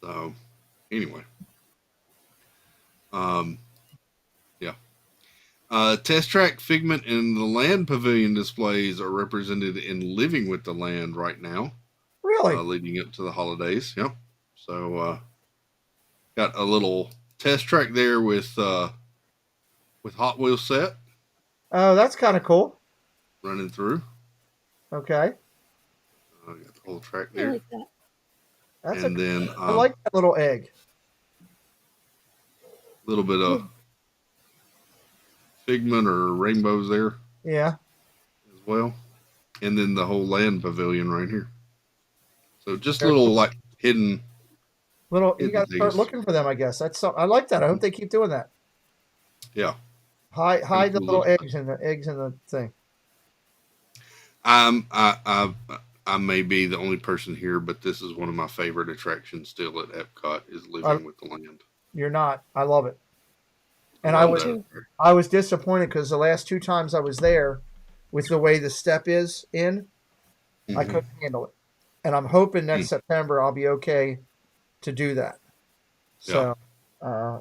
So, anyway. Yeah. Test Track, Figment, and the Land Pavilion displays are represented in Living with the Land right now. Really? Leading up to the holidays. Yep. So, got a little test track there with Hot Wheels set Oh, that's kind of cool. running through. Okay. Got the whole track I there. like that. That's And then I like that little egg. a little bit of Figment or rainbows there Yeah. as well. And then the whole Land Pavilion right here. So just little like hidden. You hidden got to start things. looking for them, I guess. I like that. I hope they keep doing that. Yeah. Hide the cool little looking. eggs in the thing. I may be the only person here, but this is one of my favorite attractions still at Epcot is Living with the Land. You're not. I love it. And Love I that. was disappointed because the last 2 times I was there, with the way the step is in, I couldn't handle it. And I'm hoping next September I'll be okay to do that. So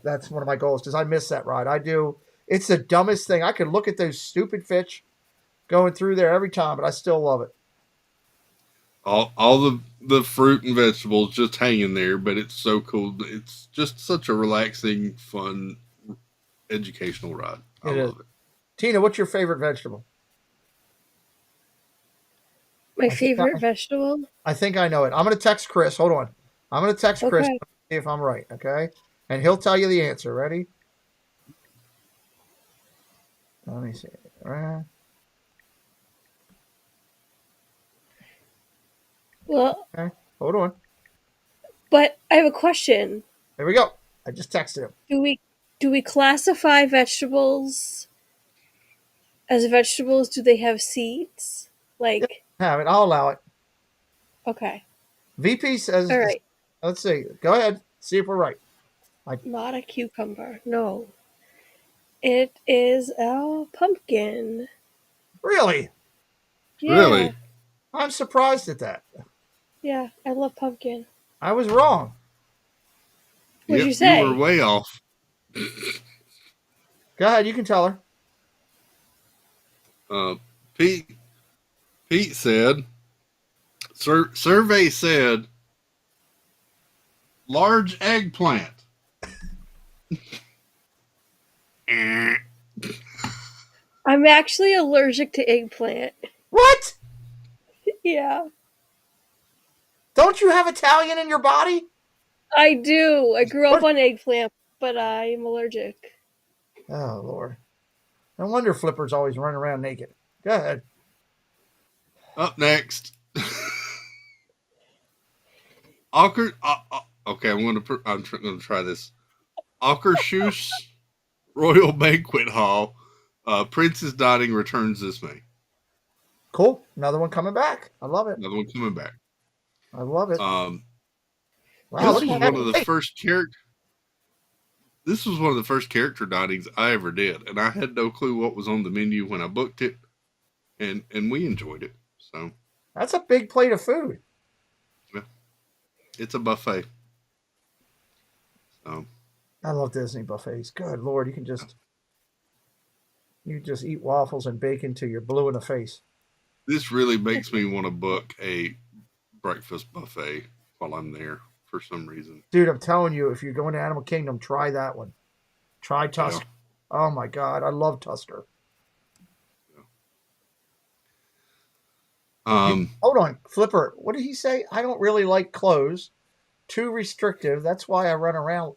that's one of my goals because I miss that ride. I do. It's the dumbest thing. I could look at those stupid fish going through there every time, but I still love it. All the fruit and vegetables just hanging there, but it's so cool. It's just such a relaxing, fun, educational ride. I love it. Tina, what's your favorite vegetable? My favorite vegetable? I think I know it. I'm going to text Chris. Hold on. I'm going to text Chris Okay. to see if I'm right, okay? And he'll tell you the answer. Ready? Let me see. Well, Okay. Hold on. but I have a question. There we go. I just texted him. Do we classify vegetables as vegetables? Do they have seeds? Like, Have it. I'll allow it. okay, VP says, all right, let's see. Go ahead. See if we're right. not a cucumber. No, it is a pumpkin. Really? Yeah, Really? I'm surprised at that. yeah, I love pumpkin. I was wrong. What'd Yep, you say? You were way off. Go ahead. You can tell her. Pete said, survey said, large eggplant. I'm actually allergic to eggplant. What? Yeah, Don't you have Italian in your body? I do. I grew up on eggplant, but I'm allergic. Oh, Lord. No wonder Flipper's always running around naked. Go ahead. Up next. Okay, I'm going to try this. Akershus Royal Banquet Hall. Princess Dining returns this May. Cool. Another one coming back. I love it. Another one coming back. I love it. Wow, Wow, this look was at one of that. the first characters. This was one of the first character dinings I ever did, and I had no clue what was on the menu when I booked it, and we enjoyed it. So That's a big plate of food. yeah, it's a buffet. So I love Disney buffets. Good Lord, you just eat waffles and bacon till you're blue in the face. this really makes me want to book a breakfast buffet while I'm there for some reason. Dude, I'm telling you, if you're going to Animal Kingdom, try that one. Try Tusker. Oh my God, I love Tusker. Hold on, Flipper. What did he say? I don't really like clothes. Too restrictive. That's why I run around.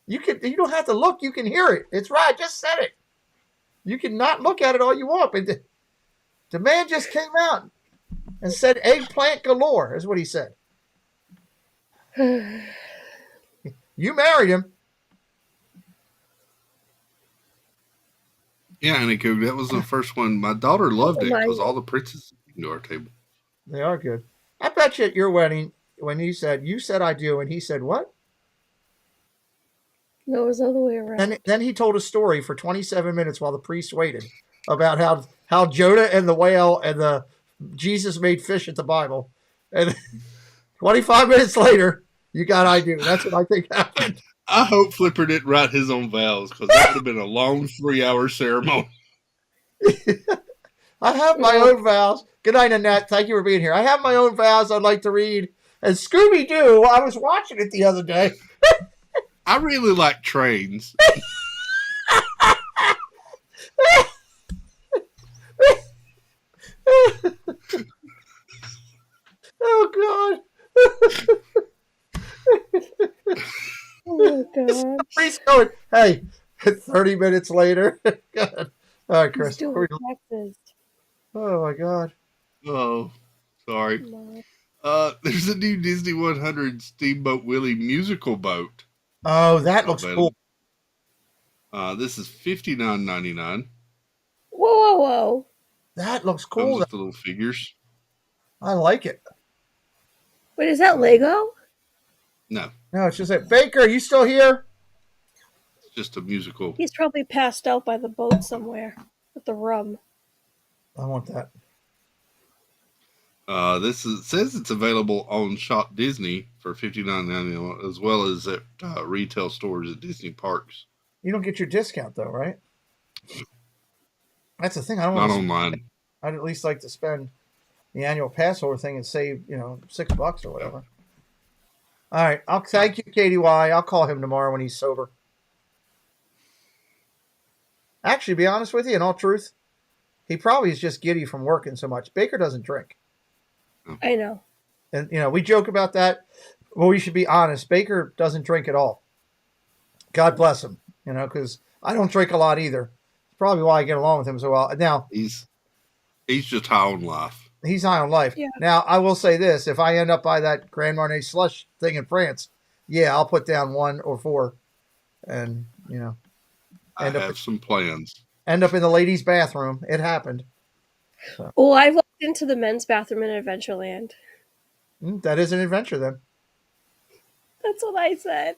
You don't have to look. You can hear it. It's right. I just said it. You can not look at it all you want, but the man just came out and said eggplant galore is what he said. You married him. Yeah, Aniko, that was the first one. My daughter loved it because all the princesses came to our table. They are good. I bet you at your wedding, when you said I do, and he said what? No, it was the other way around. And then he told a story for 27 minutes while the priest waited about how Jonah and the whale and the Jesus made fish at the Bible. And 25 minutes later, you got I do. That's what I think happened. I hope Flipper didn't write his own vows because that would have been a long 3-hour ceremony. I have my own vows. Good night, Annette. Thank you for being here. I have my own vows I'd like to read. And Scooby-Doo, I was watching it the other day. I really like trains. Oh, God. Oh, God. Priest going, hey, 30 minutes later. God. All right, Chris. He's doing breakfast. Oh, my God. Oh, sorry. No. There's a new Disney 100 Steamboat Willie musical boat. Oh, that looks cool. This is $59.99. Whoa. That looks Comes cool. with the little figures. I like it. Wait, is that Lego? No, No, it's just that. Baker, are you still here? it's just a musical. He's probably passed out by the boat somewhere with the rum. I want that. It says it's available on Shop Disney for $59.99 as well as at retail stores at Disney parks. You don't get your discount, though, right? That's the thing. I don't Not want online. I'd at least like to spend the annual pass holder thing and save, $6 or whatever. All right. I'll thank you, KDY. I'll call him tomorrow when he's sober. Actually, to be honest with you, in all truth, he probably is just giddy from working so much. Baker doesn't drink. I know. And, we joke about that. Well, we should be honest. Baker doesn't drink at all. God bless him, because I don't drink a lot either. It's probably why I get along with him so well. Now, He's just high on life. he's high on life. Yeah. Now, I will say this. If I end up by that Grand Marnier slush thing in France, yeah, I'll put down 1 or 4 and, I have some plans. end up in the ladies' bathroom. It happened. Oh, I've walked into the men's bathroom in Adventureland. That is an adventure then. That's what I said.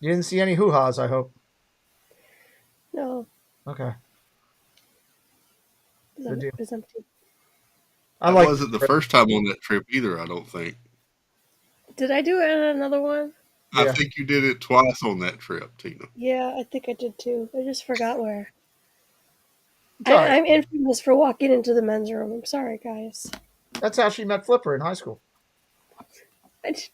You didn't see any hoo-has, I hope. No, Okay. Good deal. it was empty. I That like wasn't the first time on that trip either, I don't think. Did I do it on another one? Yeah. I think you did it twice on that trip, Tina. Yeah, I think I did too. I just forgot where. It's all right. I'm infamous for walking into the men's room. I'm sorry, guys. That's how she met Flipper in high school. I just-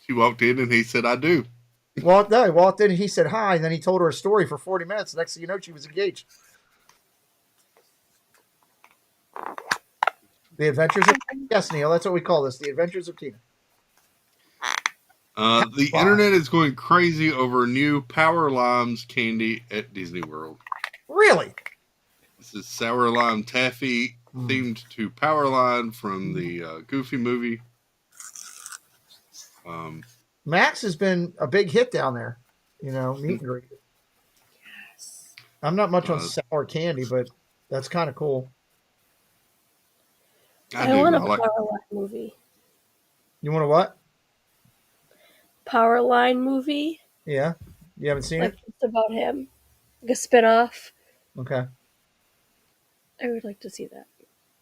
She walked in and he said, I do. Walt in, he said hi, and then he told her a story for 40 minutes. Next thing you know, she was engaged. The Adventures of Tina. Yes, Neil, that's what we call this. The Adventures of Tina. The internet is going crazy over new Power Limes candy at Disney World. Really? This is sour lime taffy themed to Power Line from the Goofy movie. Max has been a big hit down there. Meet and greet. yes. I'm not much on sour candy, but That's kind of cool. I want a Powerline movie. You want a what? Powerline movie. Yeah. You haven't seen Like it? it's about him. Like a spinoff. Okay. I would like to see that.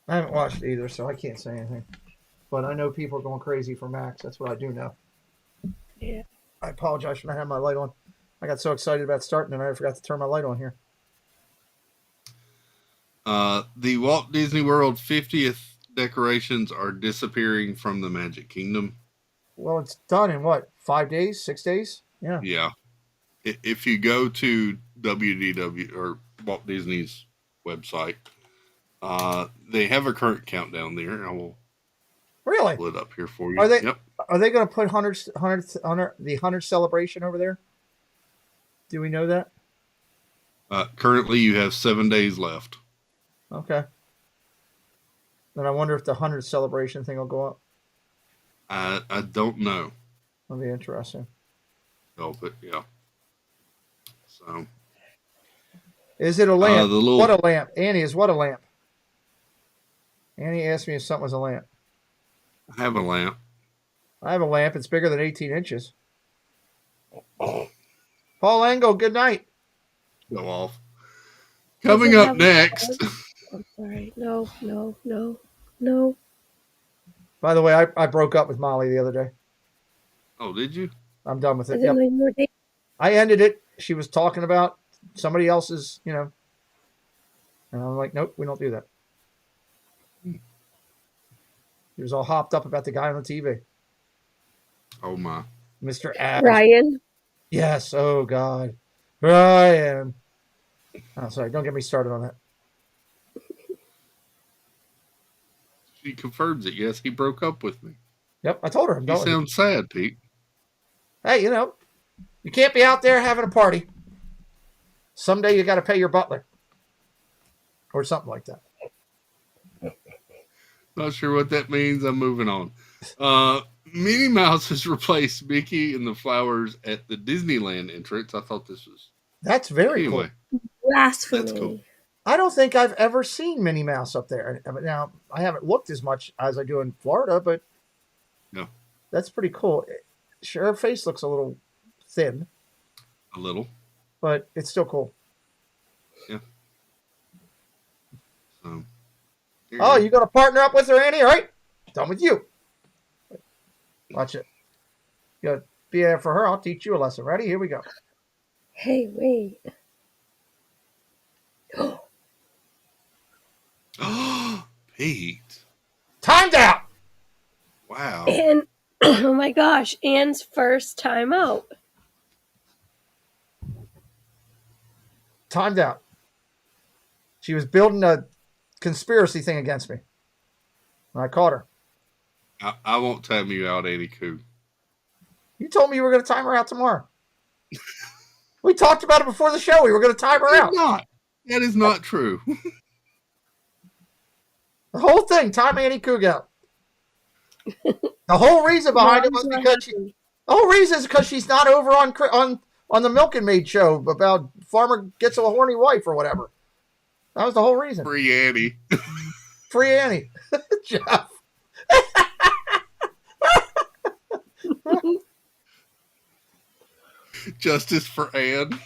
I haven't watched it either, so I can't say anything. But I know people are going crazy for Max. That's what I do know. Yeah. I apologize for not having my light on. I got so excited about starting and I forgot to turn my light on here. The Walt Disney World 50th decorations are disappearing from the Magic Kingdom. Well, it's done in what, 5 days, 6 days? Yeah. Yeah. If you go to WDW or Walt Disney's website, they have a current countdown there. I will Really? pull it up here for you. Are they? Yep. Are they going to put the 100 celebration over there? Do we know that? Currently, you have 7 days left. Okay. Then I wonder if the 100 celebration thing will go up. I don't know. That'll be interesting. Oh, but yeah. So. Is it a lamp? What a little... lamp. Annie, is what a lamp? Annie asked me if something was a lamp. I have a lamp. I have a lamp. It's bigger than 18 inches. Paul Engel, good night. Go off. Coming up next. I'm sorry. No. By the way, I broke up with Molly the other day. Oh, did you? I'm done with I it. didn't Yep. know you were dating. I ended it. She was talking about somebody else's, and I'm like, nope, we don't do that. He was all hopped up about the guy on the TV. Oh, my. Mr. Adams. Ryan. Yes. Oh, God. Ryan. Oh, sorry. Don't get me started on that. She confirms it. Yes, he broke up with me. Yep. I told her I'm You done with it. sound sad, Pete. Hey, you can't be out there having a party. Someday you got to pay your butler. Or something like that. Not sure what that means. I'm moving on. Minnie Mouse has replaced Mickey and the flowers at the Disneyland entrance. I thought this was... That's very Anyway, Blasphemy. that's cool. I don't think I've ever seen Minnie Mouse up there. Now, I haven't looked as much as I do in Florida, but No, that's pretty cool. Sure, her face looks a little thin, a little. but it's still cool. Yeah. So, Oh, you going to partner up with her, Annie? All right. Done with you. Watch it. You got to be there for her. I'll teach you a lesson. Ready? Here we go. Hey, wait. Pete. Timed out. Wow. And oh my gosh, Anne's first time out. Timed out. She was building a conspiracy thing against me. And I caught her. I won't time you out, Annie Coo. You told me you were going to time her out tomorrow. We talked about it before the show. We were going to time her out. Not. That is not true. The whole thing, time Annie Coog out. The whole reason behind it was because the whole reason is because she's not over on the Milk and Maid show about farmer gets a horny wife or whatever. That was the whole reason. Free Annie. Free Annie. Jeff. Justice for Anne.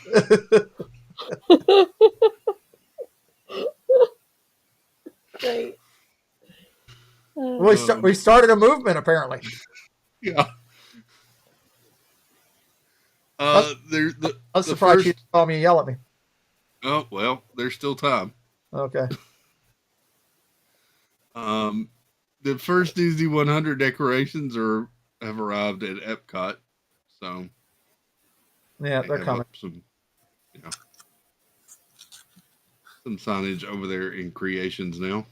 Right. We started a movement, apparently. Yeah. There's the. I was surprised you didn't call me and yell at me. Oh well, there's still time. Okay. The first Disney 100 decorations have arrived at Epcot, so Yeah, they're have coming. up some signage over there in Creations now.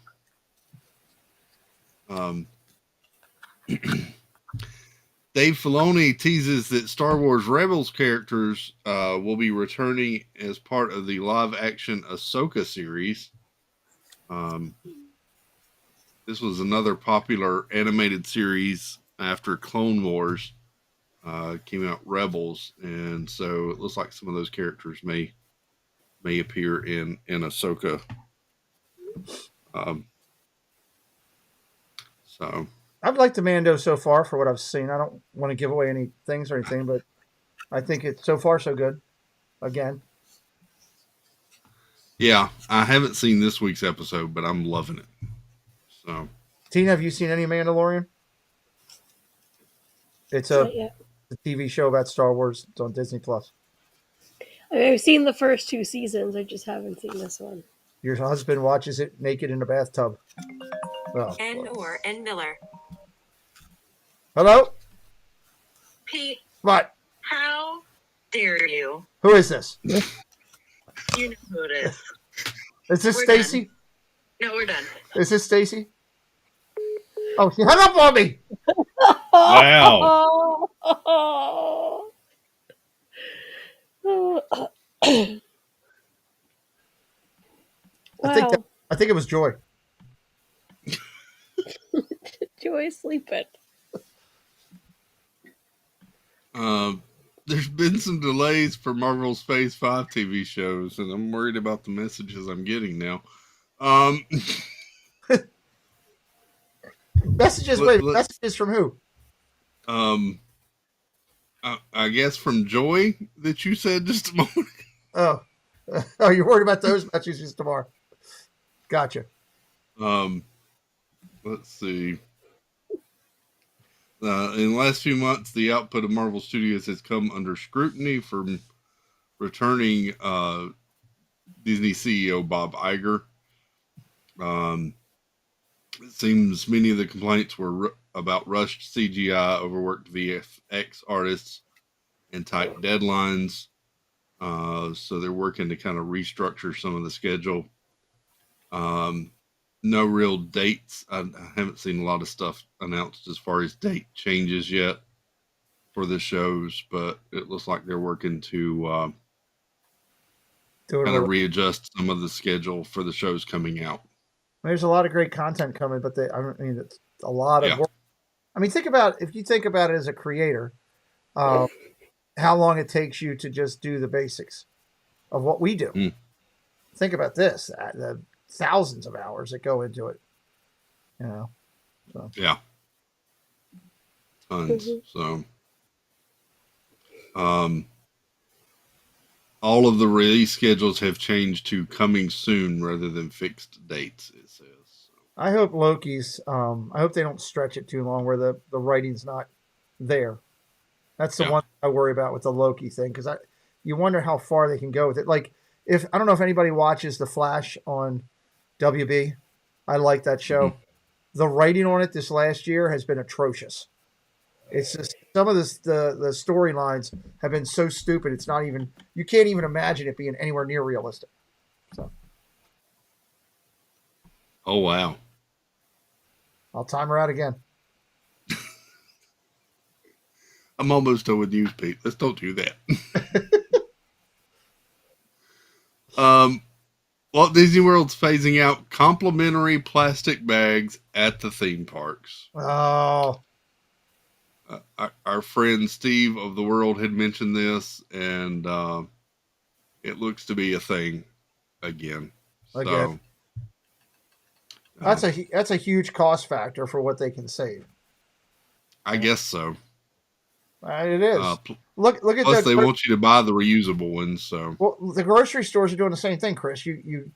Dave Filoni teases that Star Wars Rebels characters will be returning as part of the live-action Ahsoka series. This was another popular animated series after Clone Wars came out, Rebels, and so it looks like some of those characters may appear in Ahsoka So I've liked the Mando so far for what I've seen. I don't want to give away any things or anything, but I think it's so far so good. Again, yeah, I haven't seen this week's episode, but I'm loving it. So Tina, have you seen any Mandalorian? It's Not yet. a TV show about Star Wars. It's on Disney Plus. I mean, I've seen the first 2 seasons. I just haven't seen this one. Your husband watches it naked in a bathtub. Oh. N. Miller. Hello? Pete, What? how dare you? Who is this? You know who it is. Is this We're Stacy? No, we're done. Is this Stacy? Oh, she hung up on me. wow. Wow. I think it was Joy. Joy sleeping. There's been some delays for Marvel's Phase 5 TV shows, and I'm worried about the messages I'm getting now. Messages from who? I guess from Joy that you said just a moment ago. Oh, you're worried about those messages tomorrow. Gotcha. Let's see. In the last few months, the output of Marvel Studios has come under scrutiny from returning Disney CEO Bob Iger. It seems many of the complaints were about rushed CGI, overworked VFX artists, and tight deadlines. So they're working to kind of restructure some of the schedule. No real dates. I haven't seen a lot of stuff announced as far as date changes yet for the shows, but it looks like they're working to kind of readjust some of the schedule for the shows coming out. There's a lot of great content coming, but it's a lot of work. I mean, if you think about it as a creator, how long it takes you to just do the basics of what we do. Think about this, the thousands of hours that go into it, so. Yeah. Tons. So, all of the release schedules have changed to coming soon rather than fixed dates, it says. I hope Loki's, I hope they don't stretch it too long where the writing's not there. That's the one I worry about with the Loki thing, because you wonder how far they can go with it. Like, I don't know if anybody watches The Flash on WB. I like that show. Mm-hmm. The writing on it this last year has been atrocious. It's just some of the storylines have been so stupid. It's not even, you can't even imagine it being anywhere near realistic. So. Oh, wow. I'll time her out again. I'm almost done with news, Pete. Let's don't do that. Walt Disney World's phasing out complimentary plastic bags at the theme parks. Oh. Our friend Steve of the World had mentioned this, and it looks to be a thing again. So, that's a huge cost factor for what they can save. I guess so. It is. Look at plus they want you to buy the reusable ones. So, well, the grocery stores are doing the same thing, Chris. You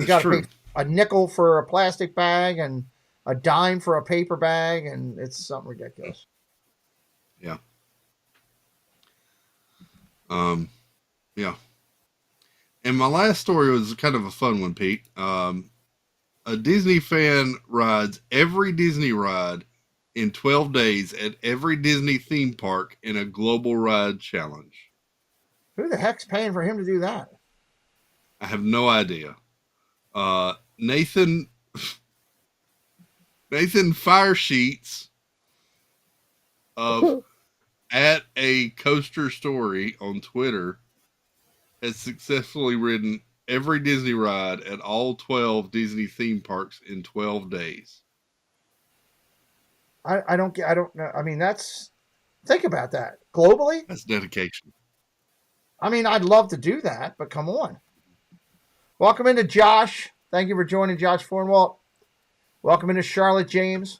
got to pay a nickel for a plastic bag and a dime for a paper bag, and it's something ridiculous. Yeah. Yeah. And my last story was kind of a fun one, Pete. A Disney fan rides every Disney ride in 12 days at every Disney theme park in a global ride challenge. Who the heck's paying for him to do that? I have no idea. Nathan Fire Sheets of at a coaster story on Twitter has successfully ridden every Disney ride at all 12 Disney theme parks in 12 days. I don't know. I mean, think about that. Globally? That's dedication. I mean, I'd love to do that, but come on. Welcome into Josh Thank you for joining, Josh Walt. Welcome into Charlotte, James.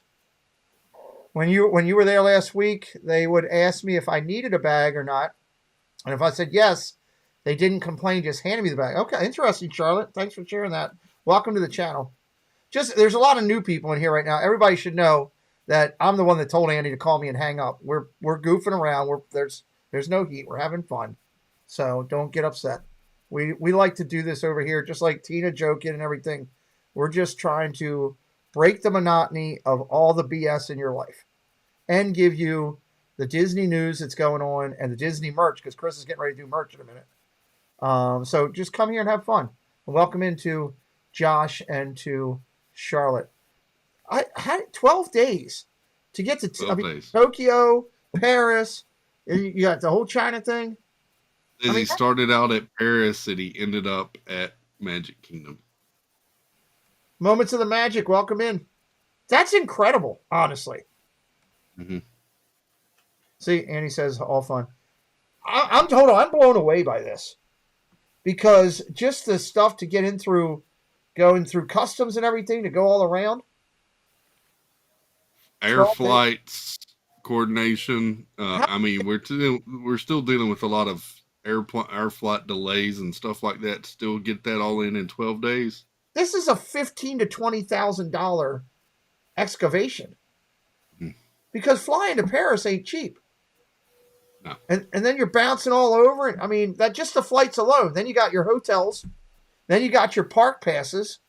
When you were there last week, they would ask me if I needed a bag or not. And if I said yes, they didn't complain, just handed me the bag. Okay, interesting, Charlotte. Thanks for sharing that. Welcome to the channel. There's a lot of new people in here right now. Everybody should know that I'm the one that told Andy to call me and hang up. We're goofing around. There's no heat. We're having fun. So don't get upset. We like to do this over here, just like Tina joking and everything. We're just trying to break the monotony of all the BS in your life and give you the Disney news that's going on and the Disney merch, because Chris is getting ready to do merch in a minute. So just come here and have fun. Welcome into Josh and to Charlotte. I had 12 days to get to Tokyo, Paris. You got the whole China thing. He started out at Paris and he ended up at Magic Kingdom. Moments of the Magic, welcome in. That's incredible, honestly. Mm-hmm. See, Annie says all fun. I'm blown away by this, because just the stuff to get in through, going through customs and everything to go all around. Air flights, coordination. I mean, we're still dealing with a lot of air flight delays and stuff like that. To still get that all in 12 days. This is a $15,000 to $20,000 excavation, because flying to Paris ain't cheap. No. And then you're bouncing all over it. I mean, that just the flights alone. Then you got your hotels. Then you got your park passes.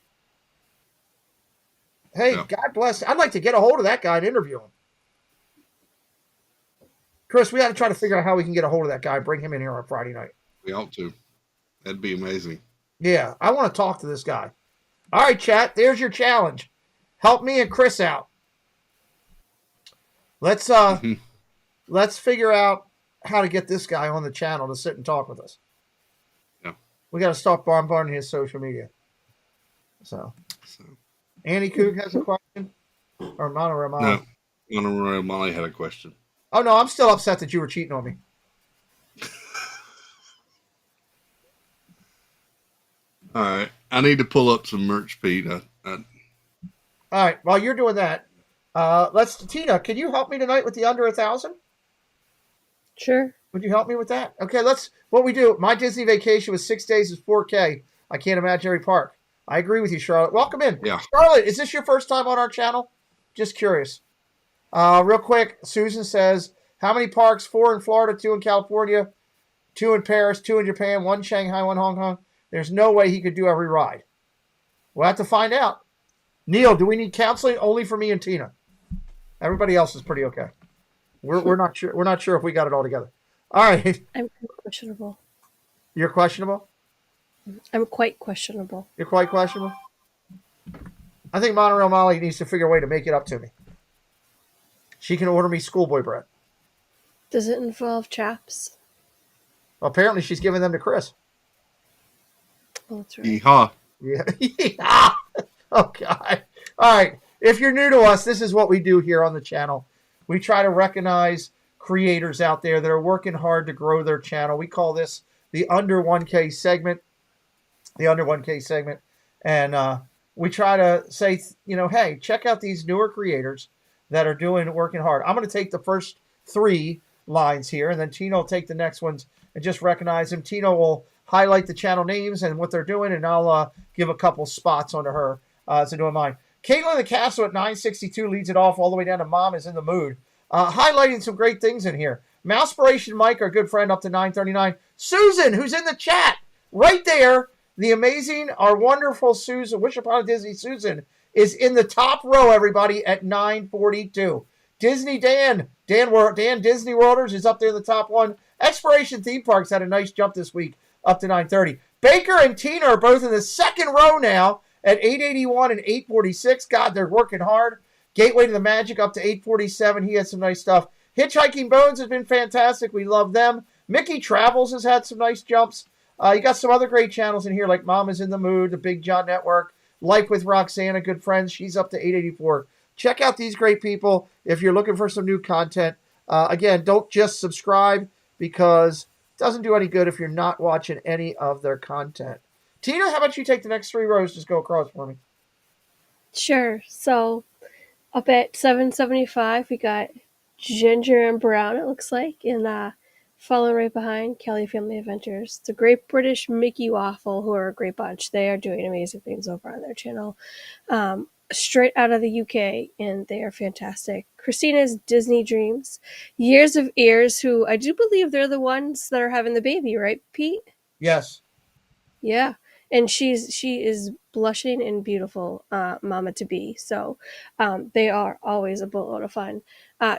Hey, Yeah. God bless. I'd like to get a hold of that guy and interview him. Chris, we got to try to figure out how we can get a hold of that guy and bring him in here on Friday night. We ought to. That'd be amazing. Yeah, I want to talk to this guy. All right, chat. There's your challenge. Help me and Chris out. Let's figure out how to get this guy on the channel to sit and talk with us. Yeah. We got to start bombarding his social media. So. Annie Coog has a question? Or Mono Romali? No, Mono Romali had a question. Oh, no, I'm still upset that you were cheating on me. All right. I need to pull up some merch, Pete. All right. While you're doing that, Tina, can you help me tonight with the under 1,000? Sure. Would you help me with that? Okay, what we do. My Disney vacation was 6 days is 4K. I can't imagine every park. I agree with you, Charlotte. Welcome in. Yeah. Charlotte, is this your first time on our channel? Just curious. Real quick, Susan says, how many parks? 4 in Florida, 2 in California, 2 in Paris, 2 in Japan, 1 Shanghai, 1 Hong Kong. There's no way he could do every ride. We'll have to find out. Neil, do we need counseling? Only for me and Tina. Everybody else is pretty okay. We're not sure. We're not sure if we got it all together. All right. I'm questionable. You're questionable? I'm quite questionable. You're quite questionable? I think Monorail Molly needs to figure a way to make it up to me. She can order me schoolboy bread. Does it involve chaps? Well, apparently she's giving them to Chris. Oh, that's right. Yeehaw. Yeah. Oh, God. All right. If you're new to us, this is what we do here on the channel. We try to recognize creators out there that are working hard to grow their channel. We call this the Under 1K segment. The Under 1K segment. And we try to say, hey, check out these newer creators that are working hard. I'm going to take the first 3 lines here, and then Tino will take the next ones and just recognize them. Tino will highlight the channel names and what they're doing, and I'll give a couple spots onto her to doing mine. Caitlin the Castle at 962 leads it off all the way down to Mom is in the Mood. Highlighting some great things in here. Mousepiration Mike, our good friend, up to 939. Susan, who's in the chat, right there. The amazing, our wonderful Susan, Wish Upon a Disney Susan, is in the top row, everybody, at 942. Disney Dan Disney Worlders is up there in the top one. Exploration Theme Parks had a nice jump this week, up to 930. Baker and Tina are both in the second row now at 881 and 846. God, they're working hard. Gateway to the Magic up to 847. He had some nice stuff. Hitchhiking Bones has been fantastic. We love them. Mickey Travels has had some nice jumps. You got some other great channels in here like Mom is in the Mood, the Big John Network, Life with Roxana, good friends. She's up to 884. Check out these great people if you're looking for some new content. Again, don't just subscribe because it doesn't do any good if you're not watching any of their content. Tina, how about you take the next 3 rows? Just go across for me. Sure. So up at 775, we got Ginger and Brown, it looks like, and following right behind, Kelly Family Adventures. The Great British Mickey Waffle, who are a great bunch. They are doing amazing things over on their channel. Straight out of the UK, and they are fantastic. Christina's Disney Dreams. Years of Ears, who I do believe they're the ones that are having the baby, right, Pete? Yes. Yeah, and she is blushing and beautiful, mama to be. So they are always a boatload of fun.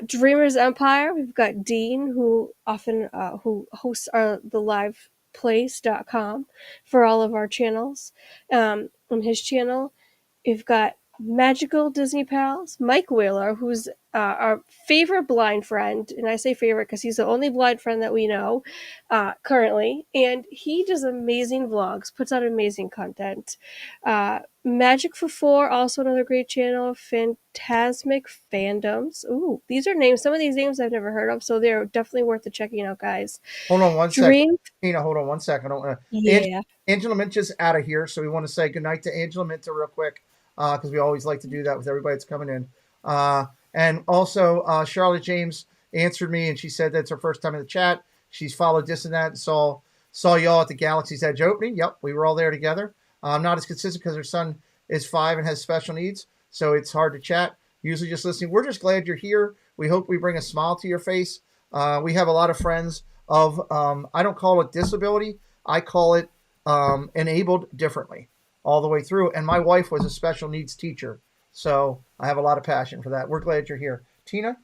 Dreamers Empire. We've got Dean, who often who hosts the liveplace.com for all of our channels. On his channel, we've got Magical Disney Pals, Mike Whaler, who's our favorite blind friend, and I say favorite because he's the only blind friend that we know currently, and he does amazing vlogs, puts out amazing content. Magic for Four, also another great channel. Phantasmic Fandoms. Ooh, these are names. Some of these names I've never heard of, so they're definitely worth the checking out, guys. Hold on one second. Tina, hold on one second. I don't want to. Yeah. Angela Minta's out of here, so we want to say goodnight to Angela Minta real quick because we always like to do that with everybody that's coming in. And also, Charlotte James answered me, and she said that's her first time in the chat. She's followed this and that and saw y'all at the Galaxy's Edge opening. Yep, we were all there together. Not as consistent because her son is 5 and has special needs, so it's hard to chat. Usually just listening. We're just glad you're here. We hope we bring a smile to your face. We have a lot of friends of, I don't call it disability. I call it enabled differently all the way through. And my wife was a special needs teacher, so I have a lot of passion for that. We're glad you're here. Tina,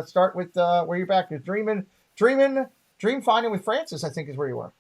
start with where you're back. Dream Finding with Francis, I think is where you were.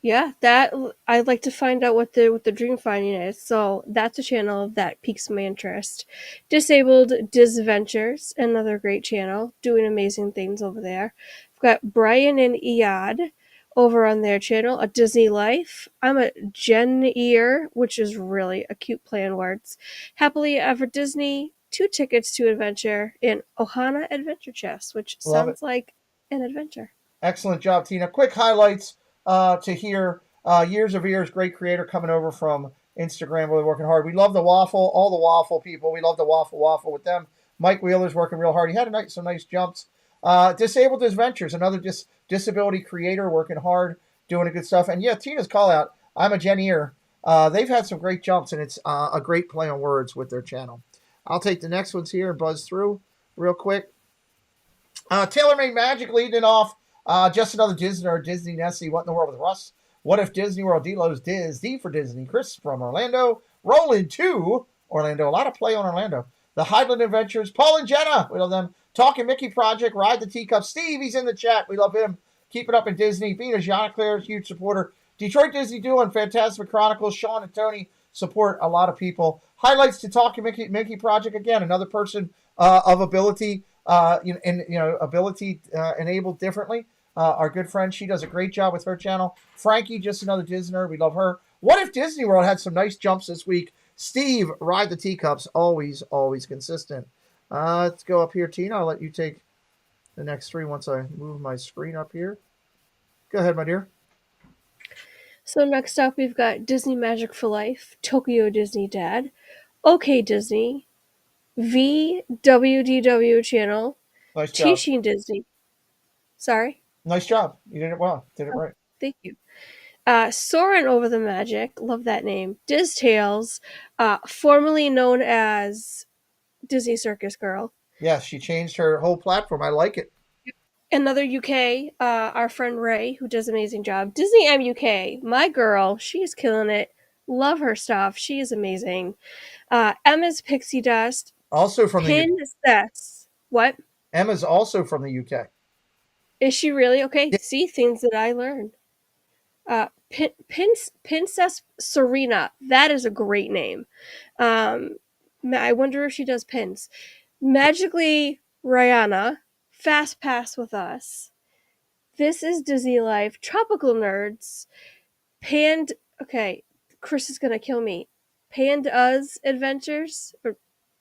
Yeah, that I'd like to find out what the dream finding is. So that's a channel that piques my interest. Disabled Disventures, another great channel, doing amazing things over there. I've got Brian and Iad over on their channel, A Disney Life. I'm a Gen Ear, which is really a cute play on words. Happily Ever Disney, 2 Tickets to Adventure, and Ohana Adventure Chest, which Love sounds like an adventure. Excellent job, Tina. Quick highlights to hear. Years of Ears, great creator coming over from Instagram, really working hard. We love the waffle, all the waffle people. We love the waffle with them. Mike Wheeler's working real hard. He had some nice jumps. Disabled Adventures, another disability creator working hard, doing good stuff. And yeah, Tina's call out. I'm a Gen Ear. They've had some great jumps, and it's a great play on words with their channel. I'll take the next ones here and buzz through real quick. TaylorMade Magic leading off. Just another Disney or Disney Nessie. What in the world with Russ? What if Disney World? D-Lo's Diz. D for Disney. Chris from Orlando. Roland to Orlando. A lot of play on Orlando. The Highland Adventures. Paul and Jenna. We love them. Talking Mickey Project. Ride the Teacup. Steve, he's in the chat. We love him. Keep it up in Disney. Being a Jean-Claire, huge supporter. Detroit Disney Duo and Fantastic Chronicles. Sean and Tony support a lot of people. Highlights to Talking Mickey Project. Again, another person of ability, ability enabled differently. Our good friend, she does a great job with her channel. Frankie, just another Disneyer. We love her. What if Disney World had some nice jumps this week? Steve, Ride the Teacups, always consistent. Let's go up here, Tina. I'll let you take the next 3 once I move my screen up here. Go ahead, my dear. So next up, we've got Disney Magic for Life, Tokyo Disney Dad, OK Disney, VWDW channel, Nice job. Teaching Disney. Sorry? Nice job. You did it well. Did it right. Thank you. Soarin' Over the Magic, love that name. Diz Tales, formerly known as Disney Circus Girl. Yes, she changed her whole platform. I like it. Another UK, our friend Ray, who does an amazing job. Disney MUK, my girl, she is killing it. Love her stuff. She is amazing. Emma's Pixie Dust. Also from the UK. Princess. What? Emma's also from the UK. Is she really? Okay, see, things that I learned. Princess Serena. That is a great name. I wonder if she does pins. Magically Rihanna. Fast Pass with Us. This is Disney Life. Tropical Nerds. Okay, Chris is gonna kill me. Panda's Adventures.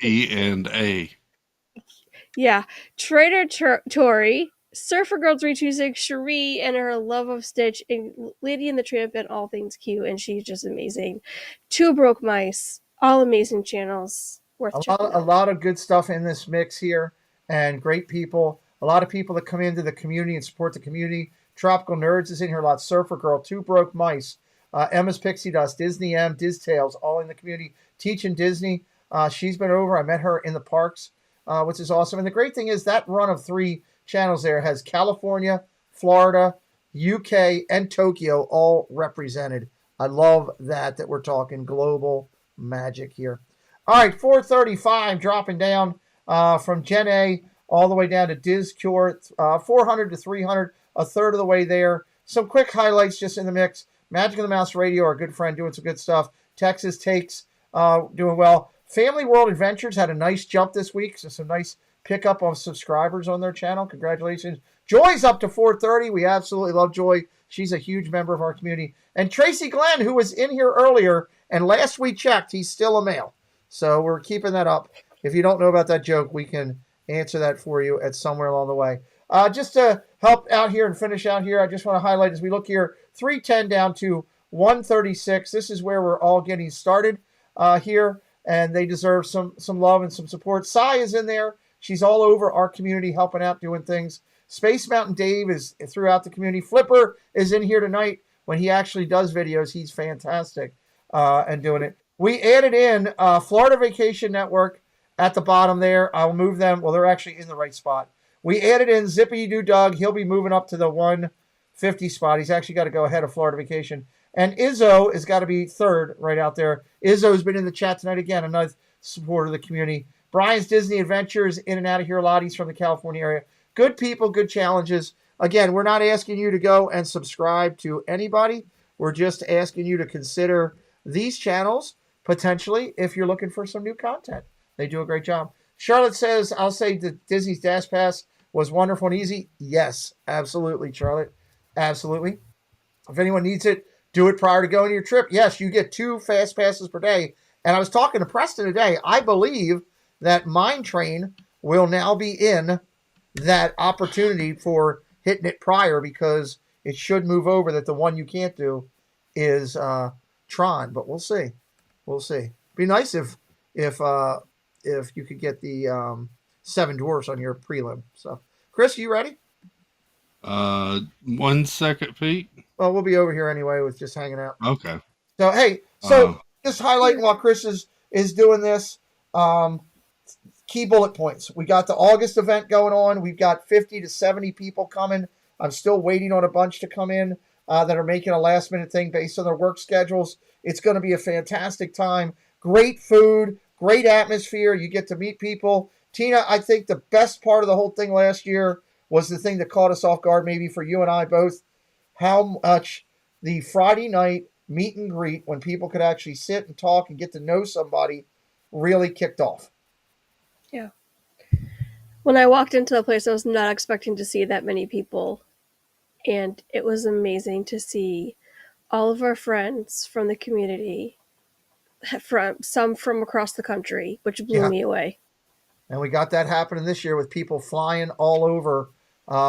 E and A. Yeah. Trader Tory. Surfer Girl 326, Cherie, and her love of Stitch, and Lady and the Tramp, and all things cute, and she's just amazing. Two Broke Mice, all amazing channels worth checking A out. lot of good stuff in this mix here, and great people. A lot of people that come into the community and support the community. Tropical Nerds is in here a lot. Surfer Girl, Two Broke Mice, Emma's Pixie Dust, Disney M, Diz Tales, all in the community teaching Disney. She's been over. I met her in the parks, which is awesome. And the great thing is that run of 3 channels there has California, Florida, UK, and Tokyo all represented. I love that we're talking global magic here. All right, 435 dropping down from Gen A all the way down to Diz Cure, 400 to 300, a third of the way there. Some quick highlights just in the mix. Magic of the Mouse Radio, our good friend, doing some good stuff. Texas Takes doing well. Family World Adventures had a nice jump this week, so some nice pickup of subscribers on their channel. Congratulations. Joy's up to 430. We absolutely love Joy. She's a huge member of our community. And Tracy Glenn, who was in here earlier, and last we checked, he's still a male. So we're keeping that up. If you don't know about that joke, we can answer that for you at somewhere along the way. Just to help out here and finish out here, I just want to highlight as we look here, 310 down to 136. This is where we're all getting started here, and they deserve some love and some support. Sai is in there. She's all over our community, helping out, doing things. Space Mountain Dave is throughout the community. Flipper is in here tonight. When he actually does videos, he's fantastic and doing it. We added in Florida Vacation Network at the bottom there. I'll move them. Well, they're actually in the right spot. We added in Zippity Doo Dog. He'll be moving up to the 150 spot. He's actually got to go ahead of Florida Vacation. And Izzo has got to be third right out there. Izzo's been in the chat tonight again, another supporter of the community. Brian's Disney Adventures, in and out of here a lot. He's from the California area. Good people, good challenges. Again, we're not asking you to go and subscribe to anybody. We're just asking you to consider these channels potentially if you're looking for some new content. They do a great job. Charlotte says, I'll say that Disney's Dash Pass was wonderful and easy. Yes, absolutely, Charlotte. Absolutely. If anyone needs it, do it prior to going to your trip. Yes, you get 2 fast passes per day. And I was talking to Preston today. I believe that Mine Train will now be in that opportunity for hitting it prior, because it should move over. That the one you can't do is Tron, but we'll see. We'll see. Be nice if you could get the 7 Dwarfs on your prelim. So, Chris, you ready? 1 second, Pete. Well, we'll be over here anyway with just hanging out. Okay. So, hey, just highlighting while Chris is doing this, key bullet points. We got the August event going on. We've got 50 to 70 people coming. I'm still waiting on a bunch to come in that are making a last-minute thing based on their work schedules. It's going to be a fantastic time. Great food, great atmosphere. You get to meet people. Tina, I think the best part of the whole thing last year was the thing that caught us off guard, maybe for you and I both, how much the Friday night meet and greet, when people could actually sit and talk and get to know somebody, really kicked off. Yeah. When I walked into the place, I was not expecting to see that many people. And it was amazing to see all of our friends from the community, some from across the country, which blew me away. And we got that happening this year with people flying all over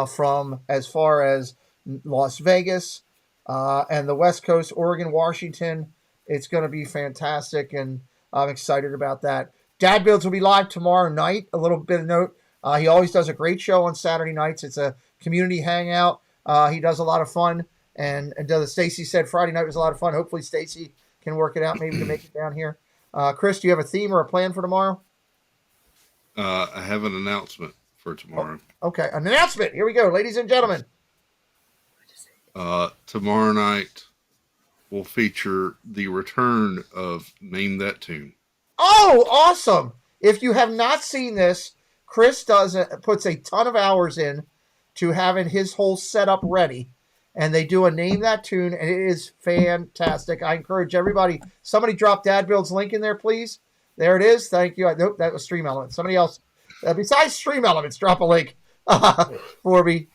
from as far as Las Vegas and the West Coast, Oregon, Washington. It's going to be fantastic, and I'm excited about that. Dad Builds will be live tomorrow night. A little bit of note. He always does a great show on Saturday nights. It's a community hangout. He does a lot of fun. And Stacy said Friday night was a lot of fun. Hopefully Stacy can work it out maybe to make it down here. Chris, do you have a theme or a plan for tomorrow? I have an announcement for tomorrow. Okay, an announcement. Here we go, ladies and gentlemen. Tomorrow night will feature the return of Name That Tune. Oh, awesome. If you have not seen this, Chris puts a ton of hours in to having his whole setup ready. And they do a Name That Tune, and it is fantastic. I encourage everybody. Somebody drop Dad Build's link in there, please. There it is. Thank you. Nope, that was Stream Elements. Somebody else, besides Stream Elements, drop a link for me.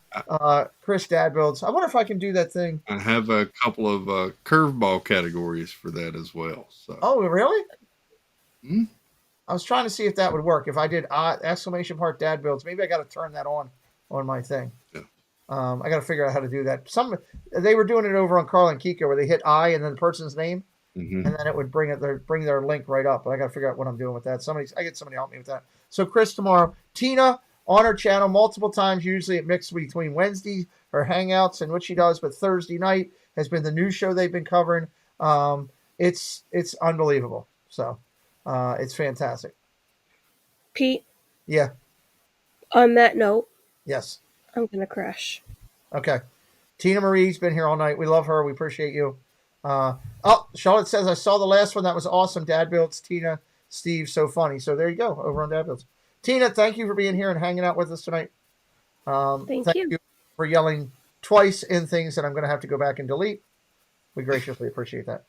Chris Dad Builds. I wonder if I can do that thing. I have a couple of curveball categories for that as well. So. Oh, really? Hmm? I was trying to see if that would work. If I did ! Dad Builds, maybe I got to turn that on on my thing. Yeah. I got to figure out how to do that. They were doing it over on Carl and Kiko where they hit I and then the person's name, Mhm. and then it would bring their link right up. But I got to figure out what I'm doing with that. I get somebody to help me with that. So Chris tomorrow, Tina on her channel multiple times. Usually it mixes between Wednesday her hangouts and what she does, but Thursday night has been the news show they've been covering. It's unbelievable. So it's fantastic. Pete, Yeah. on that note, Yes. I'm gonna crash. Okay. Tina Marie's been here all night. We love her. We appreciate you. Charlotte says, I saw the last one. That was awesome. Dad Builds, Tina, Steve, so funny. So there you go, over on Dad Builds. Tina, thank you for being here and hanging out with us tonight. Thank you. For yelling twice in things that I'm going to have to go back and delete. We graciously appreciate that.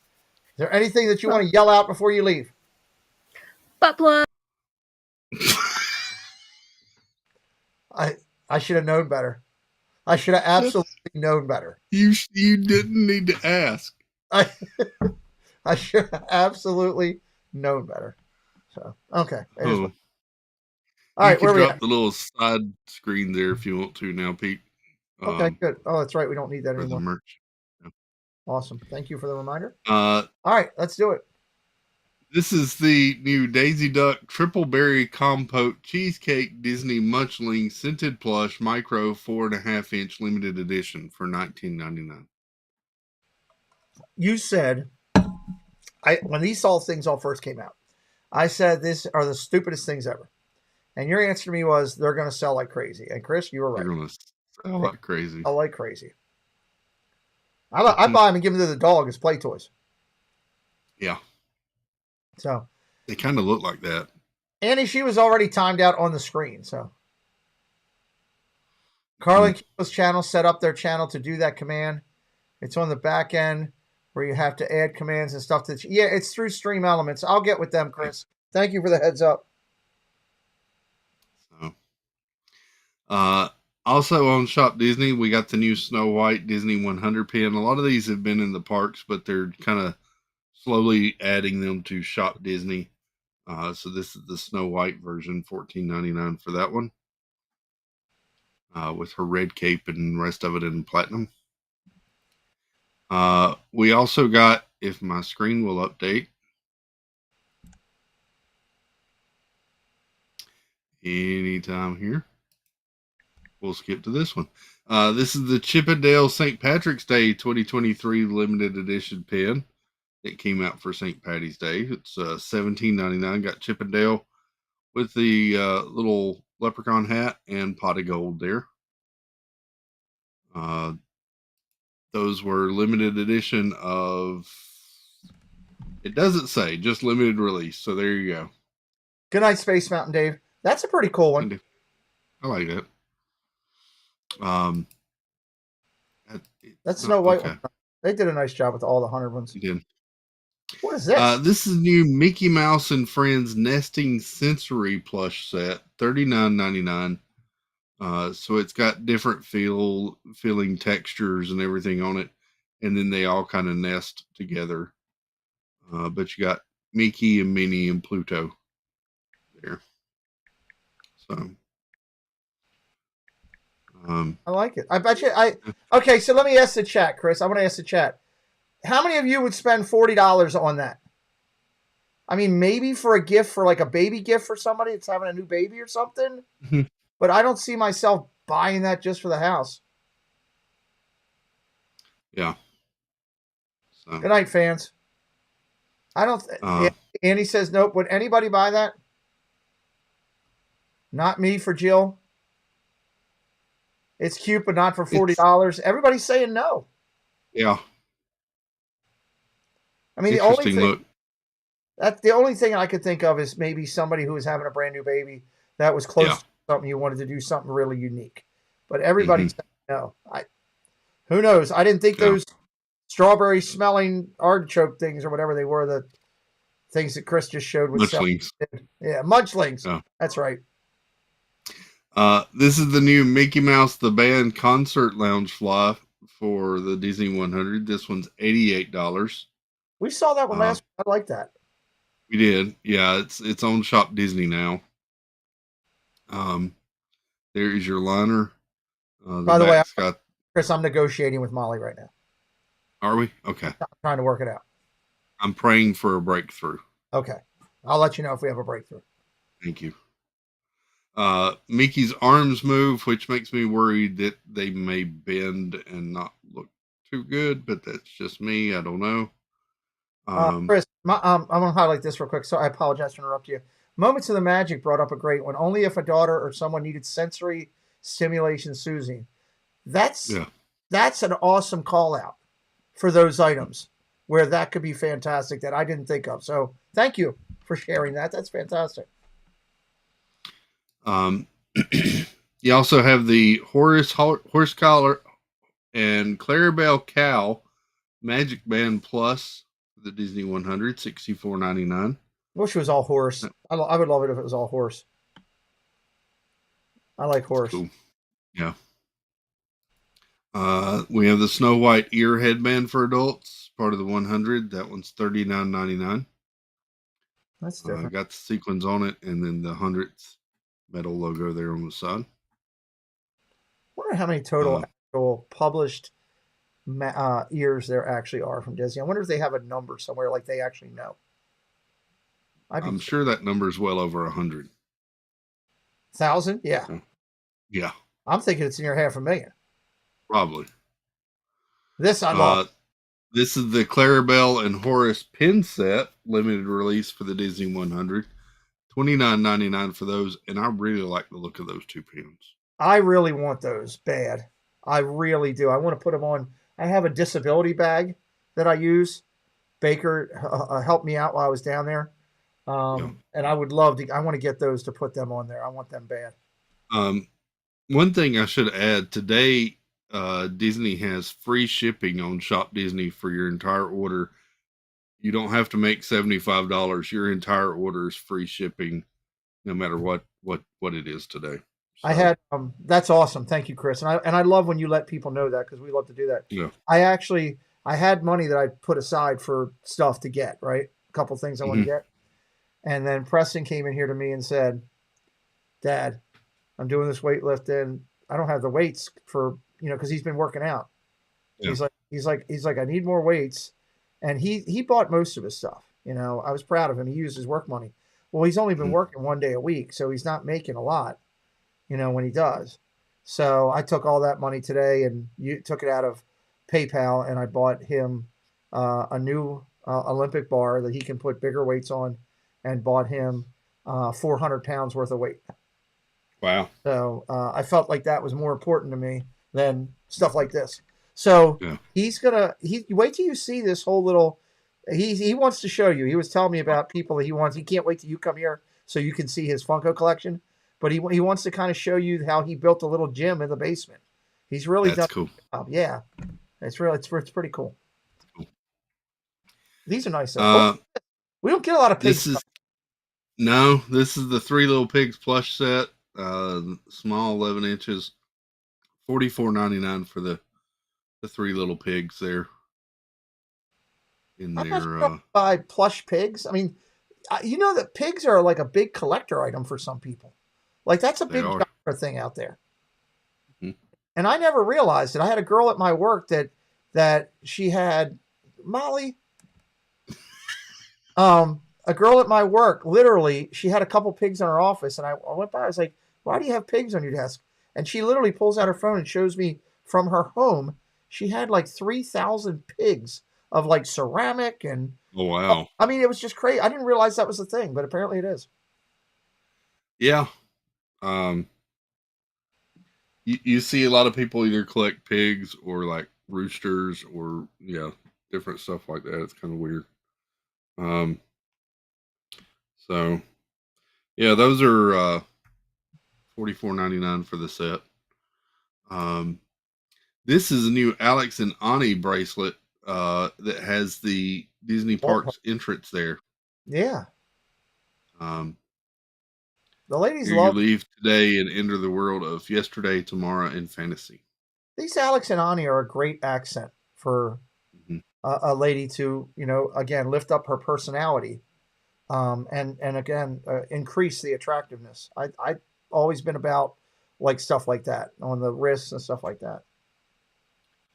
Is there anything that you want to yell out before you leave? Butt plug. I should have known better. I should have absolutely known better. You didn't need to ask. I should have absolutely known better. So okay. Oh. All right, you where can we drop at? the little side screen there if you want to now, Pete. Okay, good. Oh, that's right. We don't need that For the anymore. merch. Awesome. Thank you for the reminder. All right, let's do it. This is the new Daisy Duck Triple Berry Compote Cheesecake Disney Munchling Scented Plush Micro 4.5-inch limited edition for $19.99. You said when these things all first came out, I said these are the stupidest things ever. And your answer to me was they're going to sell like crazy. And Chris, you were right. They're going to sell like crazy. Sell like crazy. I buy them and give them to the dog as play toys. Yeah. So they kind of look like that. Annie, she was already timed out on the screen. So Carl and Kiko's channel set up their channel to do that command. It's on the back end where you have to add commands and stuff. It's through Stream Elements. I'll get with them, Chris. Thank you for the heads up. So, also on Shop Disney, we got the new Snow White Disney 100 pin. A lot of these have been in the parks, but they're kind of slowly adding them to Shop Disney. So this is the Snow White version, $14.99 for that one. With her red cape and the rest of it in platinum. We also got, if my screen will update, anytime here, we'll skip to this one. This is the Chippendale St. Patrick's Day 2023 limited edition pen. It came out for St. Patty's Day. It's $17.99. Got Chippendale with the little leprechaun hat and pot of gold there. Those were limited edition of, it doesn't say, just limited release. So there you go. Good night, Space Mountain Dave. That's a pretty cool one. I like that. That's Snow White one. They did a nice job with all the 100 ones. You did. What is this? This is new Mickey Mouse and Friends Nesting Sensory Plush Set, $39.99. So it's got different feeling textures and everything on it, and then they all kind of nest together. But you got Mickey and Minnie and Pluto there. So I like it. I bet you. Okay, so let me ask the chat, Chris. I want to ask the chat. How many of you would spend $40 on that? I mean, maybe for a gift, for like a baby gift for somebody that's having a new baby or something. But I don't see myself buying that just for the house. Yeah. So, good night, fans. I don't. Annie says nope. Would anybody buy that? Not me for Jill. It's cute, but not for $40. Everybody's saying no. Yeah. I mean, the only thing I could think of is maybe somebody who was having a brand new baby that was close to something you wanted to do something really unique. But everybody's saying no. Who knows? I didn't think those strawberry smelling artichoke things or whatever they were, the things that Chris just showed with Munchlings. Yeah, munchlings. Oh. That's right. This is the new Mickey Mouse the Band Concert Lounge Fly for the Disney 100. This one's $88. We saw that one last week. I like that. We did. Yeah, it's on Shop Disney now. There is your liner. By the way, back's got. Chris, I'm negotiating with Molly right now. Are we? Okay. I'm trying to work it out. I'm praying for a breakthrough. Okay. I'll let you know if we have a breakthrough. Thank you. Mickey's arms move, which makes me worried that they may bend and not look too good, but that's just me. I don't know. Chris, I'm going to highlight this real quick. So I apologize to interrupt you. Moments of the Magic brought up a great one. Only if a daughter or someone needed sensory stimulation soothing. That's an awesome call out for those items where that could be fantastic that I didn't think of. So thank you for sharing that. That's fantastic. You also have the horse collar and Clarabelle cow Magic Band Plus for the Disney 100, $64.99. Wish it was all horse. I would love it if it was all horse. I like horse. Cool. Yeah. We have the Snow White ear headband for adults, part of the 100. That one's $39.99. That's different. Got the sequins on it, and then the 100th metal logo there on the side. Wonder how many total actual published ears there actually are from Disney. I wonder if they have a number somewhere, like they actually know. I'm sure that number is well over 100. 1,000? Yeah. Yeah. I'm thinking it's near 500,000. Probably. This I love. This is the Clarabelle and Horace pin set, limited release for the Disney 100. $29.99 for those, and I really like the look of those two pins. I really want those bad. I really do. I want to put them on. I have a disability bag that I use. Baker helped me out while I was down there. And I would love to, I want to get those to put them on there. I want them bad. One thing I should add today, Disney has free shipping on Shop Disney for your entire order. You don't have to make $75. Your entire order is free shipping, no matter what it is today. So, I had that's awesome. Thank you, Chris. And I love when you let people know that, because we love to do that. Yeah. I had money that I put aside for stuff to get, right? A couple things I want to get. And then Preston came in here to me and said, Dad, I'm doing this weightlifting. I don't have the weights for, because he's been working out. Yeah. He's like, I need more weights. And he bought most of his stuff. I was proud of him. He used his work money. Well, he's only been working 1 day a week, so he's not making a lot, when he does. So I took all that money today and took it out of PayPal, and I bought him a new Olympic bar that he can put bigger weights on, and bought him 400 pounds worth of weight. Wow. So I felt like that was more important to me than stuff like this. So he's wait till you see this whole little, he wants to show you. He was telling me about people that he can't wait till you come here so you can see his Funko collection. But he wants to kind of show you how he built a little gym in the basement. He's really done cool. A job. Yeah. It's pretty cool. These are nice. We don't get a lot of pigs. This is the Three Little Pigs plush set. Small 11 inches. $44.99 for the Three Little Pigs there. I'm not sure buy plush pigs. I mean, that pigs are like a big collector item for some people. Like that's a big thing out there. Mm-hmm. And I never realized it. I had a girl at my work that she had Molly. A girl at my work, literally, she had a couple pigs in her office, and I went by. I was like, "Why do you have pigs on your desk?" And she literally pulls out her phone and shows me from her home. She had like 3,000 pigs of like ceramic and. Oh wow! I mean, it was just crazy. I didn't realize that was a thing, but apparently it is. Yeah. You see a lot of people either collect pigs or like roosters or different stuff like that. It's kind of weird. So those are $44.99 for the set. This is a new Alex and Ani bracelet that has the Disney Parks entrance there. Yeah. The ladies you leave today and enter the world of yesterday, tomorrow, and fantasy. These Alex and Ani are a great accent for a lady to, again, lift up her personality, and again, increase the attractiveness. I've always been about like stuff like that on the wrists and stuff like that.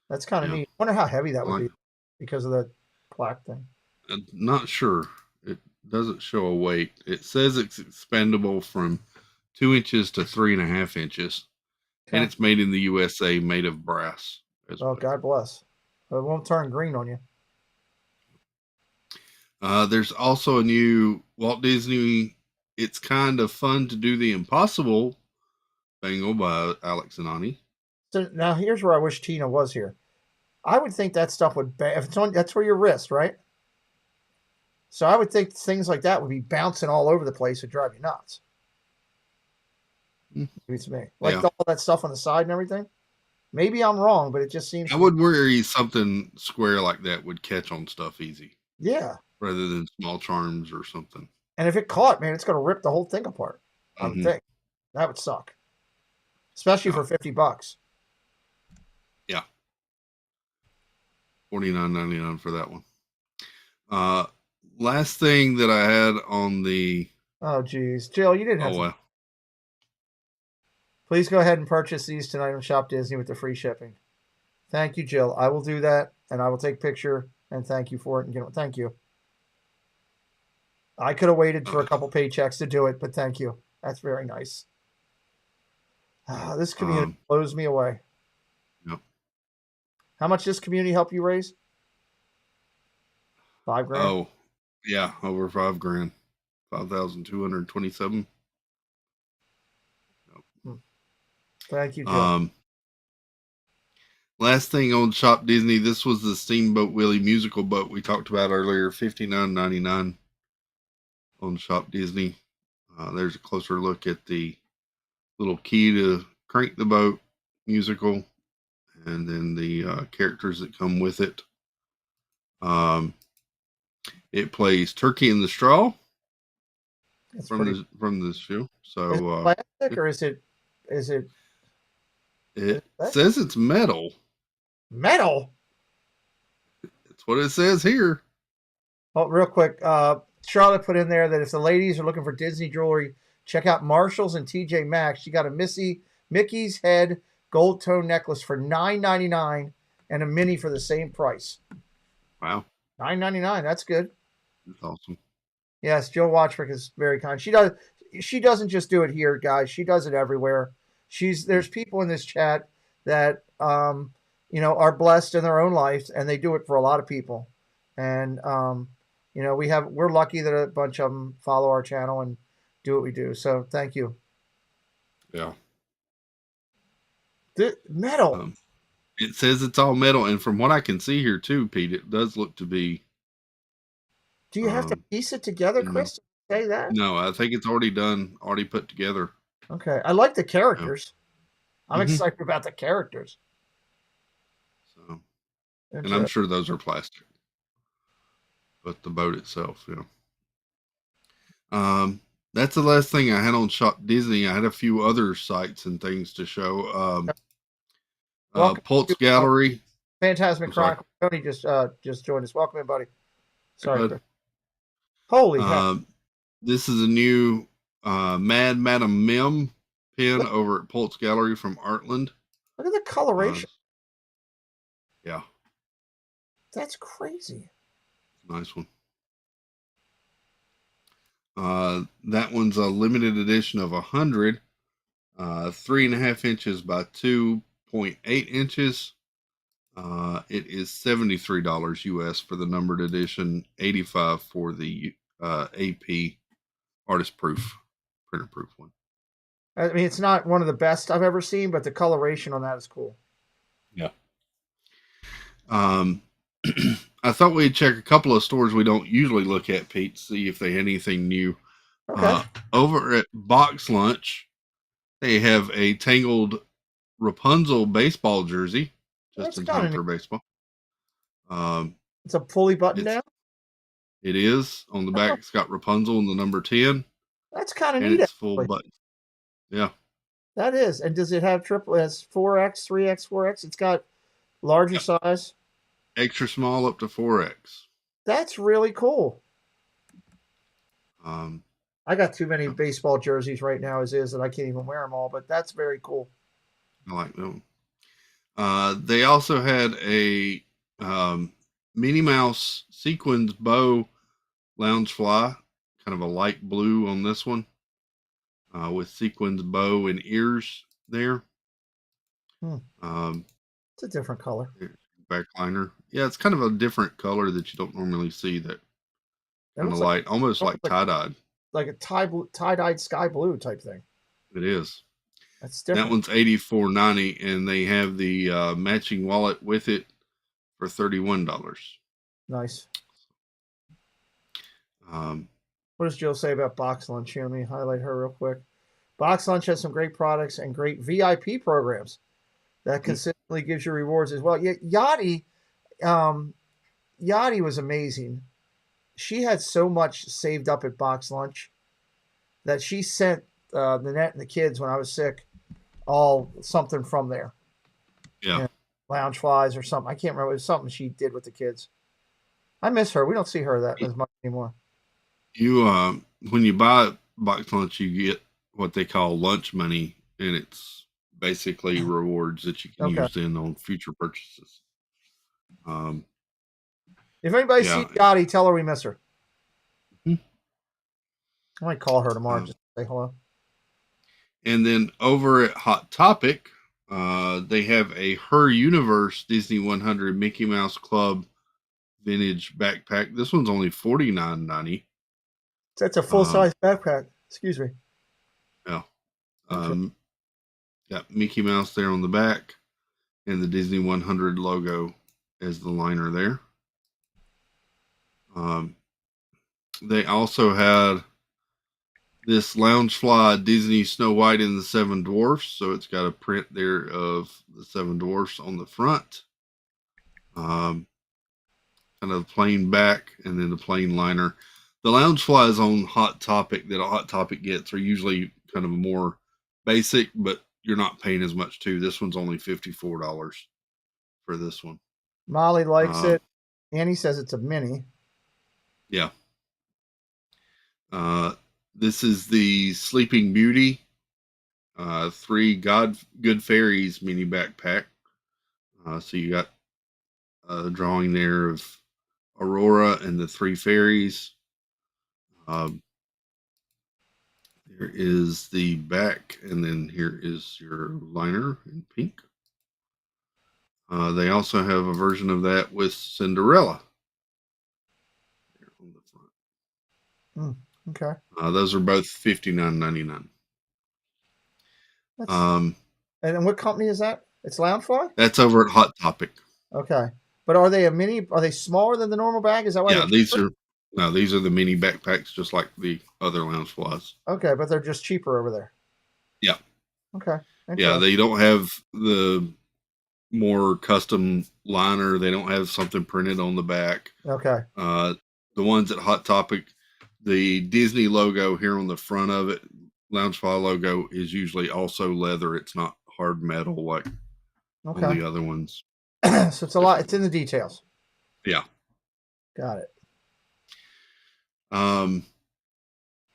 That's kind of Yeah. neat. I wonder how heavy that would Like- be because of the plaque thing. I'm not sure. It doesn't show a weight. It says it's expendable from 2 inches to 3.5 inches, and Okay. it's made in the USA, made of brass. As Oh, well. God bless. It won't turn green on you. There's also a new Walt Disney. It's kind of fun to do the impossible bangle by Alex and Ani. So now here's where I wish Tina was here. I would think that stuff would, if it's on, that's where your wrist, right? So I would think things like that would be bouncing all over the place and drive you nuts. Beats me. Like Yeah. all that stuff on the side and everything. Maybe I'm wrong, but it just seems. I would worry something square like that would catch on stuff easy Yeah. rather than small charms or something. And if it caught, man, it's going to rip the whole thing apart. I would Mhm. think. That would suck. Especially for $50. Yeah. $49.99 for that one. Last thing that I had on the Oh, geez. Jill, you didn't have to. well. Please go ahead and purchase these tonight on Shop Disney with the free shipping. Thank you, Jill. I will do that, and I will take a picture and thank you for it. And thank you. I could have waited for a couple paychecks to do it, but thank you. That's very nice. This community blows me away. Yep. How much does community help you raise? $5,000. Oh, yeah, over $5,000, 5,227. Thank you, Jill. Last thing on Shop Disney, this was the Steamboat Willie musical boat we talked about earlier, $59.99 on Shop Disney. There's a closer look at the little key to crank the boat musical, and then the characters that come with it. It plays Turkey in the Straw That's from pretty. the show. Is So it plastic or is it it that- says it's metal. metal? That's what it says here. Oh, real quick, Charlotte put in there that if the ladies are looking for Disney jewelry, check out Marshalls and TJ Maxx. She got a Mickey's head gold tone necklace for $9.99 and a mini for the same price. Wow, $9.99. That's good. that's awesome. Yes, Jill Watchwick is very kind. She doesn't just do it here, guys. She does it everywhere. There's people in this chat that are blessed in their own lives, and they do it for a lot of people. And we're lucky that a bunch of them follow our channel and do what we do. So thank you. Yeah. The metal. It says it's all metal, and from what I can see here too, Pete, it does look to be. Do you have to piece it together, Chris? To say that? No, I think it's already done, already put together. Okay. I like the characters. I'm Mhm. excited about the characters. So, and I'm sure those are plastic, but the boat itself, that's the last thing I had on Shop Disney. I had a few other sites and things to show. Pulse Gallery. Phantasmic I'm sorry. Chronicle. Tony just joined us. Welcome, everybody. Sorry. Bud. Chris. Holy heck. This is a new Mad Madam Mim pin over at Pulse Gallery from Artland. Look at the coloration. Yeah, That's crazy. nice one. That one's a limited edition of 100, 3.5 inches by 2.8 inches. It is $73 US for the numbered edition, $85 for the AP artist proof, printer proof one. I mean, it's not one of the best I've ever seen, but the coloration on that is cool. Yeah. I thought we'd check a couple of stores we don't usually look at, Pete, see if they had anything new. Okay. Over at Box Lunch, they have a Tangled Rapunzel baseball jersey, just That's in kinda time for baseball. It's a fully button down. It is on the back. It's got Rapunzel and the number 10, That's kind of and neat. it's full actually. button. Yeah, That is. And does it have triple? It has 4X, 3X, 4X. It's got larger size. extra small up to 4X. That's really cool. I got too many baseball jerseys right now as is that I can't even wear them all, but that's very cool. I like them. They also had a Minnie Mouse sequins bow Loungefly, kind of a light blue on this one, with sequins bow and ears there. It's a different color. Backliner. Yeah, it's kind of a different color that you don't normally see. That kind of light, almost like tie-dyed. Like a tie-dyed sky blue type thing. It is. That's different. That one's $84.90, and they have the matching wallet with it for $31. Nice. Um, What does Jill say about Box Lunch? Here, let me highlight her real quick. Box Lunch has some great products and great VIP programs that consistently gives you rewards as well. Yeah, Yachty was amazing. She had so much saved up at Box Lunch that she sent Nanette and the kids when I was sick all something from there. Yeah. You know, lounge flies or something. I can't remember. It was something she did with the kids. I miss her. We don't see her that as much anymore. You when you buy Box Lunch, you get what they call lunch money, and it's basically rewards that you can use then on future purchases. If anybody sees Yachty, tell her we miss her. Mhm. I might call her tomorrow just to say hello. And then over at Hot Topic, they have a Her Universe Disney 100 Mickey Mouse Club vintage backpack. This one's only $49.90. That's a full-size backpack. Excuse me. Yeah. Got Mickey Mouse there on the back and the Disney 100 logo as the liner there. They also had this Loungefly Disney Snow White and the Seven Dwarfs. So it's got a print there of the Seven Dwarfs on the front. Kind of plain back and then the plain liner. The Loungeflies on Hot Topic that a Hot Topic gets are usually kind of more basic, but you're not paying as much too. This one's only $54 for this one. Molly likes it. Annie says it's a mini. Yeah. This is the Sleeping Beauty 3 Good Fairies mini backpack. So you got a drawing there of Aurora and the 3 fairies. There is the back, and then here is your liner in pink. They also have a version of that with Cinderella there on the front. Okay. Those are both $59.99. And what company is that? It's Loungefly? That's over at Hot Topic. Okay. But are they a mini? Are they smaller than the normal bag? Is that why? Yeah, these are the mini backpacks, just like the other Loungeflies. Okay, but they're just cheaper over there. Yeah. Okay. Yeah, they don't have the more custom liner. They don't have something printed on the back. Okay. The ones at Hot Topic, the Disney logo here on the front of it, Loungefly logo, is usually also leather. It's not hard metal like on the other ones. So it's a lot. It's in the details. Yeah. Got it.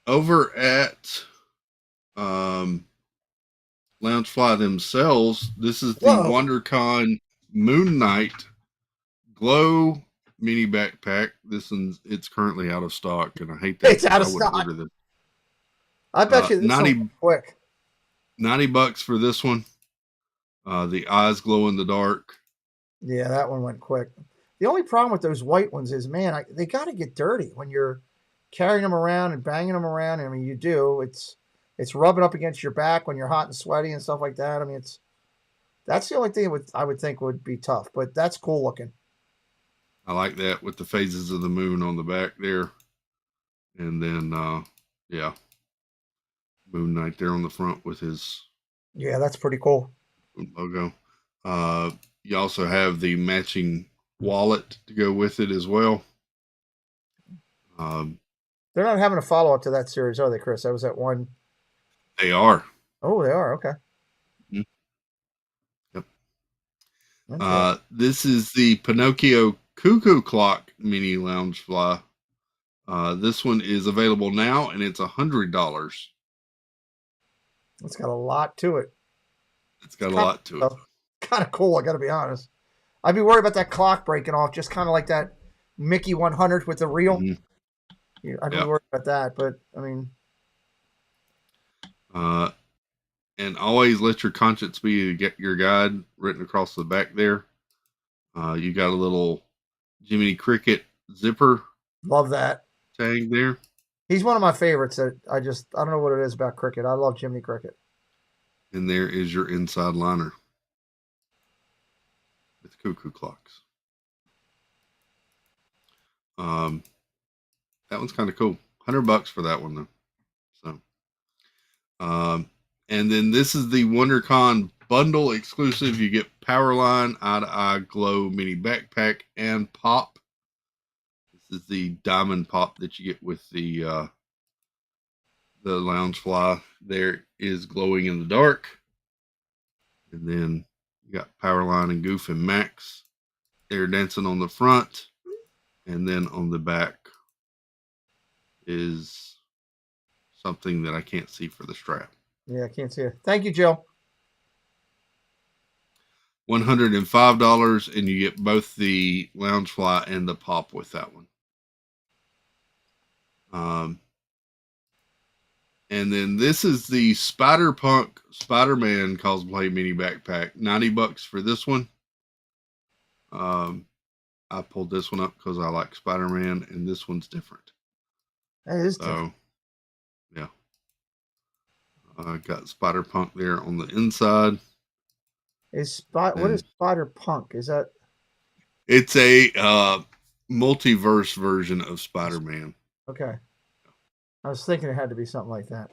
Over at Loungefly themselves, this is the WonderCon Moon Knight Glow mini backpack. This one's it's currently out of stock, and I hate that. It's out of stock. I bet you this one's quick. $90 for this one. The eyes glow in the dark. Yeah, that one went quick. The only problem with those white ones is, man, they got to get dirty when you're carrying them around and banging them around. I mean, you do. It's rubbing up against your back when you're hot and sweaty and stuff like that. I mean, that's the only thing I would think would be tough, but that's cool looking. I like that with the phases of the moon on the back there. And then, Moon Knight there on the front with his... Yeah, that's pretty cool. Logo. You also have the matching wallet to go with it as well. They're not having a follow-up to that series, are they, Chris? That was that one. They are. Oh, they are. Okay. Yep. Okay. This is the Pinocchio Cuckoo Clock mini Loungefly. This one is available now, and it's $100. It's got a lot to it. It's got a lot to it. Kind of cool, I got to be honest. I'd be worried about that clock breaking off, just kind of like that Mickey 100 with the reel. Yeah, I'd be worried about that, but I mean. And always let your conscience be your guide written across the back there. You got a little Jiminy Cricket zipper. Love that. Tag there. He's one of my favorites. I don't know what it is about Cricket. I love Jiminy Cricket. And there is your inside liner with cuckoo clocks. That one's kind of cool. $100 for that one though. So, and then this is the WonderCon bundle exclusive. You get Powerline Eye to Eye Glow mini backpack and pop. This is the diamond pop that you get with the Loungefly. There is glowing in the dark. And then you got Powerline and Goof and Max. They're dancing on the front. And then on the back is something that I can't see for the strap. Yeah, I can't see it. Thank you, Jill. $105, and you get both the Loungefly and the pop with that one. And then this is the Spider-Punk Spider-Man cosplay mini backpack. $90 for this one. I pulled this one up because I like Spider-Man, and this one's different. That is different. Yeah. I got Spider-Punk there on the inside. What is Spider-Punk? Is that? It's a multiverse version of Spider-Man. Okay. I was thinking it had to be something like that.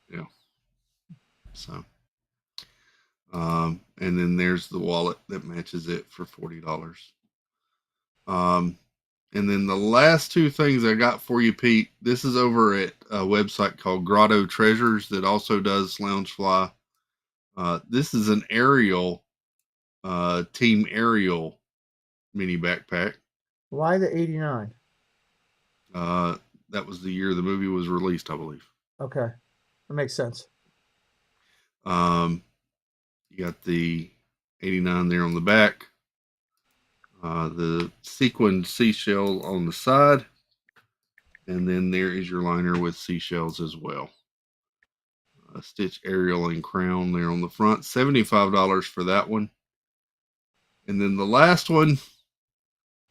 Yeah. So, and then there's the wallet that matches it for $40. And then the last two things I got for you, Pete, this is over at a website called Grotto Treasures that also does Loungefly. This is an Ariel, Team Ariel mini backpack. Why the 89? That was the year the movie was released, I believe. Okay. That makes sense. You got the 89 there on the back. The sequined seashell on the side. And then there is your liner with seashells as well. Stitch Ariel and Crown there on the front. $75 for that one. And then the last one,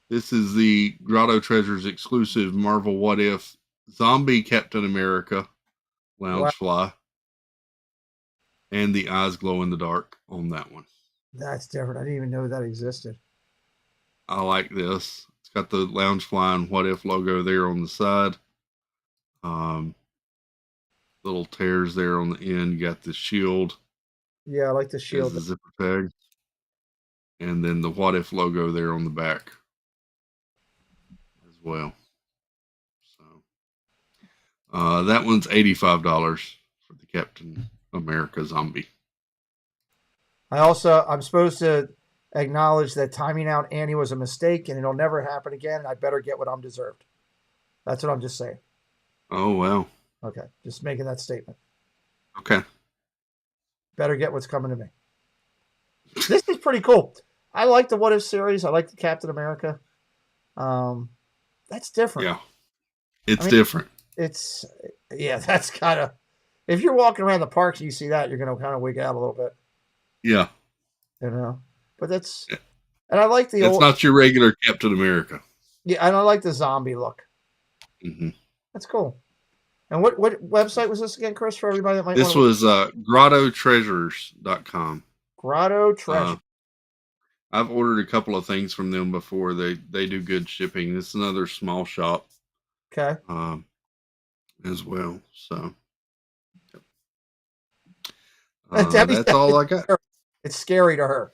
this is the Grotto Treasures exclusive Marvel What If Zombie Captain America Loungefly. Wow. And the eyes glow in the dark on that one. That's different. I didn't even know that existed. I like this. It's got the Loungefly and What If logo there on the side. Little tears there on the end. You got the shield. Yeah, I like the shield. The zipper tag. And then the What If logo there on the back as well. So that one's $85 for the Captain America zombie. I'm supposed to acknowledge that timing out Annie was a mistake and it'll never happen again. I better get what I'm deserved. That's what I'm just saying. Oh, wow. Okay. Just making that statement. Okay. Better get what's coming to me. This is pretty cool. I like the What If series. I like the Captain America. That's different. Yeah. It's different. That's kind of, if you're walking around the parks and you see that, you're going to kind of wig out a little bit. Yeah. You know, but that's, and I like the It's not your regular Captain America. Yeah. And I like the zombie look. Mm-hmm. That's cool. And what website was this again, Chris, for everybody that might This was grottotreasures.com. Grotto Treasure. I've ordered a couple of things from them before. They do good shipping. This is another small shop. Okay. As well. So that's all I got. It's scary to her.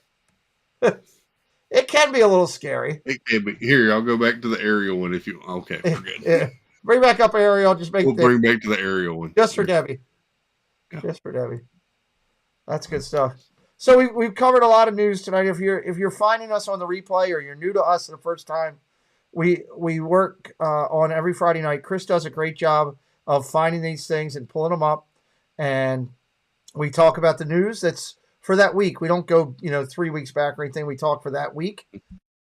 It can be a little scary. It can be. Here, I'll go back to the Ariel one if you. Okay, we're good. Yeah. Bring back up Ariel. Just make. We'll bring back to the Ariel one. Just for Debbie. Yeah. Just for Debbie. That's good stuff. So we've covered a lot of news tonight. If you're finding us on the replay or you're new to us for the first time, we work on every Friday night. Chris does a great job of finding these things and pulling them up, and we talk about the news that's for that week. We don't go 3 weeks back or anything. We talk for that week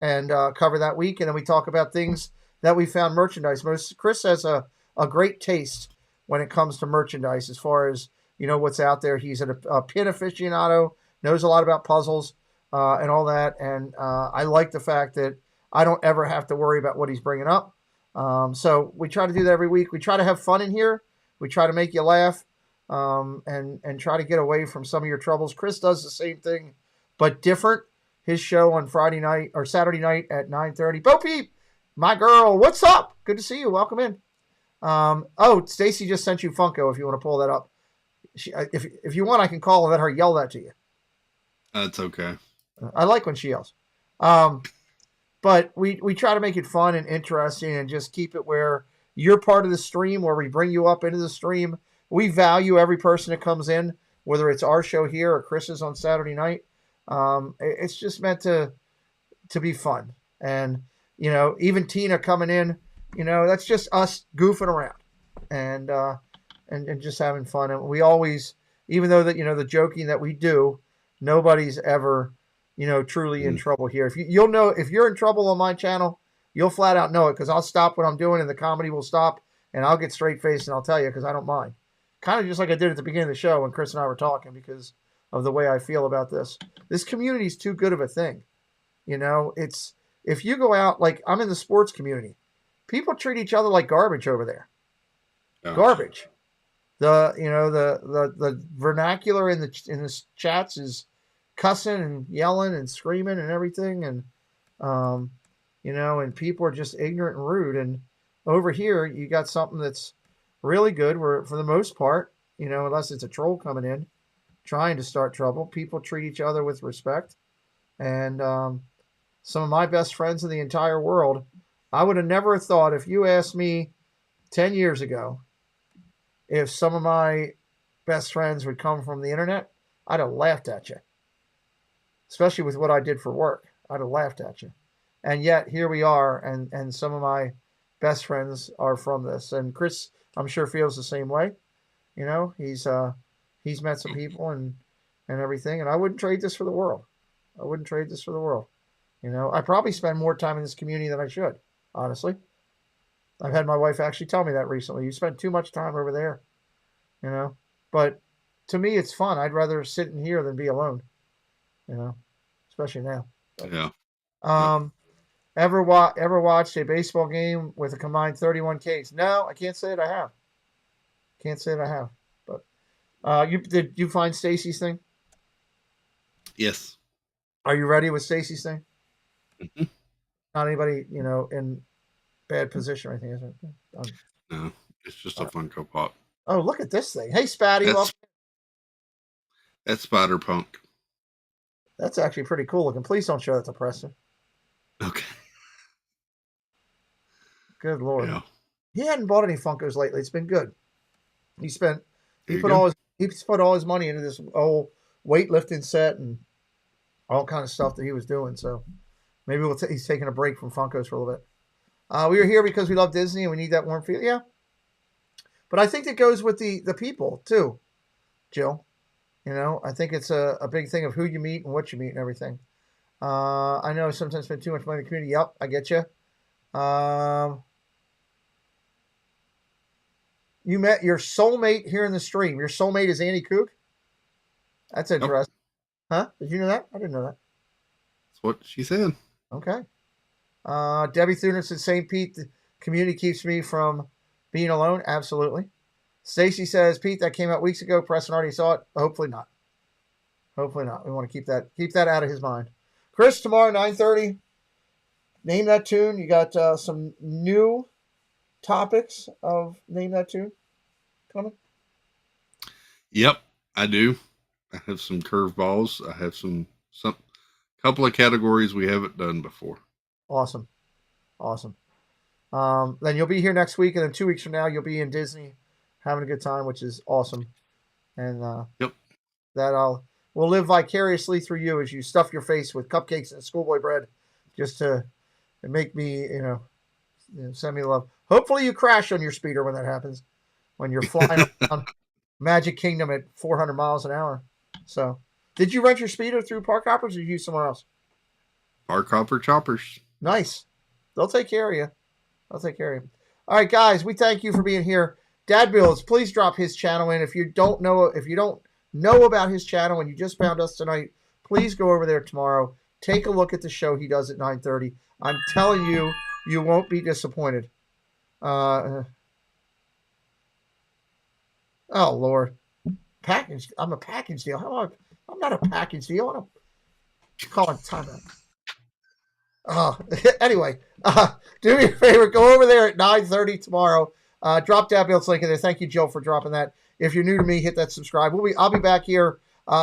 and cover that week, and then we talk about things that we found merchandise. Chris has a great taste when it comes to merchandise as far as what's out there. He's a pin aficionado, knows a lot about puzzles and all that, and I like the fact that I don't ever have to worry about what he's bringing up. So we try to do that every week. We try to have fun in here. We try to make you laugh and try to get away from some of your troubles. Chris does the same thing, but different. His show on Friday night or Saturday night at 9:30. Bo Peep, my girl, what's up? Good to see you. Welcome in. Stacy just sent you Funko if you want to pull that up. If you want, I can call and let her yell that to you. That's okay. I like when she yells. But we try to make it fun and interesting and just keep it where you're part of the stream, where we bring you up into the stream. We value every person that comes in, whether it's our show here or Chris's on Saturday night. It's just meant to be fun. And, even Tina coming in, that's just us goofing around and just having fun. And we always, even though that, the joking that we do, nobody's ever, truly in trouble here. You'll know if you're in trouble on my channel, you'll flat out know it, because I'll stop what I'm doing and the comedy will stop and I'll get straight faced and I'll tell you, because I don't mind. Kind of just like I did at the beginning of the show when Chris and I were talking, because of the way I feel about this. This community is too good of a thing. It's, if you go out, like I'm in the sports community, people treat each other like garbage over there. Oh. Garbage. The vernacular in the chats is cussing and yelling and screaming and everything, and and people are just ignorant and rude. And over here, you got something that's really good, where for the most part, unless it's a troll coming in trying to start trouble, people treat each other with respect. And some of my best friends in the entire world, I would have never thought, if you asked me 10 years ago if some of my best friends would come from the internet, I'd have laughed at you. Especially with what I did for work. I'd have laughed at you. And yet here we are, and some of my best friends are from this. And Chris, I'm sure, feels the same way. He's met some people and everything, and I wouldn't trade this for the world. I wouldn't trade this for the world. I probably spend more time in this community than I should, honestly. I've had my wife actually tell me that recently. You spend too much time over there, But to me, it's fun. I'd rather sit in here than be alone, especially now. But, Yeah. Ever watched a baseball game with a combined 31 Ks? No, I can't say that I have. But did you find Stacy's thing? Yes. Are you ready with Stacy's thing? Mm-hmm. Not anybody, in bad position or anything, is it? No, it's just a Funko Pop. Oh, look at this thing. Hey, Spatty. That's Spider Punk. That's actually pretty cool looking. Please don't show that to Preston. Okay. Good Lord. Yeah. He hadn't bought any Funkos lately. It's been good. He put all his money into this old weightlifting set and all kind of stuff that he was doing. So maybe he's taking a break from Funkos for a little bit. We are here because we love Disney and we need that warm feel. Yeah. But I think it goes with the people too, Jill. I think it's a big thing of who you meet and what you meet and everything. I know sometimes spend too much money in the community. Yep, I get you. You met your soulmate here in the stream. Your soulmate is Annie Kook? That's interesting. Nope. Huh? Did you know that? I didn't know that. That's what she said. Okay. Debbie Thuner said, St. Pete, the community keeps me from being alone. Absolutely. Stacy says, Pete, that came out weeks ago. Preston already saw it. Hopefully not. Hopefully not. We want to keep that out of his mind. Chris, tomorrow, 9:30. Name that tune. You got some new topics of Name That Tune coming? Yep, I do. I have some curveballs. I have some couple of categories we haven't done before. Awesome. Then you'll be here next week, and then 2 weeks from now you'll be in Disney having a good time, which is awesome. And yep, we'll live vicariously through you as you stuff your face with cupcakes and schoolboy bread, just to make me, send me love. Hopefully you crash on your speeder when that happens, when you're flying around Magic Kingdom at 400 miles an hour. So, did you rent your speeder through Park Hoppers or did you use somewhere else? Park Hopper Choppers. Nice. They'll take care of you. I'll take care of you. All right, guys, we thank you for being here. Dad Bills, please drop his channel in. If you don't know about his channel and you just found us tonight, please go over there tomorrow. Take a look at the show he does at 9:30. I'm telling you, you won't be disappointed. Oh Lord, package. I'm a package deal. I'm not a package deal. I'm calling timeout. Anyway, do me a favor. Go over there at 9:30 tomorrow. Drop Dad Bill's link in there. Thank you, Joe, for dropping that. If you're new to me, hit that subscribe. I'll be back here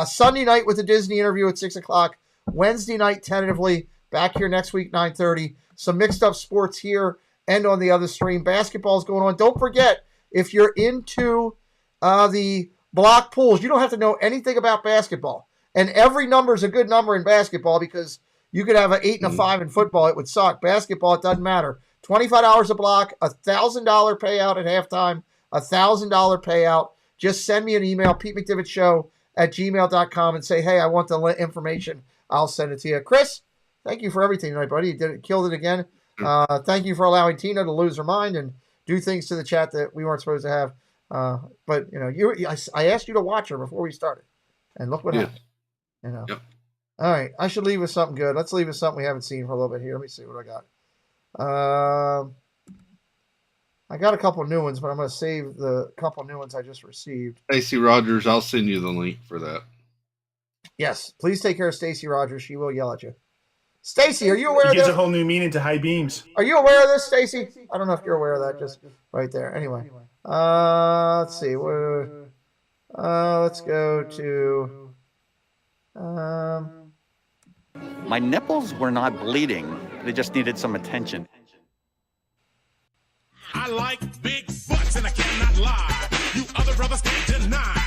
Sunday night with the Disney interview at 6 o'clock. Wednesday night, tentatively. Back here next week, 9:30. Some mixed up sports here and on the other stream. Basketball's going on. Don't forget, if you're into the block pools, you don't have to know anything about basketball. And every number is a good number in basketball because you could have an 8 and a 5 in football. It would suck. Basketball, it doesn't matter. $25 a block, $1,000 payout at halftime, $1,000 payout. Just send me an email, PeteMcDivittShow@gmail.com, and say, hey, I want the information. I'll send it to you. Chris, thank you for everything tonight, buddy. You killed it again. Thank you for allowing Tina to lose her mind and do things to the chat that we weren't supposed to have. But I asked you to watch her before we started, and look what happened. Yep. All right, I should leave with something good. Let's leave with something we haven't seen for a little bit here. Let me see what I got. I got a couple new ones, but I'm going to save the couple new ones I just received. Stacey Rogers, I'll send you the link for that. Yes, please take care of Stacey Rogers. She will yell at you. Stacey, are you aware of It gives this? a whole new meaning to high beams. Are you aware of this, Stacey? I don't know if you're aware of that. Just right there. Anyway, let's see. Let's go to. My nipples were not bleeding. They just needed some attention. I like big butts and I cannot lie. You other brothers can't deny.